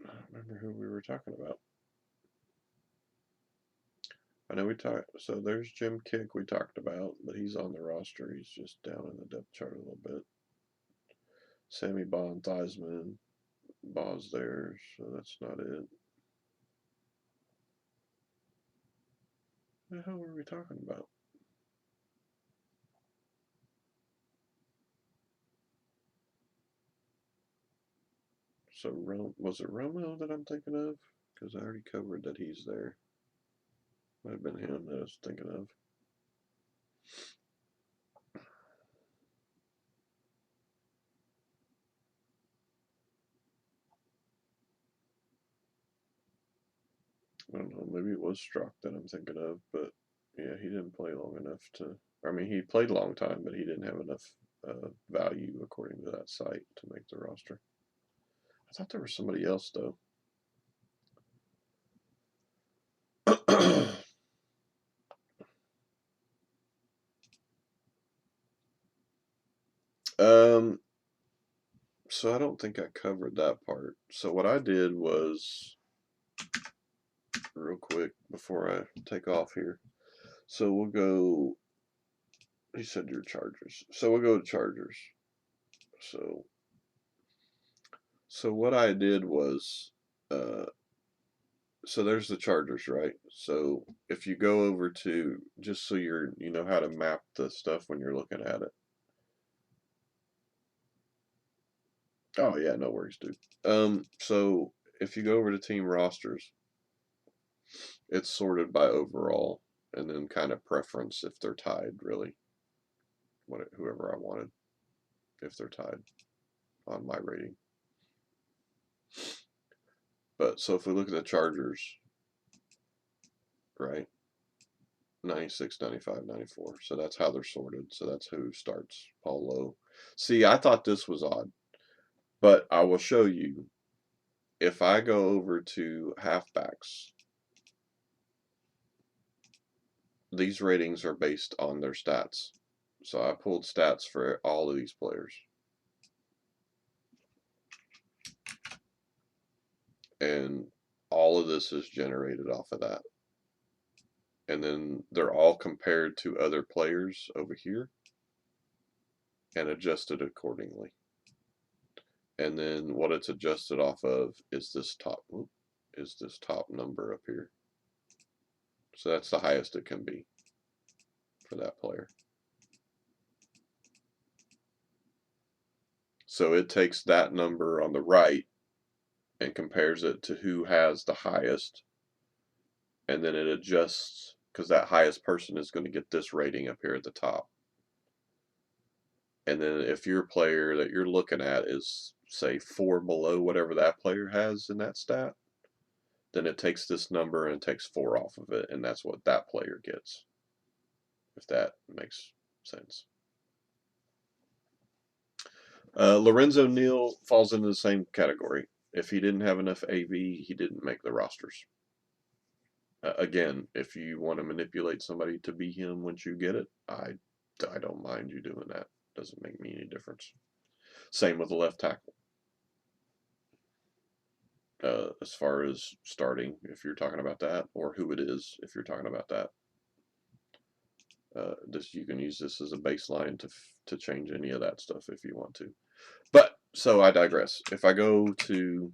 I don't remember who we were talking about. I know we talked. So there's Jim Kick we talked about, but he's on the roster. He's just down in the depth chart a little bit. Sammy Bond, Theismann, Ball's there, so that's not it. What the hell were we talking about? So was it Romo that I'm thinking of? Because I already covered that he's there. Might have been him that I was thinking of. I don't know. Maybe it was Strock that I'm thinking of, but yeah, he didn't play long enough to. I mean, he played a long time, but he didn't have enough value according to that site to make the roster. I thought there was somebody else though. um. So I don't think I covered that part. So what I did was real quick before I take off here. So we'll go. He said your Chargers. So we'll go to Chargers. So what I did was, uh, so there's the Chargers, right? So if you go over to, just so you know how to map the stuff when you're looking at it. Oh yeah, no worries, dude. So if you go over to team rosters, it's sorted by overall, and then kind of preference if they're tied, really. Whoever I wanted, if they're tied on my rating. But so if we look at the Chargers, right? 96, 95, 94. So that's how they're sorted. So that's who starts Paul Lowe. See, I thought this was odd, but I will show you. If I go over to halfbacks, these ratings are based on their stats. So I pulled stats for all of these players. and all of this is generated off of that. And then they're all compared to other players over here and adjusted accordingly. And then what it's adjusted off of is this top number up here. So that's the highest it can be for that player. So it takes that number on the right and compares it to who has the highest, and then it adjusts, because that highest person is going to get this rating up here at the top. And then if your player that you're looking at is, say, 4 below whatever that player has in that stat, then it takes this number and takes 4 off of it, and that's what that player gets, if that makes sense. Lorenzo Neal falls into the same category. If he didn't have enough AV, he didn't make the rosters. Again, if you want to manipulate somebody to be him once you get it, I don't mind you doing that. Doesn't make me any difference. Same with the left tackle. As far as starting, if you're talking about that, or who it is, if you're talking about that. You can use this as a baseline to change any of that stuff if you want to. But, so I digress. If I go to,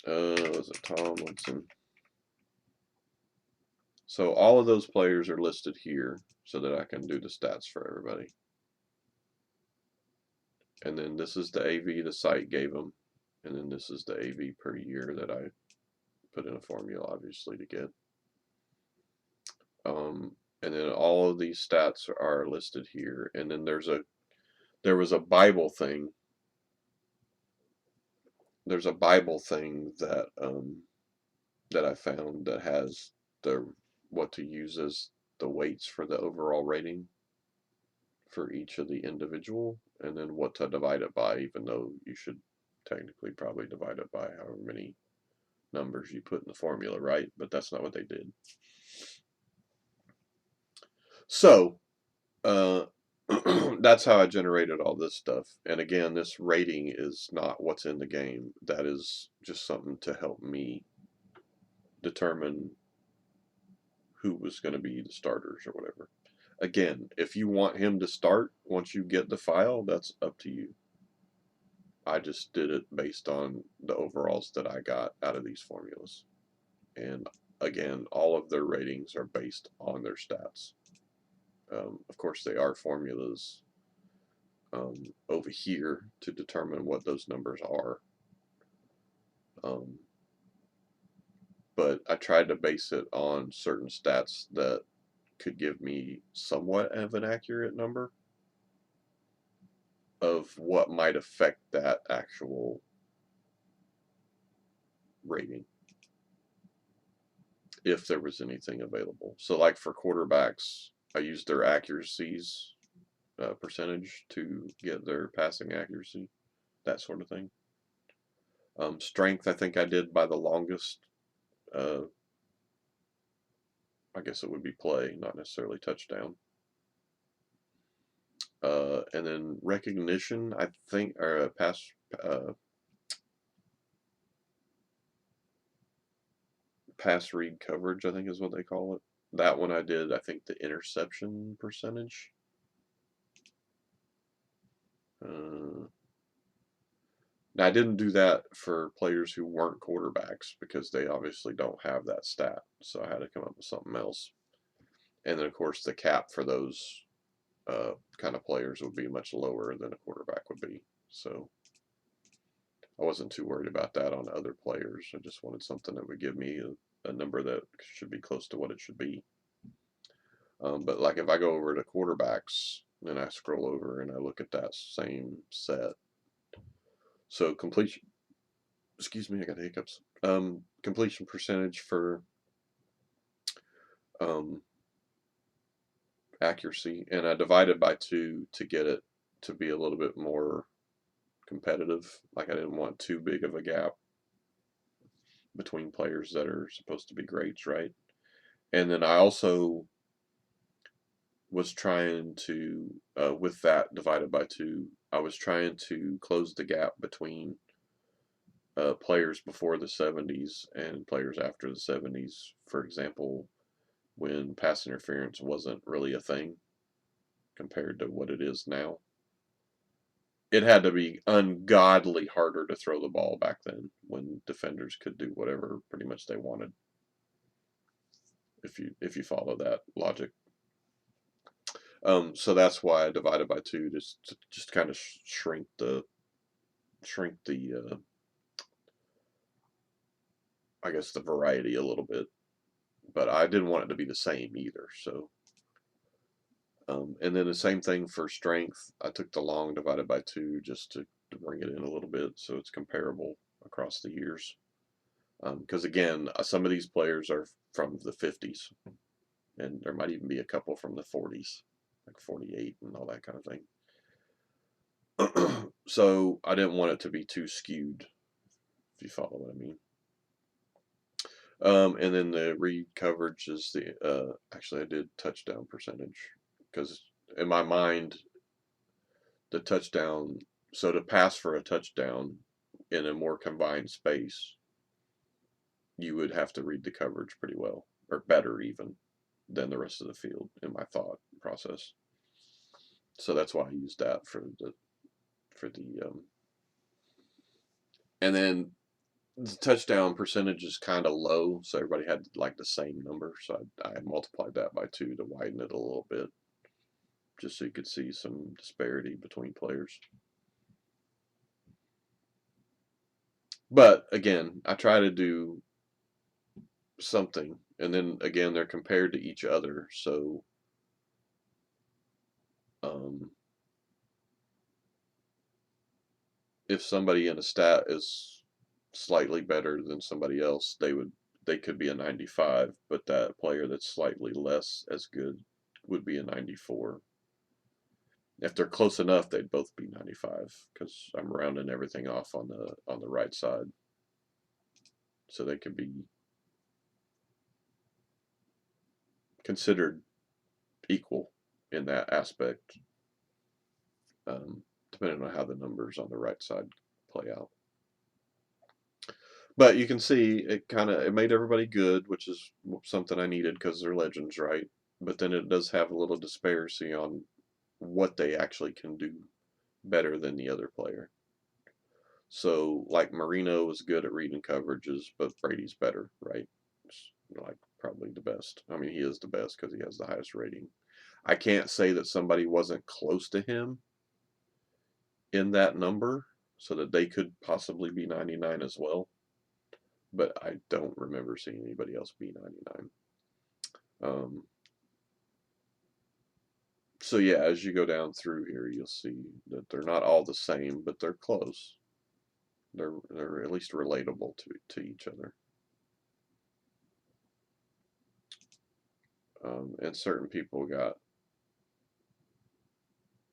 was it Tomlinson? So all of those players are listed here so that I can do the stats for everybody. And then this is the AV the site gave them. And then this is the AV per year that I put in a formula, obviously, to get. And then all of these stats are listed here. And then there was a Bible thing. There's a Bible thing that that I found that has what to use as the weights for the overall rating for each of the individual, and then what to divide it by, even though you should technically probably divide it by however many numbers you put in the formula, right? But that's not what they did. So that's how I generated all this stuff. And again, this rating is not what's in the game. That is just something to help me determine who was going to be the starters or whatever. Again, if you want him to start once you get the file, that's up to you. I just did it based on the overalls that I got out of these formulas. And again, all of their ratings are based on their stats. Of course, they are formulas over here to determine what those numbers are. But I tried to base it on certain stats that could give me somewhat of an accurate number of what might affect that actual rating, if there was anything available. So like for quarterbacks, I used their accuracies percentage to get their passing accuracy, that sort of thing. Strength, I think I did by the longest. I guess it would be play, not necessarily touchdown. And then recognition, I think, or pass read coverage, I think is what they call it. That one I did, I think, the interception percentage. Now, I didn't do that for players who weren't quarterbacks because they obviously don't have that stat. So I had to come up with something else. And then, of course, the cap for those kind of players would be much lower than a quarterback would be. So I wasn't too worried about that on other players. I just wanted something that would give me a number that should be close to what it should be. But like if I go over to quarterbacks and I scroll over and I look at that same set, so completion, excuse me, I got hiccups. Completion percentage for accuracy, and I divided by 2 to get it to be a little bit more competitive. Like I didn't want too big of a gap between players that are supposed to be greats, right? And then I also was trying to, with that divided by 2, I was trying to close the gap between players before the 70s and players after the 70s. For example, when pass interference wasn't really a thing compared to what it is now. It had to be ungodly harder to throw the ball back then when defenders could do whatever pretty much they wanted. If you follow that logic. So that's why I divided by 2, just kind of shrink the I guess the variety a little bit, but I didn't want it to be the same either. So, and then the same thing for strength. I took the long divided by 2 just to bring it in a little bit so it's comparable across the years. Because again, some of these players are from the 50s, and there might even be a couple from the 40s, like 48 and all that kind of thing. So I didn't want it to be too skewed, if you follow what I mean. And then the read coverage is actually I did touchdown percentage, because in my mind the touchdown, so to pass for a touchdown in a more confined space, you would have to read the coverage pretty well, or better even than the rest of the field in my thought process. So that's why I used that for the and then the touchdown percentage is kind of low, so everybody had like the same number. So I multiplied that by 2 to widen it a little bit, just so you could see some disparity between players. But again, I try to do something, and then again they're compared to each other. So if somebody in a stat is slightly better than somebody else, they could be a 95, but that player that's slightly less as good would be a 94. If they're close enough, they'd both be 95, because I'm rounding everything off on the right side, so they could be considered equal in that aspect, depending on how the numbers on the right side play out. But you can see it made everybody good, which is something I needed because they're legends, right? But then it does have a little disparity on what they actually can do better than the other player. So, like, Marino was good at reading coverages, but Brady's better, right? It's like probably the best. I mean, he is the best because he has the highest rating. I can't say that somebody wasn't close to him in that number, so that they could possibly be 99 as well. But I don't remember seeing anybody else be 99. So yeah, as you go down through here, you'll see that they're not all the same, but they're close. They're at least relatable to each other. And certain people got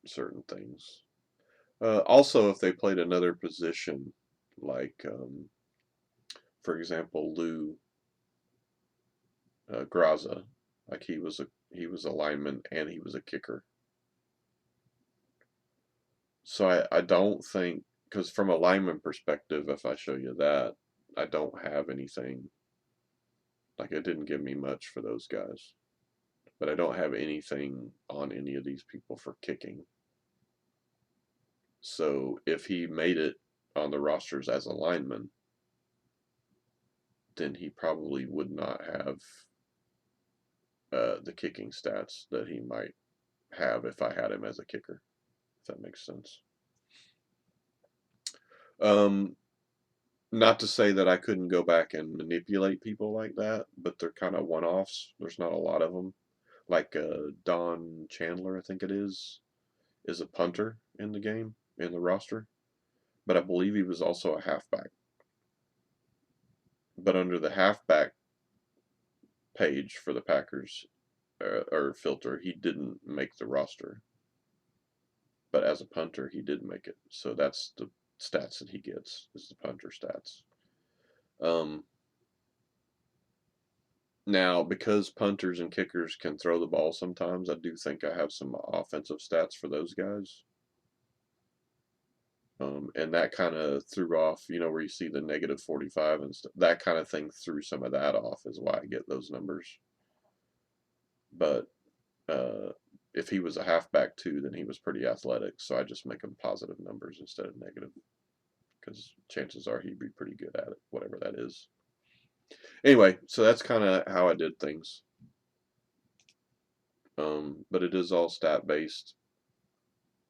certain things. Also, if they played another position, like for example, Lou Graza, like he was a lineman and he was a kicker. So I don't think, because from a lineman perspective, if I show you that, I don't have anything. Like, it didn't give me much for those guys. But I don't have anything on any of these people for kicking. So if he made it on the rosters as a lineman, then he probably would not have the kicking stats that he might have if I had him as a kicker, if that makes sense. Not to say that I couldn't go back and manipulate people like that, but they're kind of one-offs. There's not a lot of them. Like Don Chandler, I think it is a punter in the game, in the roster. But I believe he was also a halfback. But under the halfback page for the Packers, or filter, he didn't make the roster. But as a punter, he did make it. So that's the stats that he gets, is the punter stats. Now, because punters and kickers can throw the ball sometimes, I do think I have some offensive stats for those guys. And that kind of threw off, where you see the negative 45 and stuff. That kind of thing threw some of that off, is why I get those numbers. But if he was a halfback too, then he was pretty athletic. So I just make him positive numbers instead of negative, because chances are he'd be pretty good at it, whatever that is. Anyway, so that's kind of how I did things. But it is all stat based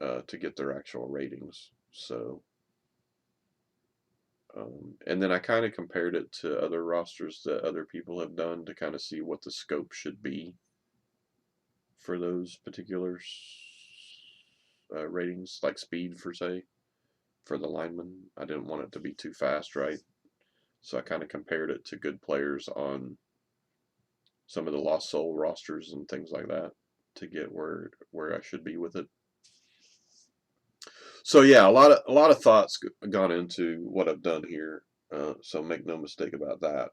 to get their actual ratings. So, and then I kind of compared it to other rosters that other people have done to kind of see what the scope should be for those particular ratings, like speed for say, for the lineman. I didn't want it to be too fast, right? So I kind of compared it to good players on some of the Lost Soul rosters and things like that to get where I should be with it. So yeah, a lot of thoughts gone into what I've done here. So make no mistake about that.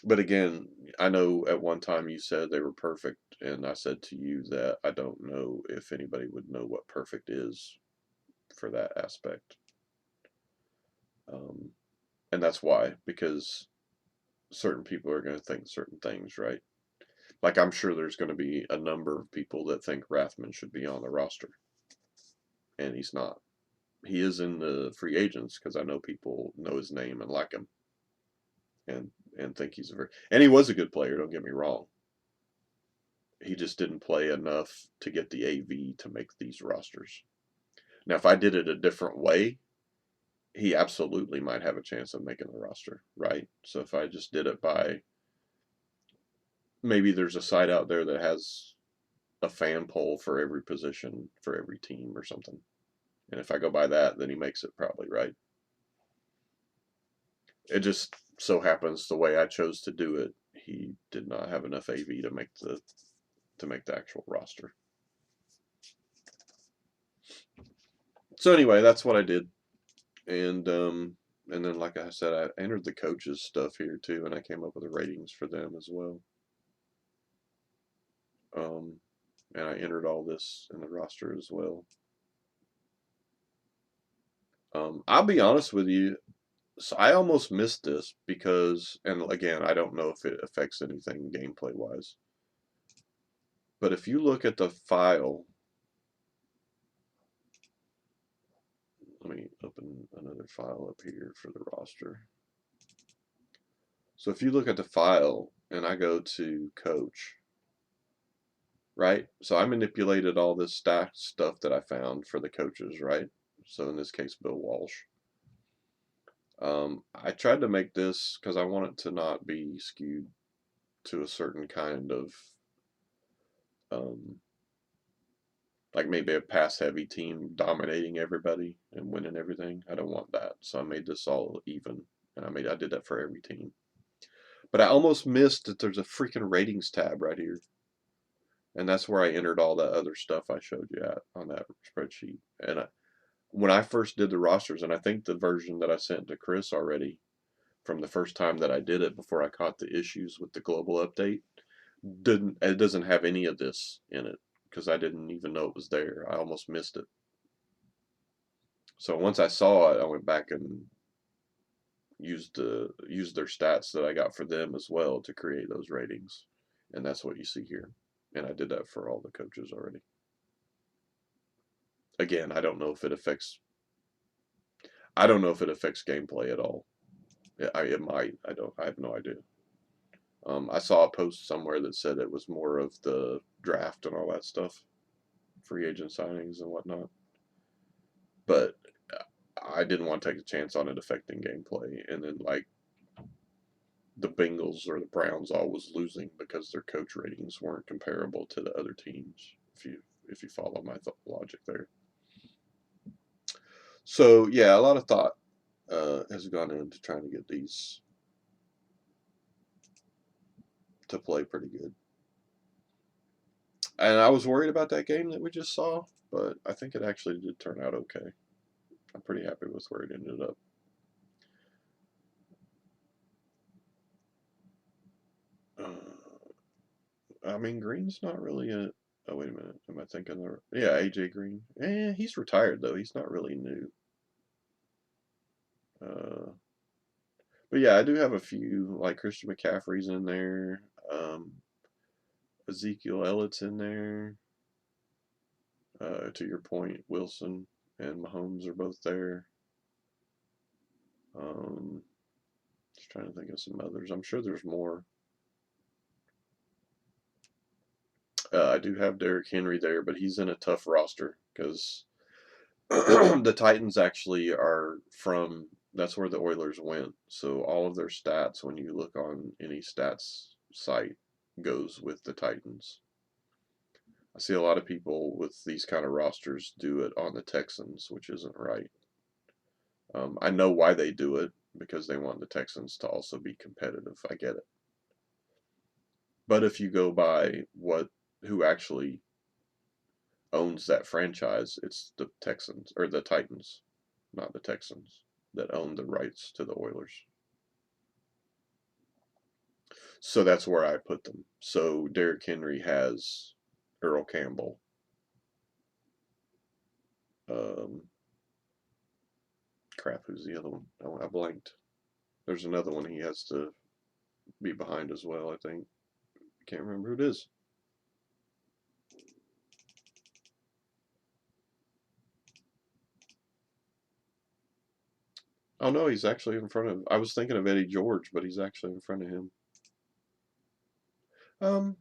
But again, I know at one time you said they were perfect, and I said to you that I don't know if anybody would know what perfect is for that aspect. And that's why, because certain people are going to think certain things, right? Like I'm sure there's going to be a number of people that think Rathman should be on the roster, and he's not. He is in the free agents because I know people know his name and like him, and think he's a very, and he was a good player. Don't get me wrong. He just didn't play enough to get the AV to make these rosters. Now, if I did it a different way, he absolutely might have a chance of making the roster, right? So if I just did it by, maybe there's a site out there that has a fan poll for every position for every team or something. And if I go by that, then he makes it probably, right? It just so happens the way I chose to do it, he did not have enough AV to make the actual roster. So anyway, that's what I did. And then like I said, I entered the coaches stuff here too, and I came up with the ratings for them as well. And I entered all this in the roster as well. I'll be honest with you, so I almost missed this because, and again, I don't know if it affects anything gameplay wise, but if you look at the file, let me open another file up here for the roster. So if you look at the file and I go to coach, right? So I manipulated all this stack stuff that I found for the coaches, right? So in this case, Bill Walsh. I tried to make this because I want it to not be skewed to a certain kind of, um, like maybe a pass heavy team dominating everybody and winning everything. I don't want that. So I made this all even, and I did that for every team. But I almost missed that there's a freaking ratings tab right here. And that's where I entered all that other stuff I showed you at on that spreadsheet. And when I first did the rosters, and I think the version that I sent to Chris already from the first time that I did it before I caught the issues with the global update, it doesn't have any of this in it because I didn't even know it was there. I almost missed it. So once I saw it, I went back and used their stats that I got for them as well to create those ratings, and that's what you see here. And I did that for all the coaches already. Again, I don't know if it affects. I don't know if it affects gameplay at all. It might. I don't. I have no idea. I saw a post somewhere that said it was more of the draft and all that stuff, free agent signings and whatnot. But I didn't want to take a chance on it affecting gameplay. And then like the Bengals or the Browns always losing because their coach ratings weren't comparable to the other teams. If you follow my logic there. So yeah, a lot of thought has gone into trying to get these to play pretty good. And I was worried about that game that we just saw, but I think it actually did turn out okay. I'm pretty happy with where it ended up. I mean, green's not really Oh, wait a minute. Am I thinking the... Yeah, AJ Green. He's retired, though. He's not really new. But yeah, I do have a few, like Christian McCaffrey's in there. Ezekiel Elliott's in there. To your point, Wilson and Mahomes are both there. Just trying to think of some others. I'm sure there's more. I do have Derrick Henry there, but he's in a tough roster because the Titans actually are from, that's where the Oilers went. So all of their stats, when you look on any stats site, goes with the Titans. I see a lot of people with these kind of rosters do it on the Texans, which isn't right. I know why they do it, because they want the Texans to also be competitive. I get it. But if you go by who actually owns that franchise, it's the Texans, or the Titans, not the Texans, that own the rights to the Oilers. So that's where I put them. So Derrick Henry has Earl Campbell. Crap, who's the other one? Oh, I blanked. There's another one he has to be behind as well, I think. Can't remember who it is. Oh no, he's actually in front of. I was thinking of Eddie George, but he's actually in front of him. Um,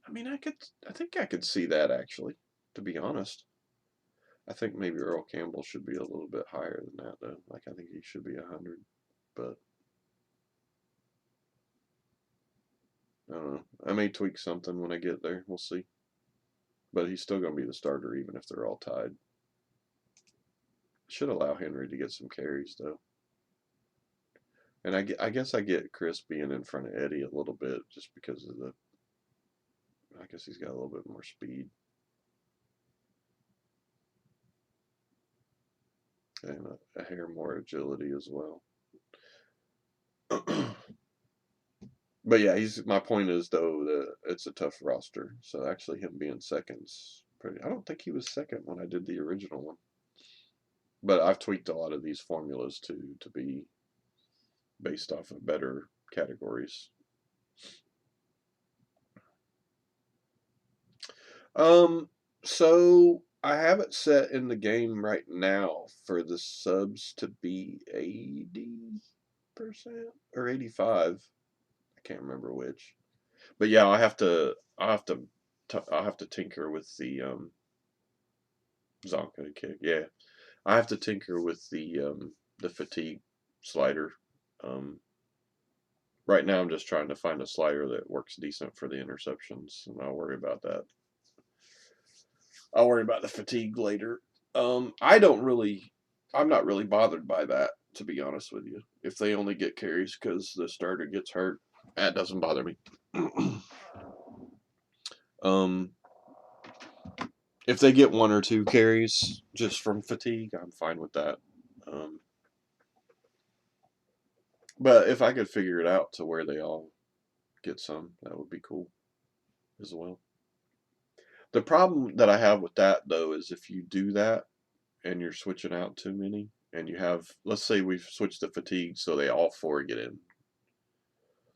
I mean, I think I could see that actually. To be honest, I think maybe Earl Campbell should be a little bit higher than that though. Like I think he should be 100, but I don't know. I may tweak something when I get there. We'll see. But he's still going to be the starter even if they're all tied. Should allow Henry to get some carries though. And I guess I get Chris being in front of Eddie a little bit just because of the. I guess he's got a little bit more speed. And a hair more agility as well. But yeah, my point is though that it's a tough roster. So actually, him being second's pretty. I don't think he was second when I did the original one. But I've tweaked a lot of these formulas to be based off of better categories. So I have it set in the game right now for the subs to be 80% or 85. I can't remember which. But yeah, I'll have to tinker with the Zonka kick. Yeah, I have to tinker with the fatigue slider. Um, right now, I'm just trying to find a slider that works decent for the interceptions, and I'll worry about that. I'll worry about the fatigue later. I'm not really bothered by that, to be honest with you. If they only get carries because the starter gets hurt, that doesn't bother me. um, if they get one or two carries just from fatigue, I'm fine with that. But if I could figure it out to where they all get some, that would be cool as well. The problem that I have with that, though, is if you do that and you're switching out too many, and you have, let's say we've switched the fatigue so they all four get in.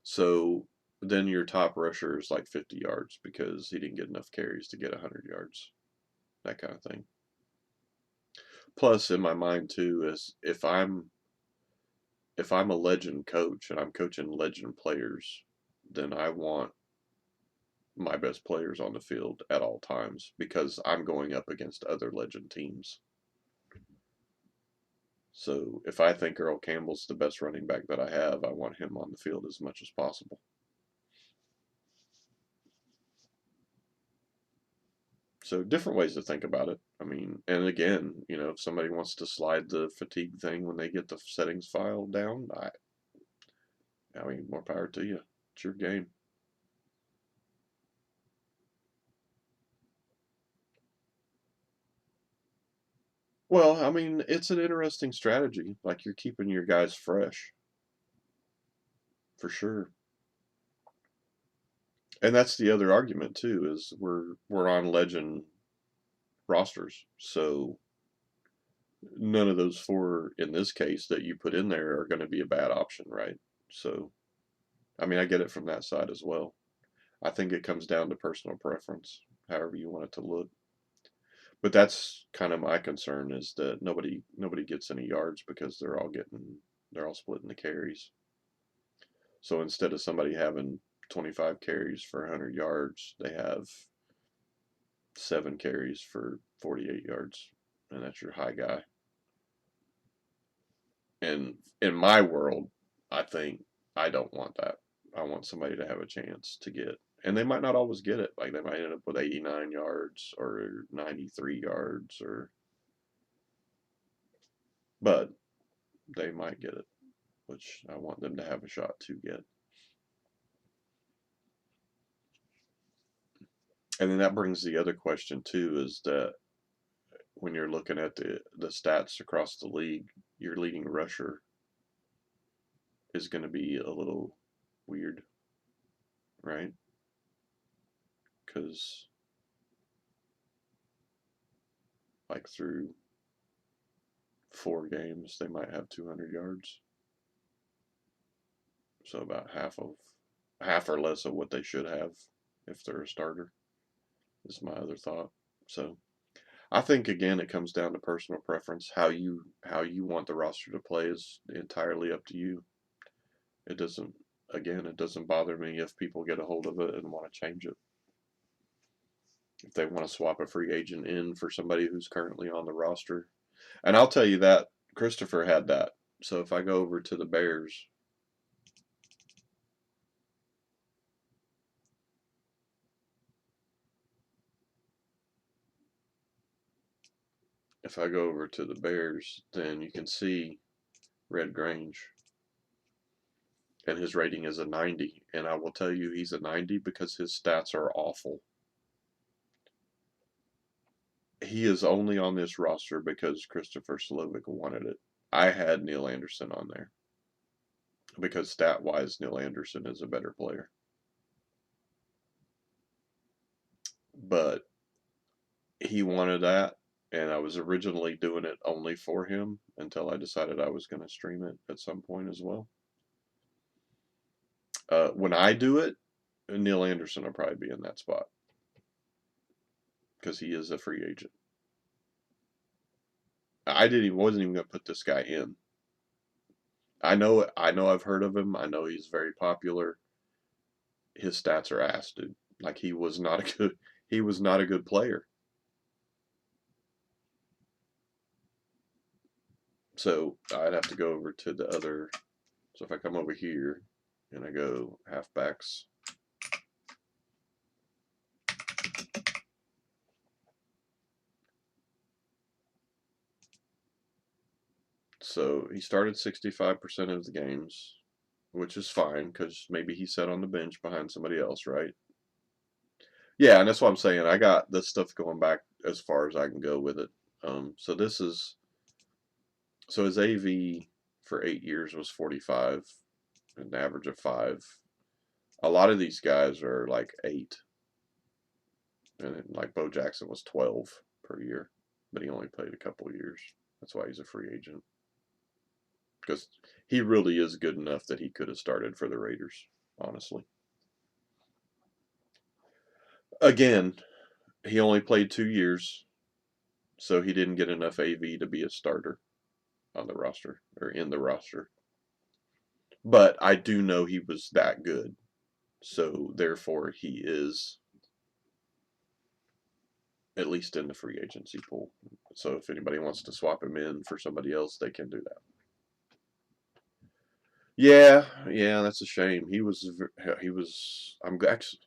So then your top rusher is like 50 yards because he didn't get enough carries to get 100 yards. That kind of thing. Plus, in my mind, too, is if I'm a legend coach and I'm coaching legend players, then I want my best players on the field at all times because I'm going up against other legend teams. So if I think Earl Campbell's the best running back that I have, I want him on the field as much as possible. So different ways to think about it. I mean, and again, if somebody wants to slide the fatigue thing when they get the settings file down, I mean, more power to you. It's your game. Well, I mean, it's an interesting strategy. Like you're keeping your guys fresh, for sure. And that's the other argument too, is we're on legend rosters, so none of those four in this case that you put in there are going to be a bad option, right? So, I mean, I get it from that side as well. I think it comes down to personal preference, however you want it to look. But that's kind of my concern, is that nobody gets any yards because they're all splitting the carries. So instead of somebody having 25 carries for 100 yards, they have 7 carries for 48 yards, and that's your high guy. And in my world, I think I don't want that. I want somebody to have a chance to get, and they might not always get it. Like they might end up with 89 yards or 93 yards, but they might get it, which I want them to have a shot to get. And then that brings the other question too, is that when you're looking at the stats across the league, your leading rusher is going to be a little weird, right? Because like through 4 games, they might have 200 yards. So about half or less of what they should have if they're a starter is my other thought. So I think again it comes down to personal preference. How you want the roster to play is entirely up to you. It doesn't it doesn't bother me if people get a hold of it and want to change it. If they want to swap a free agent in for somebody who's currently on the roster. And I'll tell you that Christopher had that. So if I go over to the Bears, then you can see Red Grange, and his rating is a 90. And I will tell you he's a 90 because his stats are awful. He is only on this roster because Christopher Slovic wanted it. I had Neil Anderson on there because stat-wise, Neil Anderson is a better player. But he wanted that, and I was originally doing it only for him until I decided I was going to stream it at some point as well. When I do it, Neil Anderson will probably be in that spot because he is a free agent. Wasn't even going to put this guy in. I know I've heard of him. I know he's very popular. His stats are ass, dude. Like he was not a good player. So I'd have to go over to the other. So if I come over here and I go halfbacks, so he started 65% of the games, which is fine because maybe he sat on the bench behind somebody else, right? Yeah, and that's what I'm saying. I got this stuff going back as far as I can go with it. So his AV for 8 years was 45, an average of 5. A lot of these guys are like 8, and like Bo Jackson was 12 per year, but he only played a couple of years. That's why he's a free agent. Because he really is good enough that he could have started for the Raiders, honestly. Again, he only played 2 years, so he didn't get enough AV to be a starter on the roster or in the roster. But I do know he was that good, so therefore he is at least in the free agency pool. So if anybody wants to swap him in for somebody else, they can do that. Yeah, that's a shame. He was. I'm actually.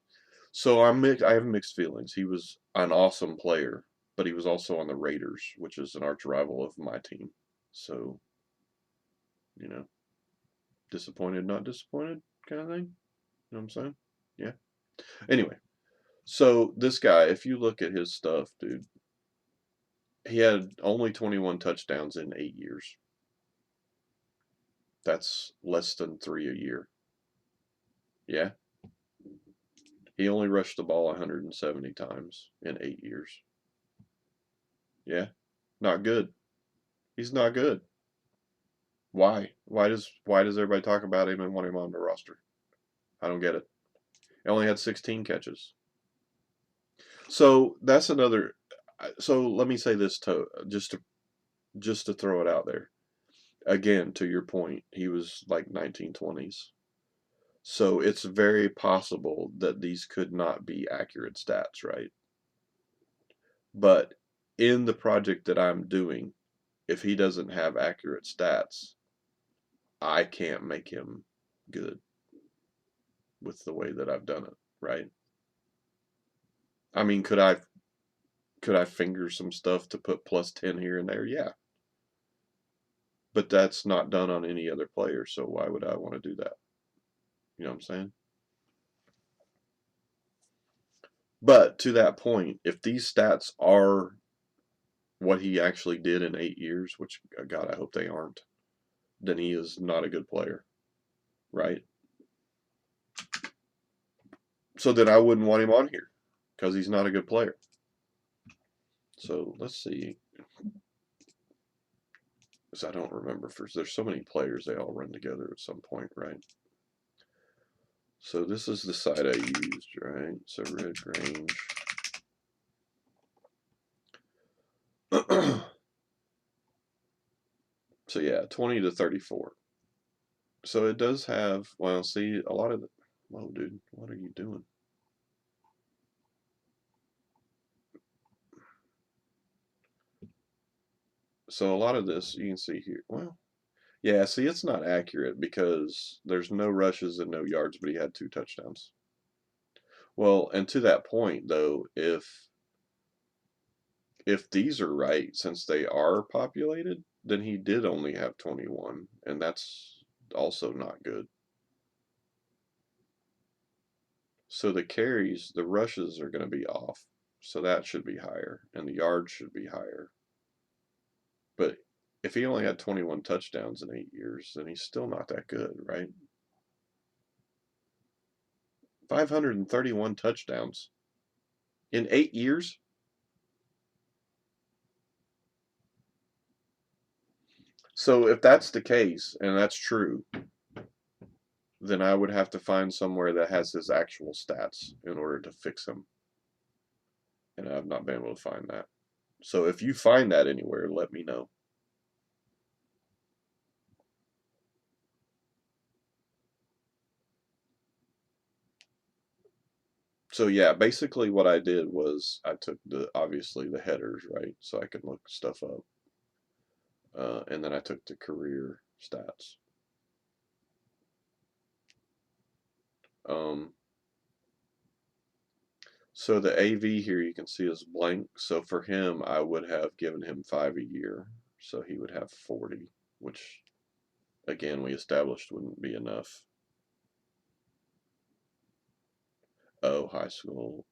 So I'm mixed. I have mixed feelings. He was an awesome player, but he was also on the Raiders, which is an arch rival of my team. So, you know, disappointed, not disappointed, kind of thing. You know what I'm saying? Yeah. Anyway, so this guy, if you look at his stuff, dude, he had only 21 touchdowns in 8 years. That's less than 3 a year. Yeah. He only rushed the ball 170 times in 8 years. Yeah, not good. He's not good. Why? Why does everybody talk about him and want him on the roster? I don't get it. He only had 16 catches. So that's another. So let me say this to just to throw it out there. Again, to your point, he was like 1920s. So it's very possible that these could not be accurate stats, right? But in the project that I'm doing, if he doesn't have accurate stats, I can't make him good with the way that I've done it, right? I mean, could I finger some stuff to put plus 10 here and there? Yeah. But that's not done on any other player, so why would I want to do that? You know what I'm saying? But to that point, if these stats are what he actually did in 8 years, which, God, I hope they aren't, then he is not a good player, right? So then I wouldn't want him on here because he's not a good player. So let's see. Because I don't remember. There's so many players, they all run together at some point, right? So this is the site I used, right? So Red Grange. So yeah, 20 to 34. So it does have, well, see, a lot of the, whoa, dude, what are you doing? So a lot of this, you can see here, well, yeah, see, it's not accurate because there's no rushes and no yards, but he had 2 touchdowns. Well, and to that point, though, if these are right, since they are populated, then he did only have 21, and that's also not good. So the carries, the rushes are going to be off, so that should be higher, and the yards should be higher. But if he only had 21 touchdowns in 8 years, then he's still not that good, right? 531 touchdowns in 8 years? So if that's the case, and that's true, then I would have to find somewhere that has his actual stats in order to fix him. And I've not been able to find that. So if you find that anywhere, let me know. So yeah, basically what I did was I took obviously the headers, right? So I could look stuff up. And then I took the career stats. Um, so the AV here you can see is blank. So for him, I would have given him 5 a year. So he would have 40, which again we established wouldn't be enough. Oh, high school,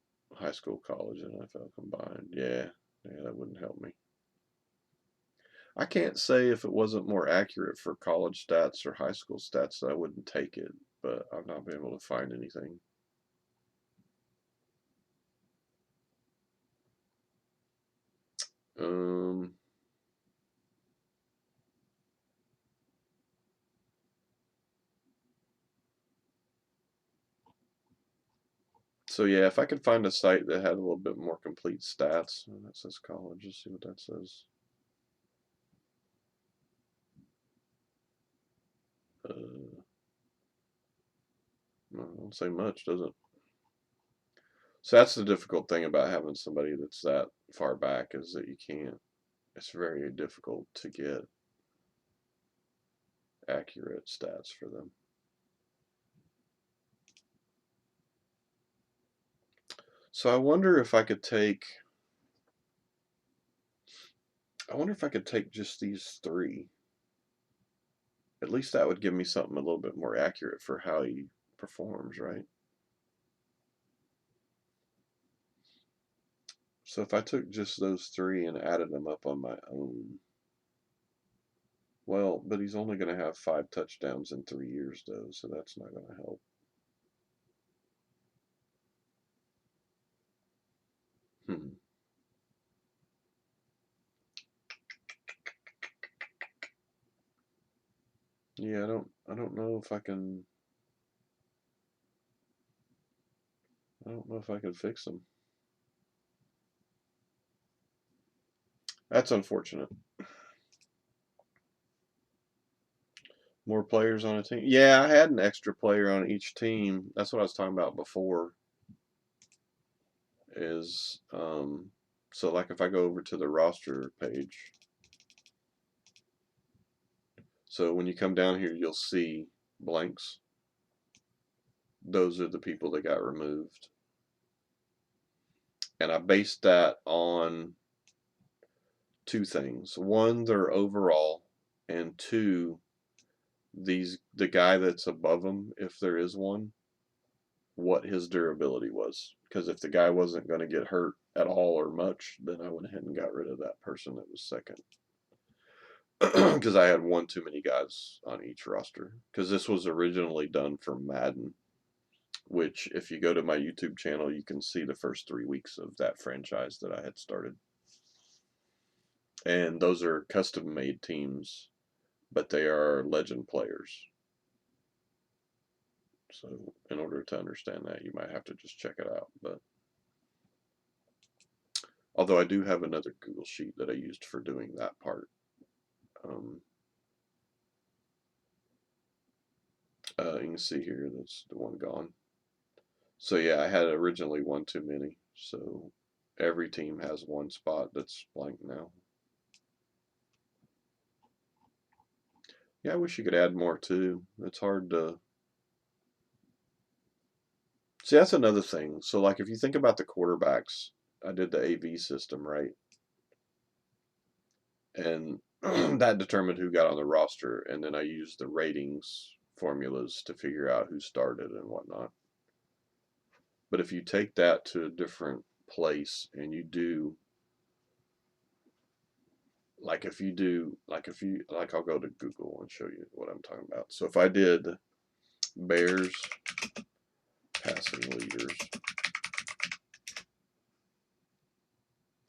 college, and NFL combined. Yeah, that wouldn't help me. I can't say if it wasn't more accurate for college stats or high school stats that I wouldn't take it, but I've not been able to find anything. Um, so yeah, if I could find a site that had a little bit more complete stats, that says college. Let's see what that says. No, it don't say much, does it? So that's the difficult thing about having somebody that's that far back is that you can't. It's very difficult to get accurate stats for them. So I wonder if I could take. I wonder if I could take just these 3. At least that would give me something a little bit more accurate for how he performs, right? So if I took just those 3 and added them up on my own, well, but he's only going to have 5 touchdowns in 3 years, though, so that's not going to help. Yeah, I don't know if I can. I don't know if I can fix them. That's unfortunate. More players on a team. Yeah, I had an extra player on each team. That's what I was talking about before. Is so like if I go over to the roster page. So when you come down here, you'll see blanks. Those are the people that got removed. And I based that on two things. One, their overall, and two, the guy that's above them, if there is one, what his durability was. Because if the guy wasn't going to get hurt at all or much, then I went ahead and got rid of that person that was second. Because I had one too many guys on each roster. Because this was originally done for Madden, which if you go to my YouTube channel, you can see the first 3 weeks of that franchise that I had started. And those are custom made teams, but they are legend players. So in order to understand that, you might have to just check it out. But although I do have another Google sheet that I used for doing that part. You can see here that's the one gone. So yeah, I had originally one too many. So every team has one spot that's blank now. Yeah, I wish you could add more too. It's hard to see. That's another thing. So like if you think about the quarterbacks, I did the AV system, right? And that determined who got on the roster, and then I used the ratings formulas to figure out who started and whatnot. But if you take that to a different place and you do like if you do like I'll go to Google and show you what I'm talking about. So if I did Bears passing leaders,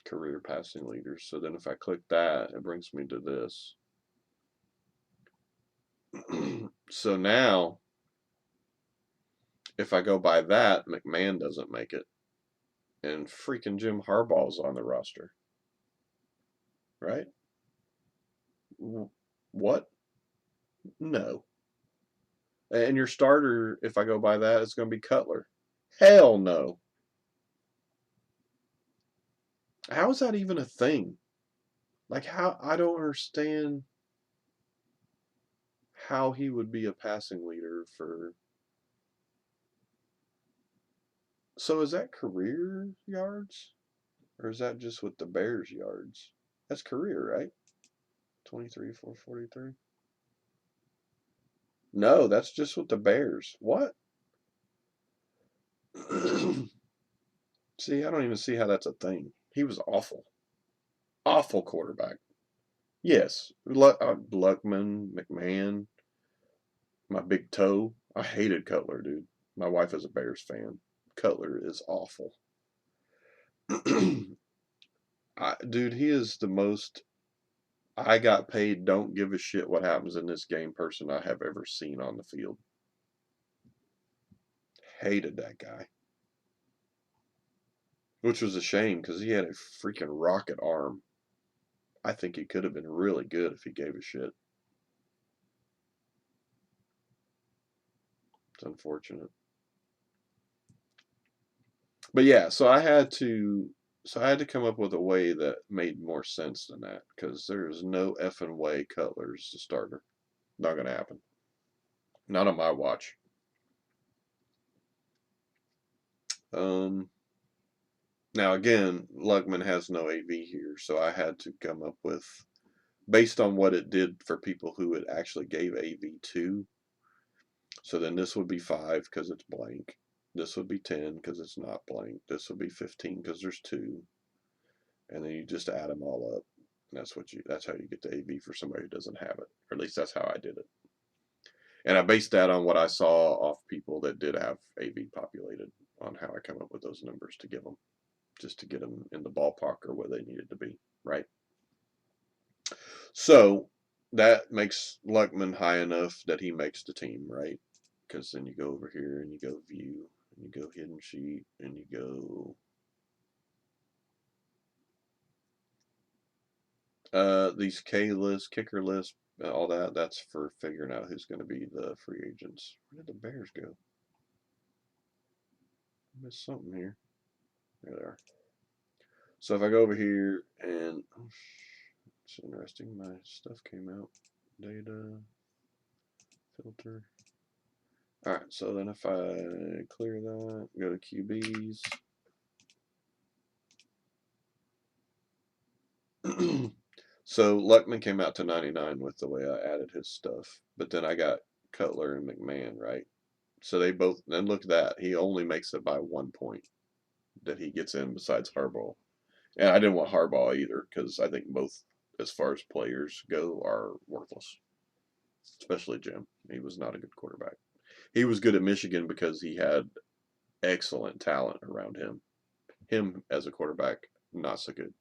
career passing leaders. So then if I click that, it brings me to this. So now if I go by that, McMahon doesn't make it. And freaking Jim Harbaugh's on the roster. Right? What? No. And your starter, if I go by that, it's going to be Cutler. Hell no. How is that even a thing? Like, how? I don't understand how he would be a passing leader for. So is that career yards? Or is that just with the Bears yards? That's career, right? 23, 443. No, that's just with the Bears. What? See, I don't even see how that's a thing. He was awful. Awful quarterback. Yes. Luckman, McMahon, my big toe. I hated Cutler, dude. My wife is a Bears fan. Cutler is awful. Dude, he is the most I got paid, don't give a shit what happens in this game person I have ever seen on the field. Hated that guy. Which was a shame because he had a freaking rocket arm. I think he could have been really good if he gave a shit. It's unfortunate. But yeah, so I had to come up with a way that made more sense than that because there's no effing way Cutler's the starter. Not gonna happen. Not on my watch. Now again, Luckman has no AV here, so I had to come up with based on what it did for people who it actually gave AV to. So then this would be 5 because it's blank. This would be 10 because it's not blank. This would be 15 because there's 2. And then you just add them all up. And that's how you get the AV for somebody who doesn't have it. Or at least that's how I did it. And I based that on what I saw off people that did have AV populated on how I come up with those numbers to give them. Just to get them in the ballpark or where they needed to be, right? So that makes Luckman high enough that he makes the team, right? Because then you go over here and you go view, and you go hidden sheet, and you go these K lists, kicker lists, all that. That's for figuring out who's going to be the free agents. Where did the Bears go? I missed something here. There they are. So if I go over here and oh, it's interesting, my stuff came out. Data filter. All right, so then if I clear that, go to QBs. So Luckman came out to 99 with the way I added his stuff, but then I got Cutler and McMahon, right? So they both, then look at that. He only makes it by 1 point that he gets in besides Harbaugh. And I didn't want Harbaugh either because I think both, as far as players go, are worthless, especially Jim. He was not a good quarterback. He was good at Michigan because he had excellent talent around him. Him as a quarterback, not so good.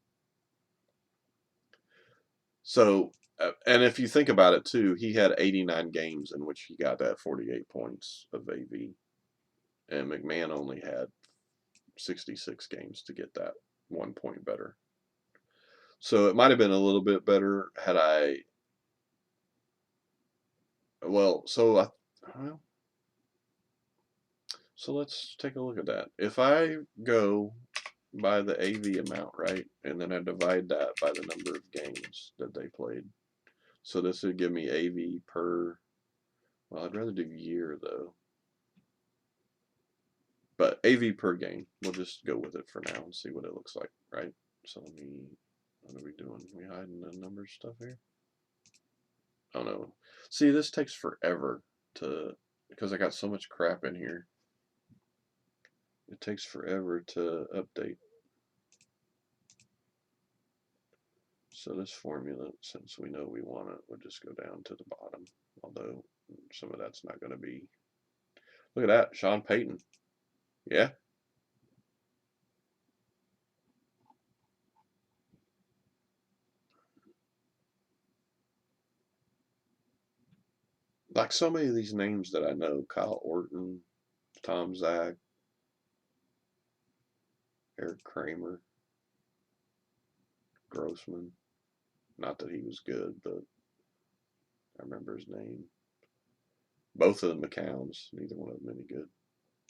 So, and if you think about it too, he had 89 games in which he got that 48 points of AV, and McMahon only had 66 games to get that 1 point better. So it might have been a little bit better had I. Well, so let's take a look at that. If I go by the AV amount, right, and then I divide that by the number of games that they played. So this would give me AV per. Well, I'd rather do year though. But AV per game, we'll just go with it for now and see what it looks like, right? So what are we doing? We hiding the numbers stuff here? Oh no. See, this takes forever because I got so much crap in here. It takes forever to update. So this formula, since we know we want it, we'll just go down to the bottom. Although some of that's not going to be. Look at that, Sean Payton. Yeah. Like so many of these names that I know, Kyle Orton, Tom Zach, Eric Kramer, Grossman. Not that he was good, but I remember his name. Both of the McCowns, neither one of them any good.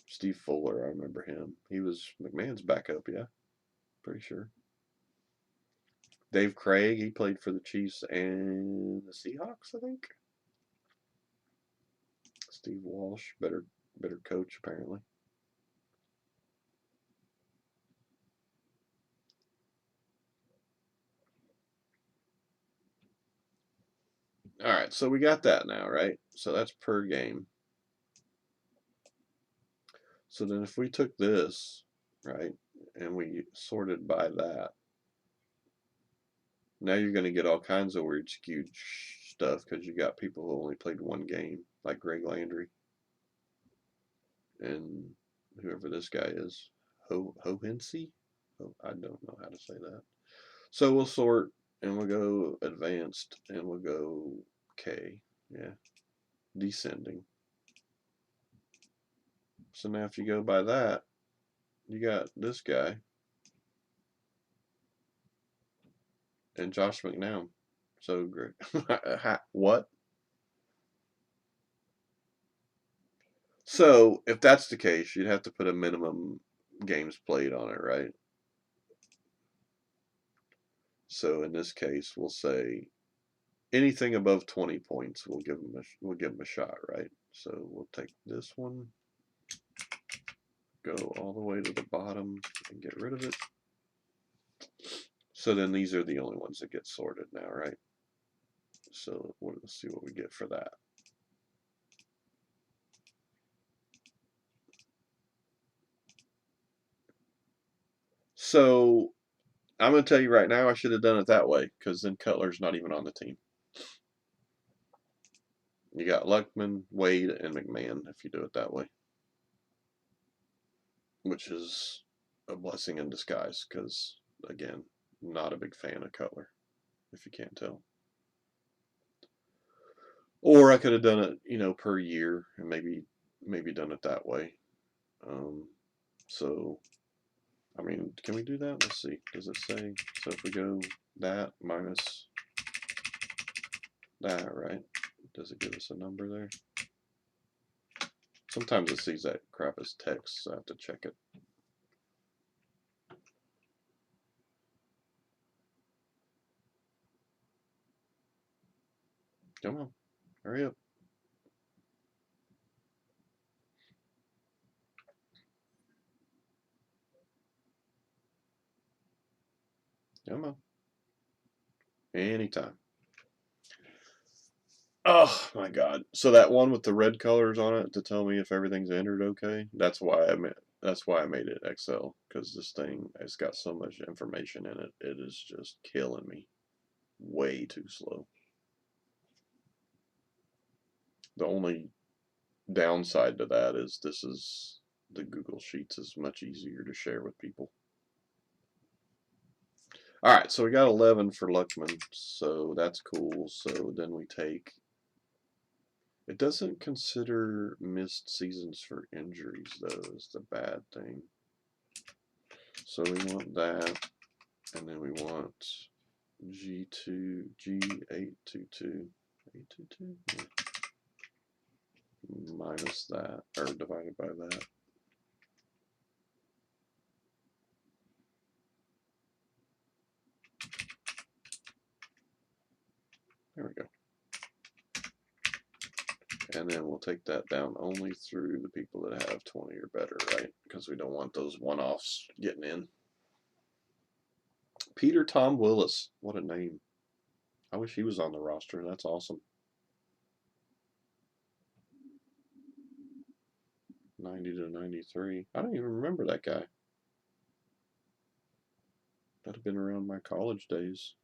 Steve Fuller, I remember him. He was McMahon's backup, yeah, pretty sure. Dave Craig, he played for the Chiefs and the Seahawks, I think. Steve Walsh, better coach apparently. All right, so we got that now, right? So that's per game. So then if we took this, right, and we sorted by that, now you're going to get all kinds of weird skewed stuff because you got people who only played one game, like Greg Landry and whoever this guy is, Hohensee. I don't know how to say that. So we'll sort and we'll go advanced and we'll go K. Yeah, descending. So now if you go by that, you got this guy and Josh McNown. So great. What? So if that's the case, you'd have to put a minimum games played on it, right? So in this case, we'll say anything above 20 points, we'll give them a shot, right? So we'll take this one, go all the way to the bottom and get rid of it. So then these are the only ones that get sorted now, right? So let's see what we get for that. So I'm going to tell you right now, I should have done it that way because then Cutler's not even on the team. You got Luckman, Wade, and McMahon if you do it that way, which is a blessing in disguise because, again, not a big fan of Cutler, if you can't tell. Or I could have done it, per year and maybe done it that way. So, I mean, can we do that? Let's see. Does it say? So if we go that minus that, right? Does it give us a number there? Sometimes it sees that crap as text, so I have to check it. Come on, hurry up. Come on. Anytime. Oh my God! So that one with the red colors on it to tell me if everything's entered okay. That's why I made it Excel, because this thing has got so much information in it. It is just killing me. Way too slow. The only downside to that is the Google Sheets is much easier to share with people. All right, so we got 11 for Luckman, so that's cool. So then we take. It doesn't consider missed seasons for injuries, though, is the bad thing. So we want that, and then we want G2, G822, 822, yeah. Minus that, or divided by that. There we go. And then we'll take that down only through the people that have 20 or better, right? Because we don't want those one-offs getting in. Peter Tom Willis. What a name. I wish he was on the roster. That's awesome. 90 to 93. I don't even remember that guy. That'd have been around my college days.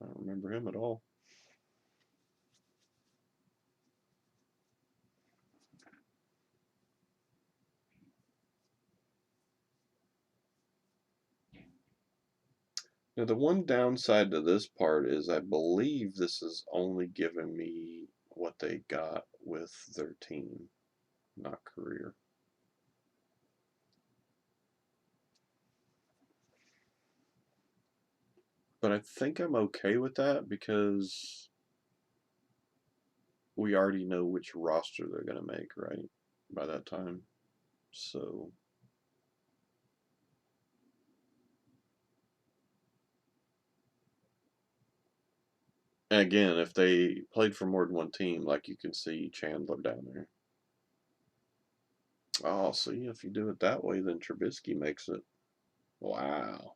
I don't remember him at all. Now, the one downside to this part is I believe this is only giving me what they got with their team, not career. But I think I'm okay with that because we already know which roster they're going to make, right? By that time. So. And again, if they played for more than one team, like you can see Chandler down there. Oh, see, if you do it that way, then Trubisky makes it. Wow.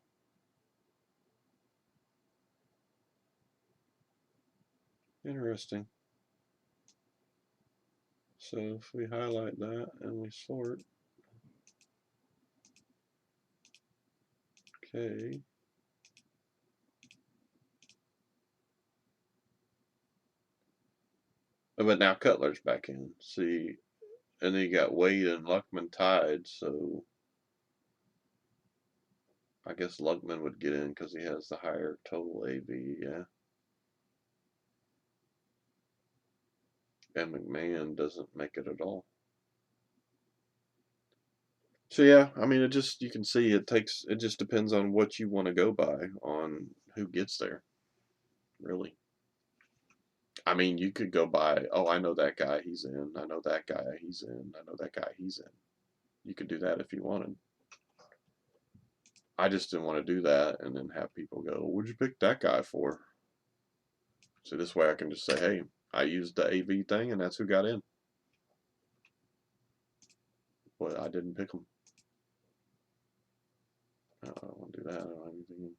Interesting. So if we highlight that and we sort, okay. But now Cutler's back in. See, and then you got Wade and Luckman tied, so I guess Luckman would get in because he has the higher total AV, yeah. And McMahon doesn't make it at all. So yeah, I mean, you can see it just depends on what you want to go by on who gets there, really. I mean, you could go by, oh, I know that guy, he's in. I know that guy, he's in. I know that guy, he's in. You could do that if you wanted. I just didn't want to do that and then have people go, what'd you pick that guy for? So this way I can just say, hey, I used the AV thing and that's who got in. But I didn't pick them. I don't want to do that. I don't have anything in.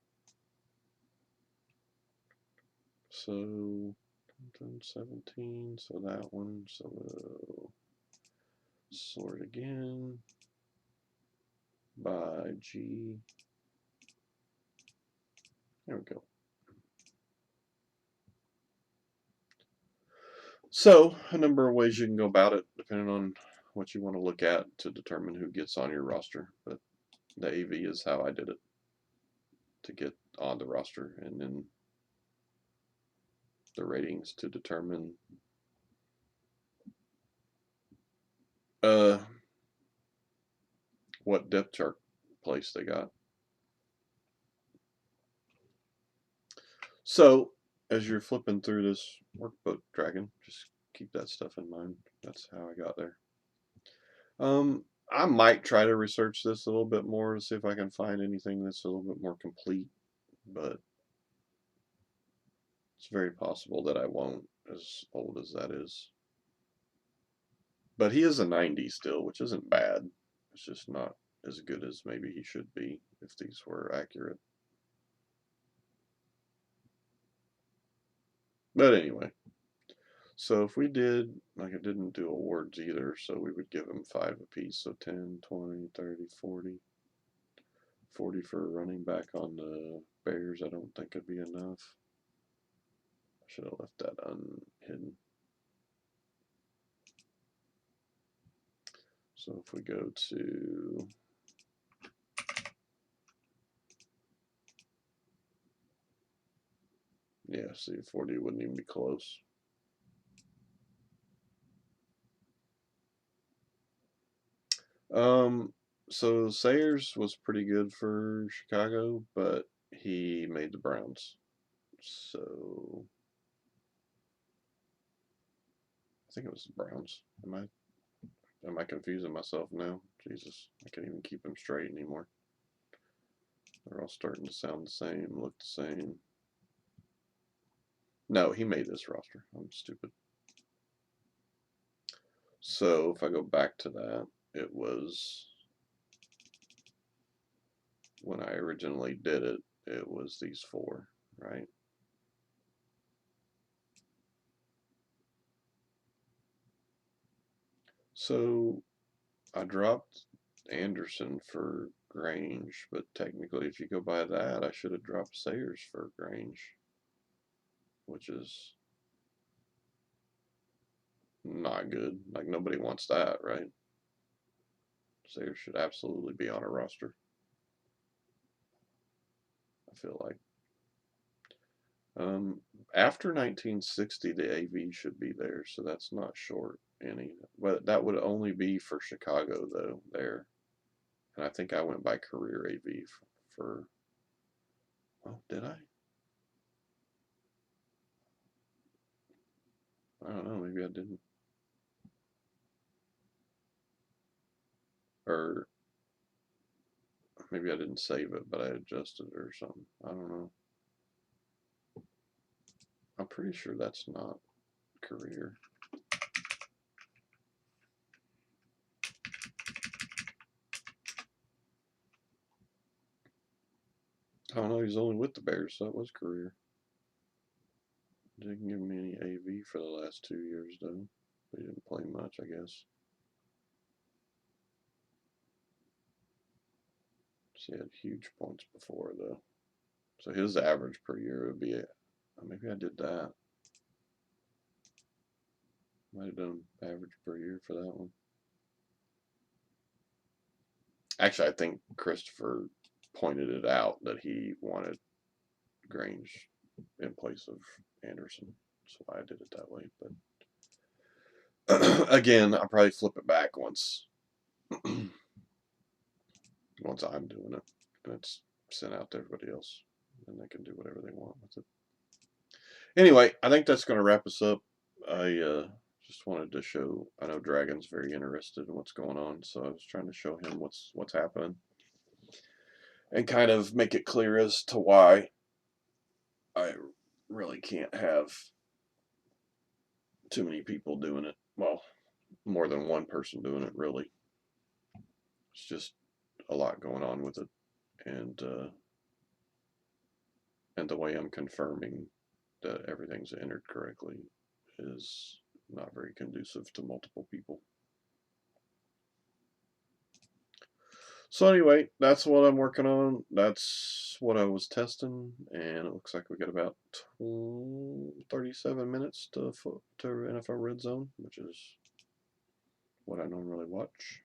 So 17, so that one, so we'll sort again by G. There we go. So a number of ways you can go about it, depending on what you want to look at to determine who gets on your roster. But the AV is how I did it to get on the roster, and then the ratings to determine what depth chart place they got. So, as you're flipping through this workbook, Dragon, just keep that stuff in mind. That's how I got there. I might try to research this a little bit more to see if I can find anything that's a little bit more complete, but it's very possible that I won't, as old as that is. But he is a 90 still, which isn't bad. It's just not as good as maybe he should be if these were accurate. But anyway, so if we did, like it didn't do awards either, so we would give him 5 apiece, so 10, 20, 30, 40. 40 for a running back on the Bears, I don't think it'd be enough. I should have left that unhidden. So if we go to yeah, see, 40 wouldn't even be close. So Sayers was pretty good for Chicago, but he made the Browns. So I think it was the Browns. Am I confusing myself now? Jesus, I can't even keep them straight anymore. They're all starting to sound the same, look the same. No, he made this roster. I'm stupid. So if I go back to that, it was when I originally did it, it was these 4, right? So I dropped Anderson for Grange, but technically if you go by that, I should have dropped Sayers for Grange, which is not good. Like nobody wants that, right? Sayers should absolutely be on a roster, I feel like. After 1960, the AV should be there, so that's not short any. But that would only be for Chicago, though, there. And I think I went by career AV for oh, did I? I don't know, maybe I didn't. Or maybe I didn't save it, but I adjusted it or something. I don't know. I'm pretty sure that's not career. I don't know, he's only with the Bears, so that was career. Didn't give me any AV for the last 2 years, though. He didn't play much, I guess. So he had huge points before, though. So his average per year would be, maybe I did that. Might have done average per year for that one. Actually, I think Christopher pointed it out that he wanted Grange in place of Anderson. So I did it that way. But again, I'll probably flip it back once once I'm doing it. And it's sent out to everybody else. And they can do whatever they want with it. Anyway, I think that's going to wrap us up. I just wanted to show. I know Dragon's very interested in what's going on, so I was trying to show him what's happening, and kind of make it clear as to why I really can't have too many people doing it. Well, more than one person doing it, really. It's just a lot going on with it, and the way I'm confirming that everything's entered correctly is not very conducive to multiple people. So anyway, that's what I'm working on. That's what I was testing, and it looks like we got about 37 minutes to NFL Red Zone, which is what I normally watch.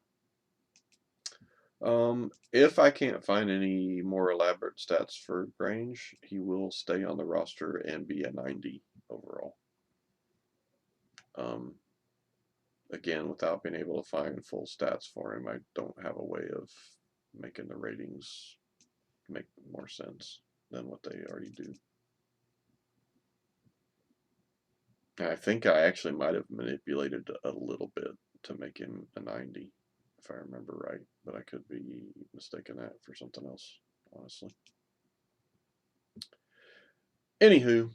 If I can't find any more elaborate stats for Grange, he will stay on the roster and be a 90. overall. Again, without being able to find full stats for him, I don't have a way of making the ratings make more sense than what they already do. And I think I actually might have manipulated a little bit to make him a 90, if I remember right, but I could be mistaken that for something else, honestly. Anywho,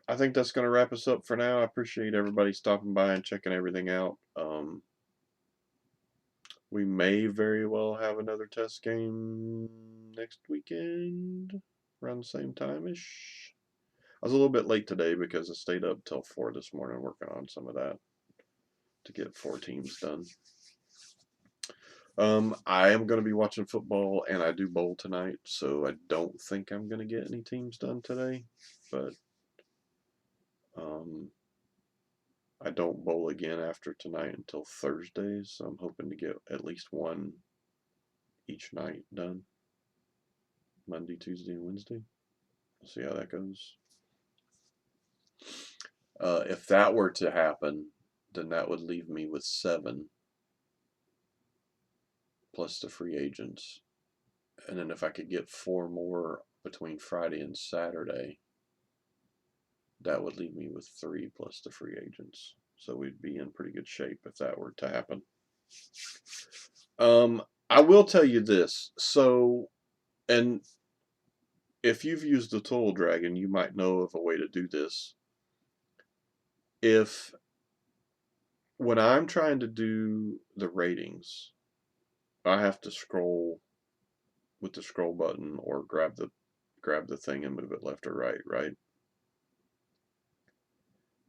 I think that's going to wrap us up for now. I appreciate everybody stopping by and checking everything out. We may very well have another test game next weekend, around the same time-ish. I was a little bit late today because I stayed up till 4 this morning working on some of that to get 4 teams done. I am going to be watching football, and I do bowl tonight, so I don't think I'm going to get any teams done today, but I don't bowl again after tonight until Thursday, so I'm hoping to get at least one each night done. Monday, Tuesday, and Wednesday. We'll see how that goes. If that were to happen, then that would leave me with 7 plus the free agents. And then if I could get 4 more between Friday and Saturday, that would leave me with 3 plus the free agents. So we'd be in pretty good shape if that were to happen. I will tell you this. So, and if you've used the Total Dragon, you might know of a way to do this. When I'm trying to do the ratings, I have to scroll with the scroll button or grab the thing and move it left or right, right?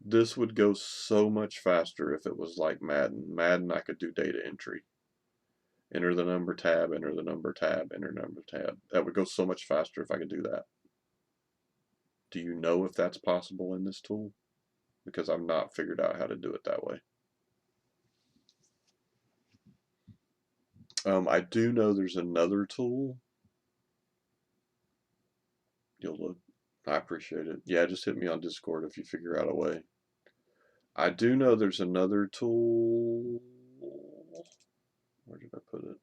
This would go so much faster if it was like Madden. Madden, I could do data entry. Enter the number tab, enter the number tab, enter number tab. That would go so much faster if I could do that. Do you know if that's possible in this tool? Because I've not figured out how to do it that way. I do know there's another tool. You'll look. I appreciate it. Yeah, just hit me on Discord if you figure out a way. I do know there's another tool. Where did I put it?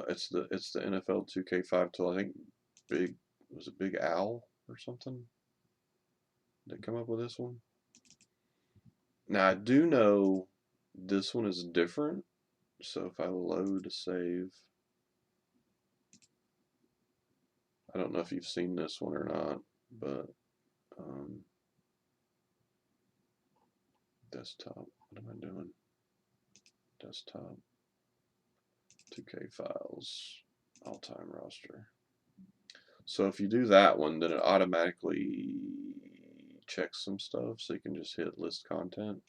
It's the NFL 2K5 tool. I think was it Big Owl or something? Did they come up with this one? Now I do know this one is different. So if I load a save, I don't know if you've seen this one or not, but desktop. What am I doing? Desktop. 2K files. All-time roster. So if you do that one, then it automatically checks some stuff, so you can just hit list content.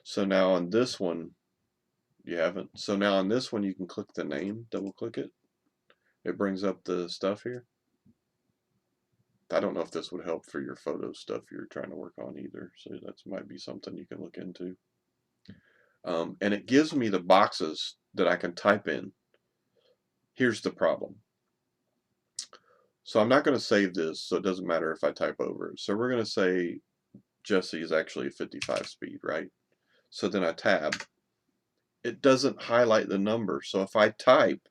So now on this one, you haven't. So now on this one, you can click the name, double click it. It brings up the stuff here. I don't know if this would help for your photo stuff you're trying to work on either. So that might be something you can look into. And it gives me the boxes that I can type in. Here's the problem. So I'm not going to save this, so it doesn't matter if I type over it. So we're going to say Jesse is actually 55 speed, right? So then I tab. It doesn't highlight the number. So if I type,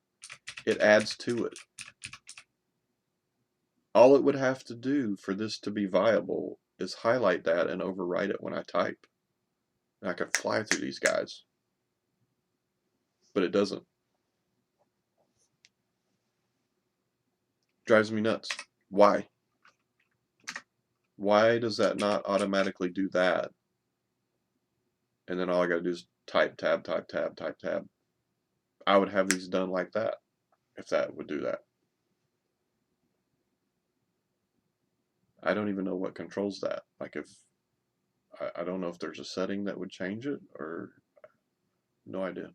it adds to it. All it would have to do for this to be viable is highlight that and overwrite it when I type. And I could fly through these guys. But it doesn't. Drives me nuts. Why? Why does that not automatically do that? And then all I gotta do is type, tab, type, tab, type, tab. I would have these done like that if that would do that. I don't even know what controls that. Like if I don't know if there's a setting that would change it, or no idea.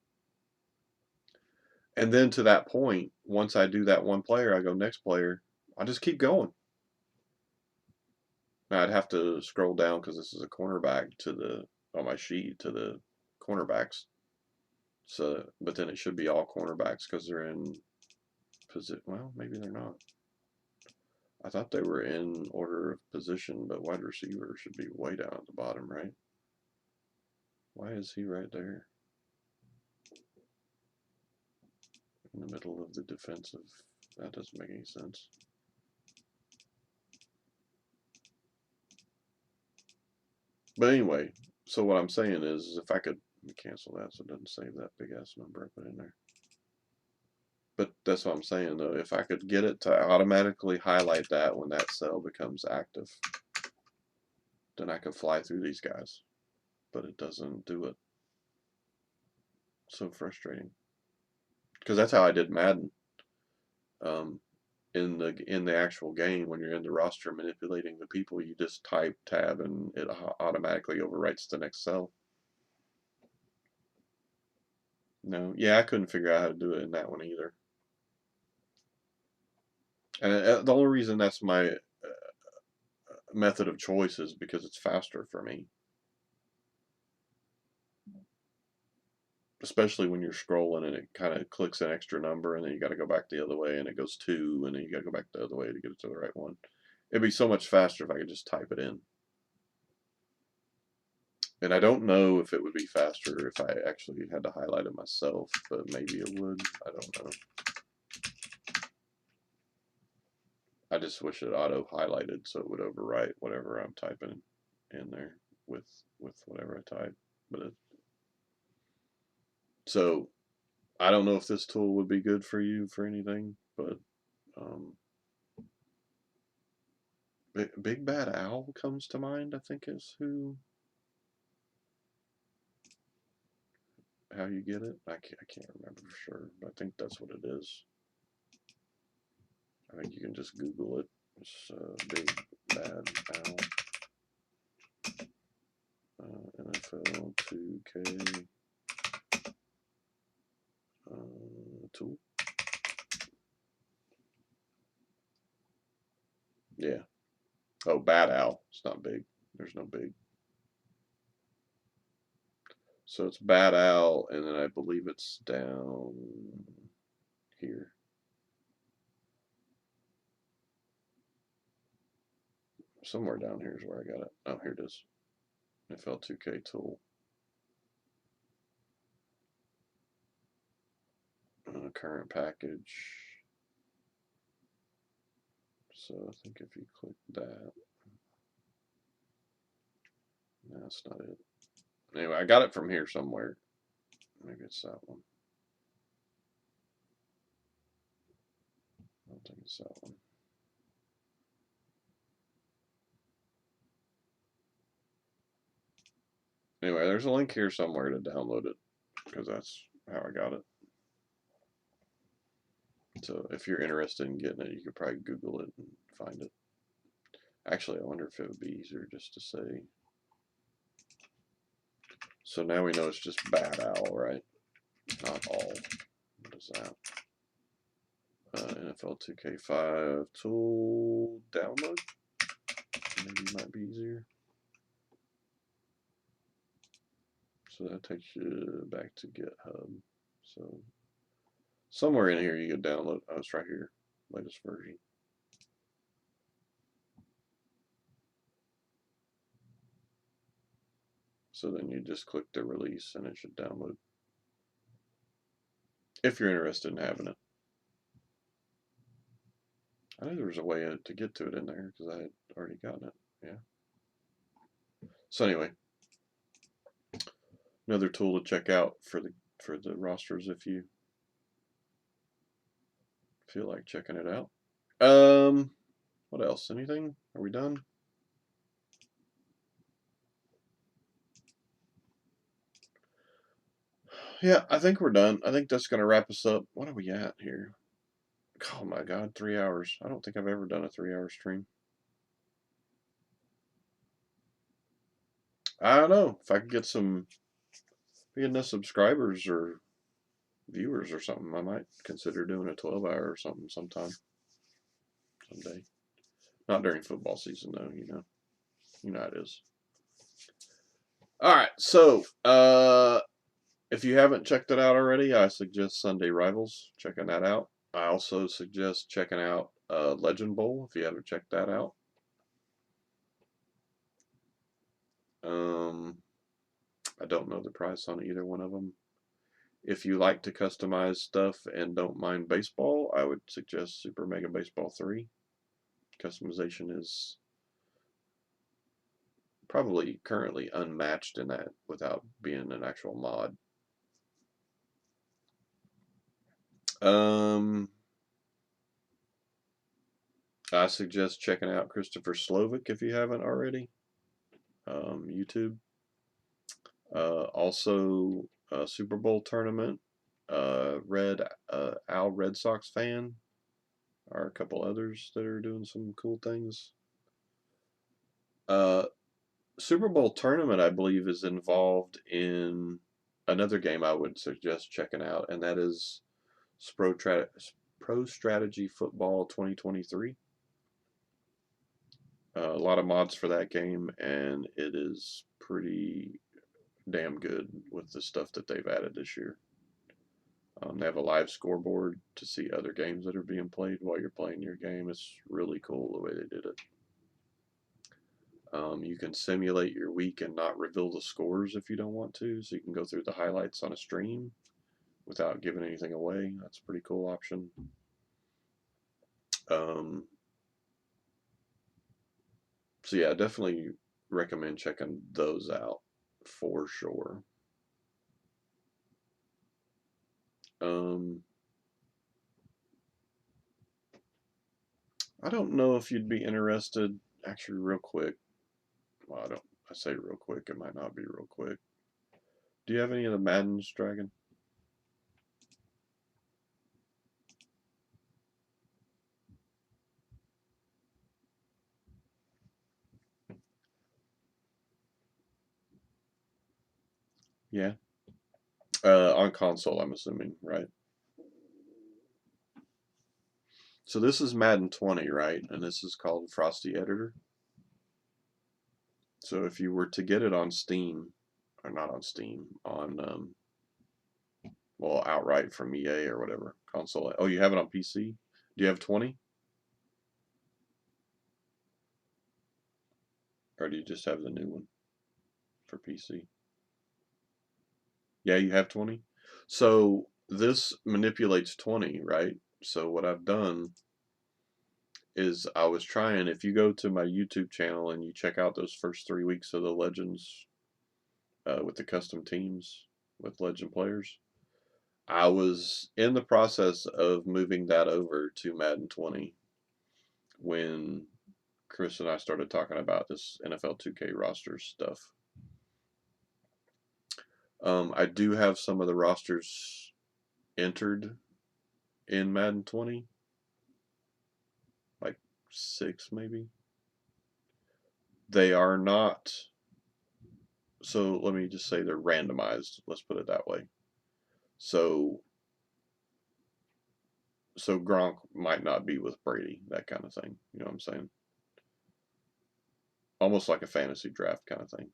And then to that point, once I do that one player, I go next player. I just keep going. Now I'd have to scroll down because this is a cornerback to the on my sheet to the cornerbacks. So, but then it should be all cornerbacks because they're in Well, maybe they're not. I thought they were in order of position, but wide receiver should be way down at the bottom, right? Why is he right there? In the middle of the defensive. That doesn't make any sense. But anyway, so what I'm saying is if I could cancel that so it doesn't save that big ass number I put in there. But that's what I'm saying though. If I could get it to automatically highlight that when that cell becomes active, then I could fly through these guys. But it doesn't do it. So frustrating. Because that's how I did Madden. In the actual game, when you're in the roster manipulating the people, you just type tab and it automatically overwrites the next cell. No, yeah, I couldn't figure out how to do it in that one either. And the only reason that's my method of choice is because it's faster for me. Especially when you're scrolling and it kind of clicks an extra number and then you got to go back the other way and it goes 2 and then you got to go back the other way to get it to the right one. It'd be so much faster if I could just type it in. And I don't know if it would be faster if I actually had to highlight it myself, but maybe it would. I don't know. I just wish it auto-highlighted so it would overwrite whatever I'm typing in there with whatever I type. But so I don't know if this tool would be good for you for anything, but Big Bad Owl comes to mind, I think is how you get it. I can't remember for sure, but I think that's what it is. I think you can just Google it. It's Big Bad Owl. NFL 2K tool. Yeah. Oh, Bad Owl. It's not big. There's no big. So it's Bad Owl, and then I believe it's down here. Somewhere down here is where I got it. Oh, here it is. NFL 2K tool. Current package. So I think if you click that, no, that's not it. Anyway, I got it from here somewhere. Maybe it's that one. I don't think it's that one. Anyway, there's a link here somewhere to download it because that's how I got it. So if you're interested in getting it, you could probably Google it and find it. Actually, I wonder if it would be easier just to say. So now we know it's just Bad Owl, right? Not all. What is that? NFL 2K5 tool download. Maybe it might be easier. So that takes you back to GitHub. So somewhere in here you can download. Oh, it's right here. Latest version. So then you just click the release and it should download. If you're interested in having it. I knew there was a way to get to it in there because I had already gotten it. Yeah. So anyway, another tool to check out for the rosters if you feel like checking it out. What else? Anything? Are we done? Yeah, I think we're done. I think that's going to wrap us up. What are we at here? Oh my God, 3 hours. I don't think I've ever done a 3-hour stream. I don't know. If I could get enough subscribers or viewers or something, I might consider doing a 12-hour or something sometime. Someday. Not during football season, though, you know. You know how it is. Alright, so, if you haven't checked it out already, I suggest Sunday Rivals. Checking that out. I also suggest checking out Legend Bowl if you haven't checked that out. I don't know the price on either one of them. If you like to customize stuff and don't mind baseball, I would suggest Super Mega Baseball 3. Customization is probably currently unmatched in that without being an actual mod. I suggest checking out Christopher Slovic if you haven't already. YouTube. Also, Super Bowl tournament. Red Sox fan. Are a couple others that are doing some cool things. Super Bowl tournament, I believe, is involved in another game I would suggest checking out, and that is Pro Strategy Football 2023. A lot of mods for that game, and it is pretty damn good with the stuff that they've added this year. They have a live scoreboard to see other games that are being played while you're playing your game. It's really cool the way they did it. You can simulate your week and not reveal the scores if you don't want to, so you can go through the highlights on a stream without giving anything away. That's a pretty cool option. So yeah, definitely recommend checking those out for sure. I don't know if you'd be interested, actually, real quick. Well, I say real quick, it might not be real quick. Do you have any of the Madden's, Dragon? Yeah. On console, I'm assuming, right? So this is Madden 20, right? And this is called Frosty Editor. So if you were to get it on Steam, or not on Steam, on well, outright from EA or whatever console. Oh, you have it on PC? Do you have 20? Or do you just have the new one for PC? Yeah, you have 20. So this manipulates 20, right? So what I've done is I was trying, if you go to my YouTube channel and you check out those first 3 weeks of the Legends with the custom teams with Legend players, I was in the process of moving that over to Madden 20 when Chris and I started talking about this NFL 2K roster stuff. I do have some of the rosters entered in Madden 20, like 6 maybe. They are not, so let me just say they're randomized, let's put it that way. So Gronk might not be with Brady, that kind of thing. You know what I'm saying? Almost like a fantasy draft kind of thing.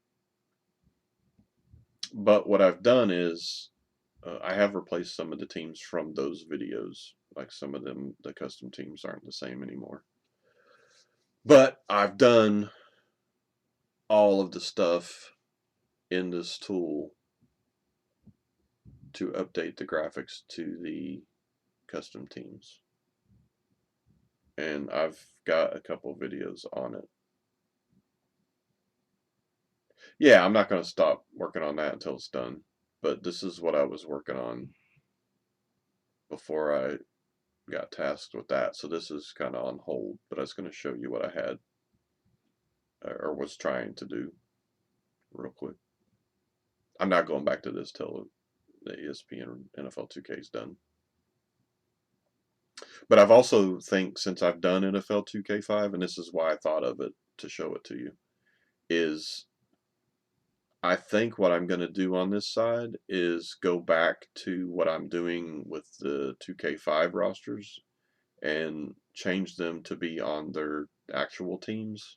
But what I've done is I have replaced some of the teams from those videos. Like some of them, the custom teams aren't the same anymore. But I've done all of the stuff in this tool to update the graphics to the custom teams. And I've got a couple videos on it. Yeah, I'm not going to stop working on that until it's done. But this is what I was working on before I got tasked with that. So this is kind of on hold, but I was going to show you what I had or was trying to do real quick. I'm not going back to this till the ESPN NFL 2K is done. But I've also think since I've done NFL 2K5, and this is why I thought of it to show it to you, is I think what I'm going to do on this side is go back to what I'm doing with the 2K5 rosters and change them to be on their actual teams,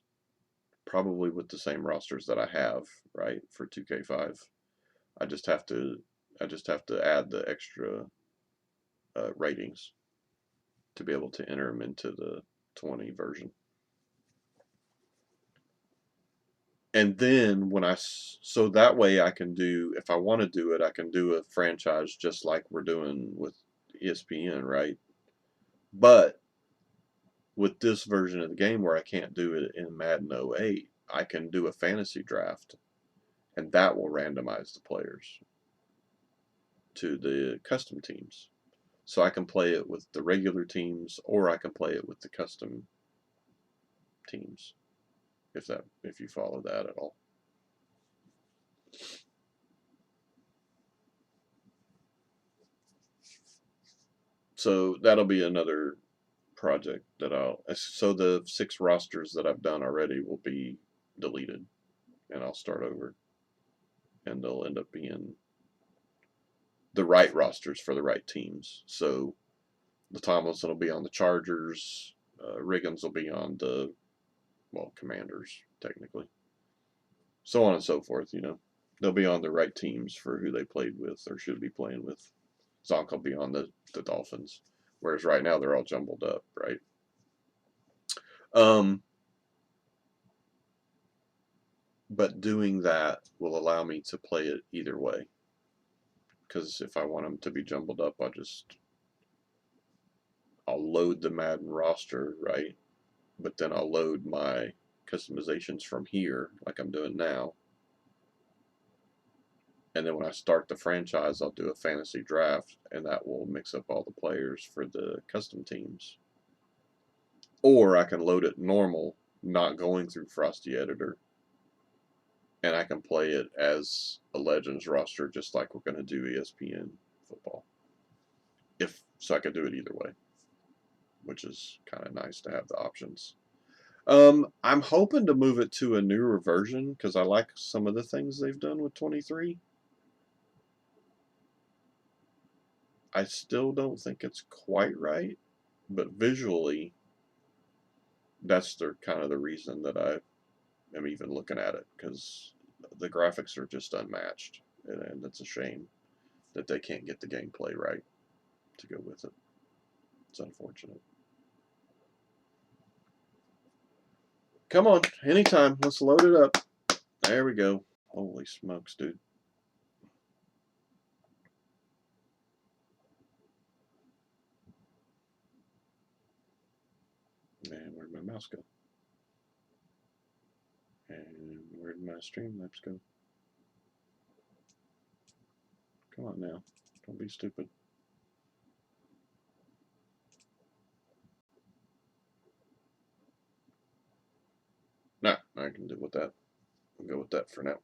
probably with the same rosters that I have, right, for 2K5. I just have to add the extra ratings. to be able to enter them into the 20 version. And then so that way I can do, if I want to do it, I can do a franchise just like we're doing with ESPN, right? But with this version of the game where I can't do it in Madden 08, I can do a fantasy draft, and that will randomize the players to the custom teams. So I can play it with the regular teams, or I can play it with the custom teams, if you follow that at all. So that'll be another project that so the 6 rosters that I've done already will be deleted, and I'll start over, and they'll end up being the right rosters for the right teams. So the Tomlinson will be on the Chargers, Riggins will be on the, well, Commanders, technically. So on and so forth, you know. They'll be on the right teams for who they played with or should be playing with. Zonk will be on the Dolphins. Whereas right now they're all jumbled up, right? But doing that will allow me to play it either way. Because if I want them to be jumbled up, I'll load the Madden roster, right? But then I'll load my customizations from here, like I'm doing now. And then when I start the franchise, I'll do a fantasy draft, and that will mix up all the players for the custom teams. Or I can load it normal, not going through Frosty Editor, and I can play it as a Legends roster, just like we're going to do ESPN football. So I could do it either way, which is kind of nice to have the options. I'm hoping to move it to a newer version because I like some of the things they've done with 23. I still don't think it's quite right, but visually, that's kind of the reason that I am even looking at it, because the graphics are just unmatched, and it's a shame that they can't get the gameplay right to go with it. It's unfortunate. Come on, anytime. Let's load it up. There we go. Holy smokes, dude. Man, where'd my mouse go? And where'd my Streamlabs go? Come on now. Don't be stupid. Nah, I can do with that. I'll go with that for now.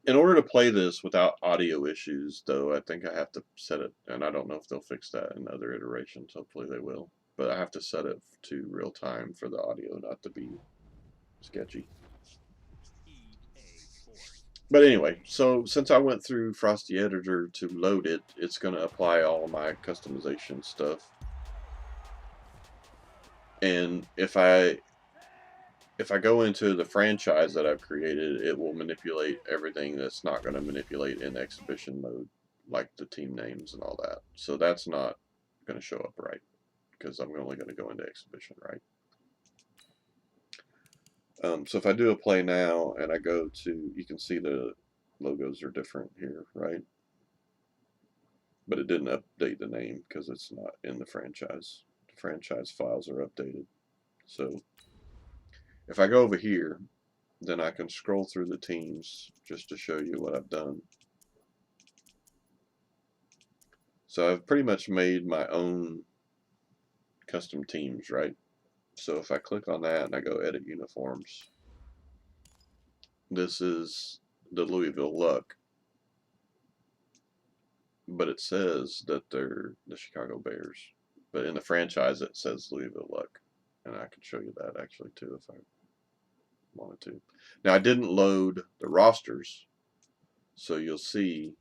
In order to play this without audio issues, though, I think I have to set it, and I don't know if they'll fix that in other iterations. Hopefully they will. But I have to set it to real time for the audio not to be sketchy. But anyway, so since I went through Frosty Editor to load it, it's going to apply all my customization stuff. And if I go into the franchise that I've created, it will manipulate everything that's not going to manipulate in exhibition mode, like the team names and all that. So that's not going to show up right, because I'm only going to go into exhibition, right? So if I do a play now and I go to, you can see the logos are different here, right? But it didn't update the name because it's not in the franchise. The franchise files are updated. So if I go over here, then I can scroll through the teams just to show you what I've done. So I've pretty much made my own custom teams, right? So if I click on that and I go edit uniforms, this is the Louisville Luck, but it says that they're the Chicago Bears. But in the franchise it says Louisville Luck, and I can show you that actually too if I wanted to. Now I didn't load the rosters, so you'll see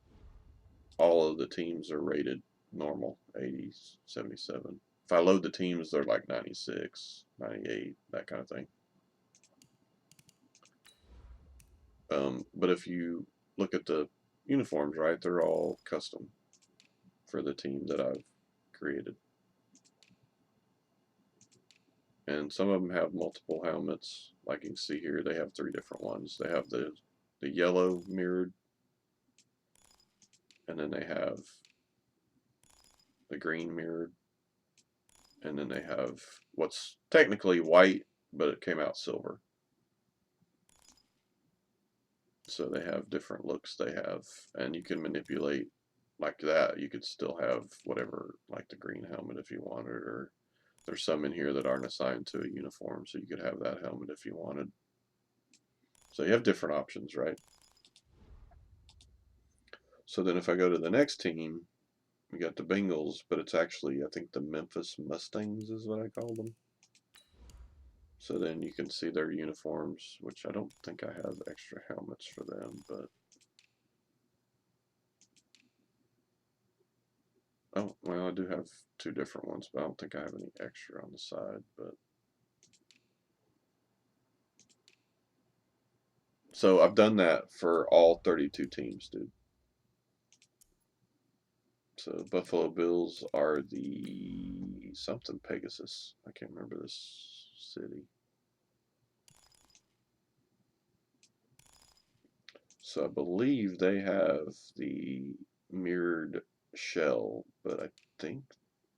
all of the teams are rated normal, 80, 77. If I load the teams, they're like 96, 98, that kind of thing. But if you look at the uniforms, right, they're all custom for the team that I've created. and some of them have multiple helmets. Like you can see here, they have 3 different ones. They have the yellow mirrored, and then they have the green mirrored, and then they have what's technically white, but it came out silver. So they have different looks they have, and you can manipulate like that. You could still have whatever, like the green helmet if you wanted, or there's some in here that aren't assigned to a uniform, so you could have that helmet if you wanted. So you have different options, right? So then if I go to the next team, we got the Bengals, but it's actually, I think, the Memphis Mustangs is what I call them. So then you can see their uniforms, which I don't think I have extra helmets for them, but oh, well, I do have 2 different ones, but I don't think I have any extra on the side, but so I've done that for all 32 teams, dude. So Buffalo Bills are the something Pegasus. I can't remember this city. So I believe they have the mirrored shell, but I think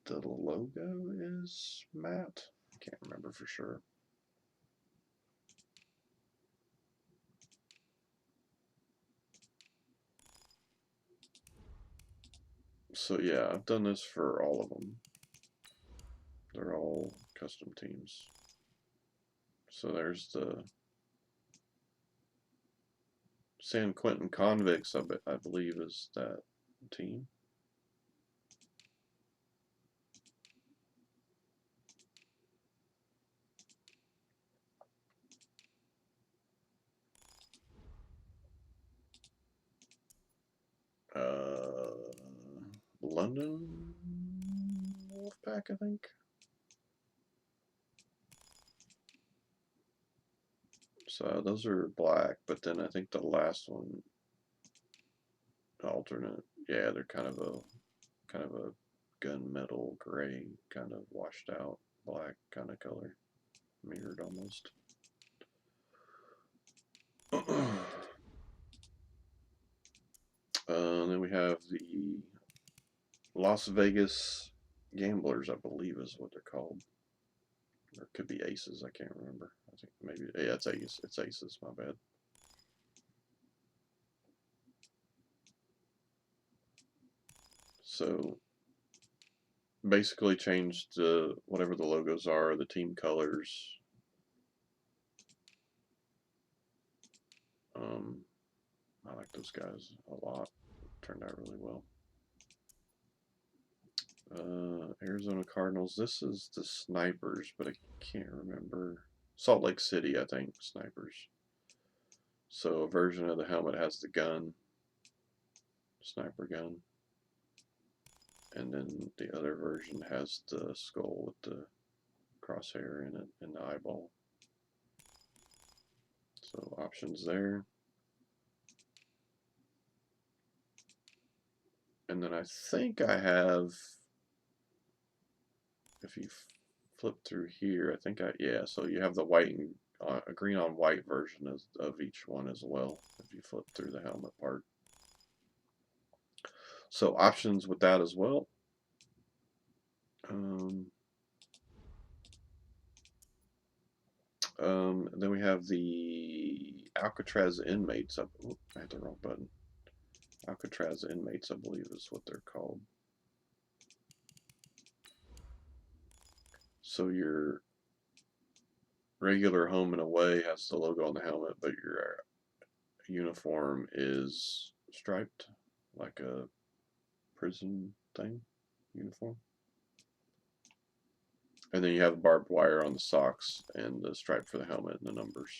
the logo is matte. I can't remember for sure. So yeah, I've done this for all of them. They're all custom teams. So there's the San Quentin Convicts, I believe is that team. London Wolfpack, I think. So those are black, but then I think the last one, alternate, yeah, they're kind of a gunmetal gray, kind of washed out black kind of color, mirrored almost. Then we have the Las Vegas Gamblers, I believe is what they're called. Or it could be Aces, I can't remember. I think maybe, yeah, it's Ace. It's Aces, my bad. So basically changed whatever the logos are, the team colors. I like those guys a lot. Turned out really well. Arizona Cardinals. This is the Snipers, but I can't remember. Salt Lake City, I think, Snipers. So a version of the helmet has the gun, sniper gun. And then the other version has the skull with the crosshair in it and the eyeball. So options there. And then I think I have, if you flip through here, I think yeah, so you have the white and a green on white version of each one as well, if you flip through the helmet part. So options with that as well. Then we have the Alcatraz Inmates. I hit the wrong button. Alcatraz Inmates, I believe is what they're called. So your regular home and away has the logo on the helmet, but your uniform is striped like a prison thing uniform. And then you have barbed wire on the socks and the stripe for the helmet and the numbers.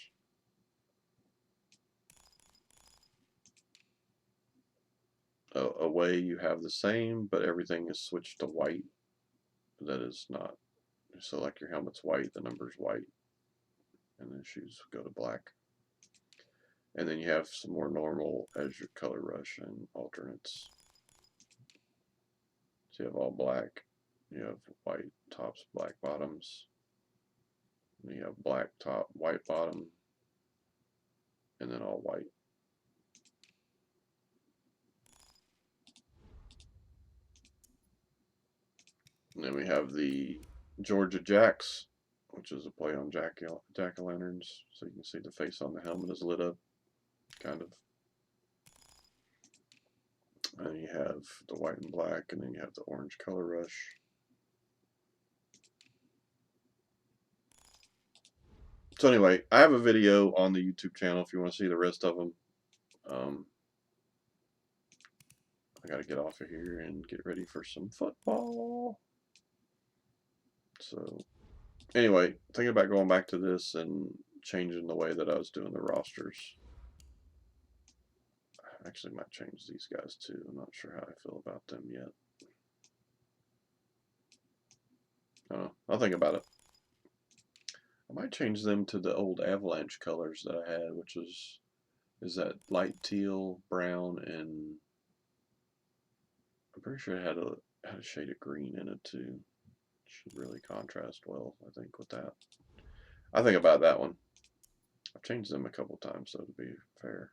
Away you have the same, but everything is switched to white. That is not. So like your helmet's white, the number's white, and then shoes go to black. And then you have some more normal as your color rush and alternates. So you have all black, you have white tops, black bottoms. You have black top, white bottom, and then all white. And then we have the Georgia Jacks, which is a play on jack-o'-lanterns. So you can see the face on the helmet is lit up, kind of. And you have the white and black, and then you have the orange color rush. So anyway, I have a video on the YouTube channel if you want to see the rest of them. I got to get off of here and get ready for some football. So anyway, thinking about going back to this and changing the way that I was doing the rosters. I actually might change these guys too. I'm not sure how I feel about them yet. I don't know. I'll think about it. I might change them to the old Avalanche colors that I had, which is that light teal, brown, and I'm pretty sure it had a shade of green in it too. Should really contrast well, I think, with that. I think about that one. I've changed them a couple times, so to be fair.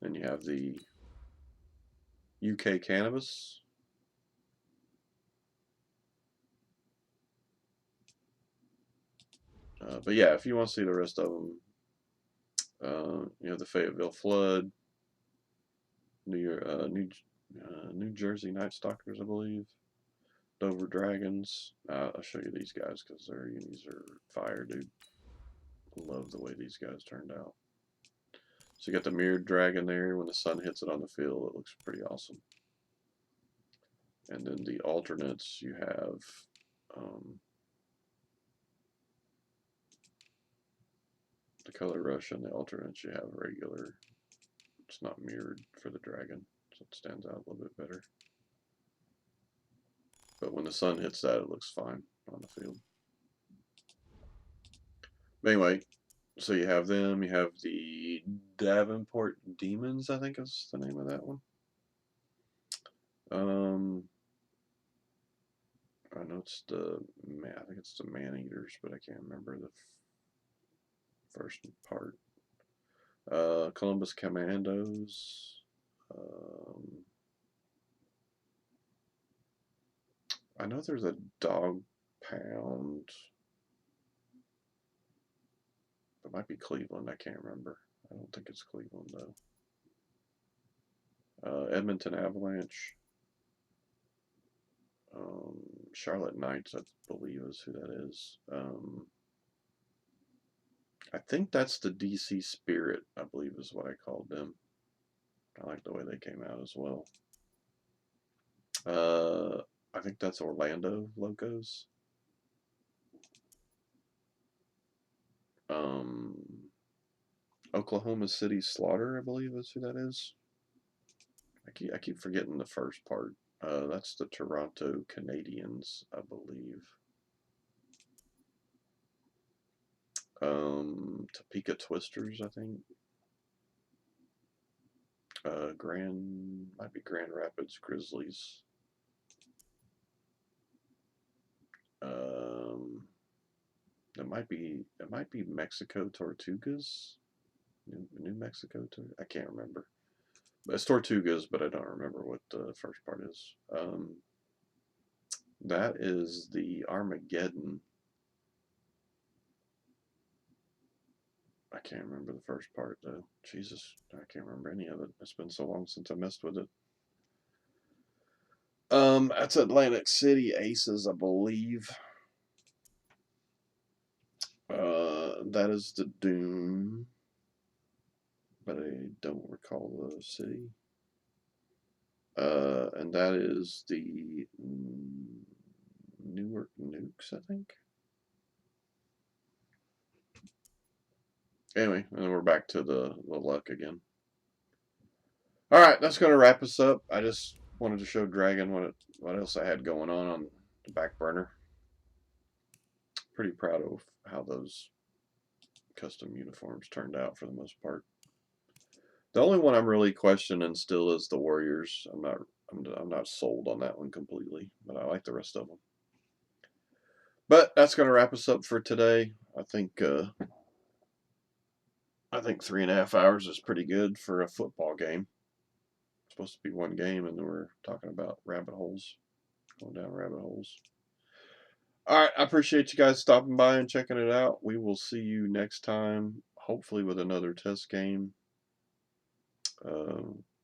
Then you have the UK Cannabis. But yeah, if you want to see the rest of them, you know, the Fayetteville Flood, New Jersey Night Stalkers, I believe, Dover Dragons. I'll show you these guys because their unis are fire, dude. Love the way these guys turned out. So you got the mirrored dragon there. When the sun hits it on the field, it looks pretty awesome. And then the alternates, you have the color rush, and the alternates you have regular. It's not mirrored for the dragon, so it stands out a little bit better. But when the sun hits that, it looks fine on the field. But anyway, so you have them. You have the Davenport Demons, I think is the name of that one. I know it's I think it's the Man-Eaters, but I can't remember the first part. Columbus Commandos. I know there's a Dog Pound. It might be Cleveland. I can't remember. I don't think it's Cleveland though. Edmonton Avalanche. Charlotte Knights, I believe, is who that is. I think that's the DC Spirit, I believe is what I called them. I like the way they came out as well. I think that's Orlando Locos. Oklahoma City Slaughter, I believe is who that is. I keep forgetting the first part. That's the Toronto Canadiens, I believe. Topeka Twisters, I think. Might be Grand Rapids Grizzlies. It might be Mexico Tortugas. New Mexico, I can't remember. It's Tortugas, but I don't remember what the first part is. That is the Armageddon. I can't remember the first part though. Jesus, I can't remember any of it. It's been so long since I messed with it. That's Atlantic City Aces, I believe. That is the Doom, but I don't recall the city. And that is the Newark Nukes, I think. Anyway, and then we're back to the luck again. Alright, that's going to wrap us up. I just wanted to show Dragon what else I had going on the back burner. Pretty proud of how those custom uniforms turned out for the most part. The only one I'm really questioning still is the Warriors. I'm not sold on that one completely, but I like the rest of them. But that's going to wrap us up for today. I think 3.5 hours is pretty good for a football game. It's supposed to be one game, and then we're talking about rabbit holes, going down rabbit holes. All right, I appreciate you guys stopping by and checking it out. We will see you next time, hopefully with another test game.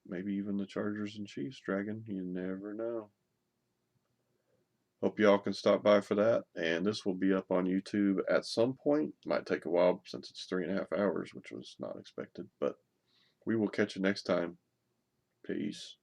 Maybe even the Chargers and Chiefs Dragon. You never know. Hope y'all can stop by for that. And this will be up on YouTube at some point. Might take a while since it's 3.5 hours, which was not expected. But we will catch you next time. Peace.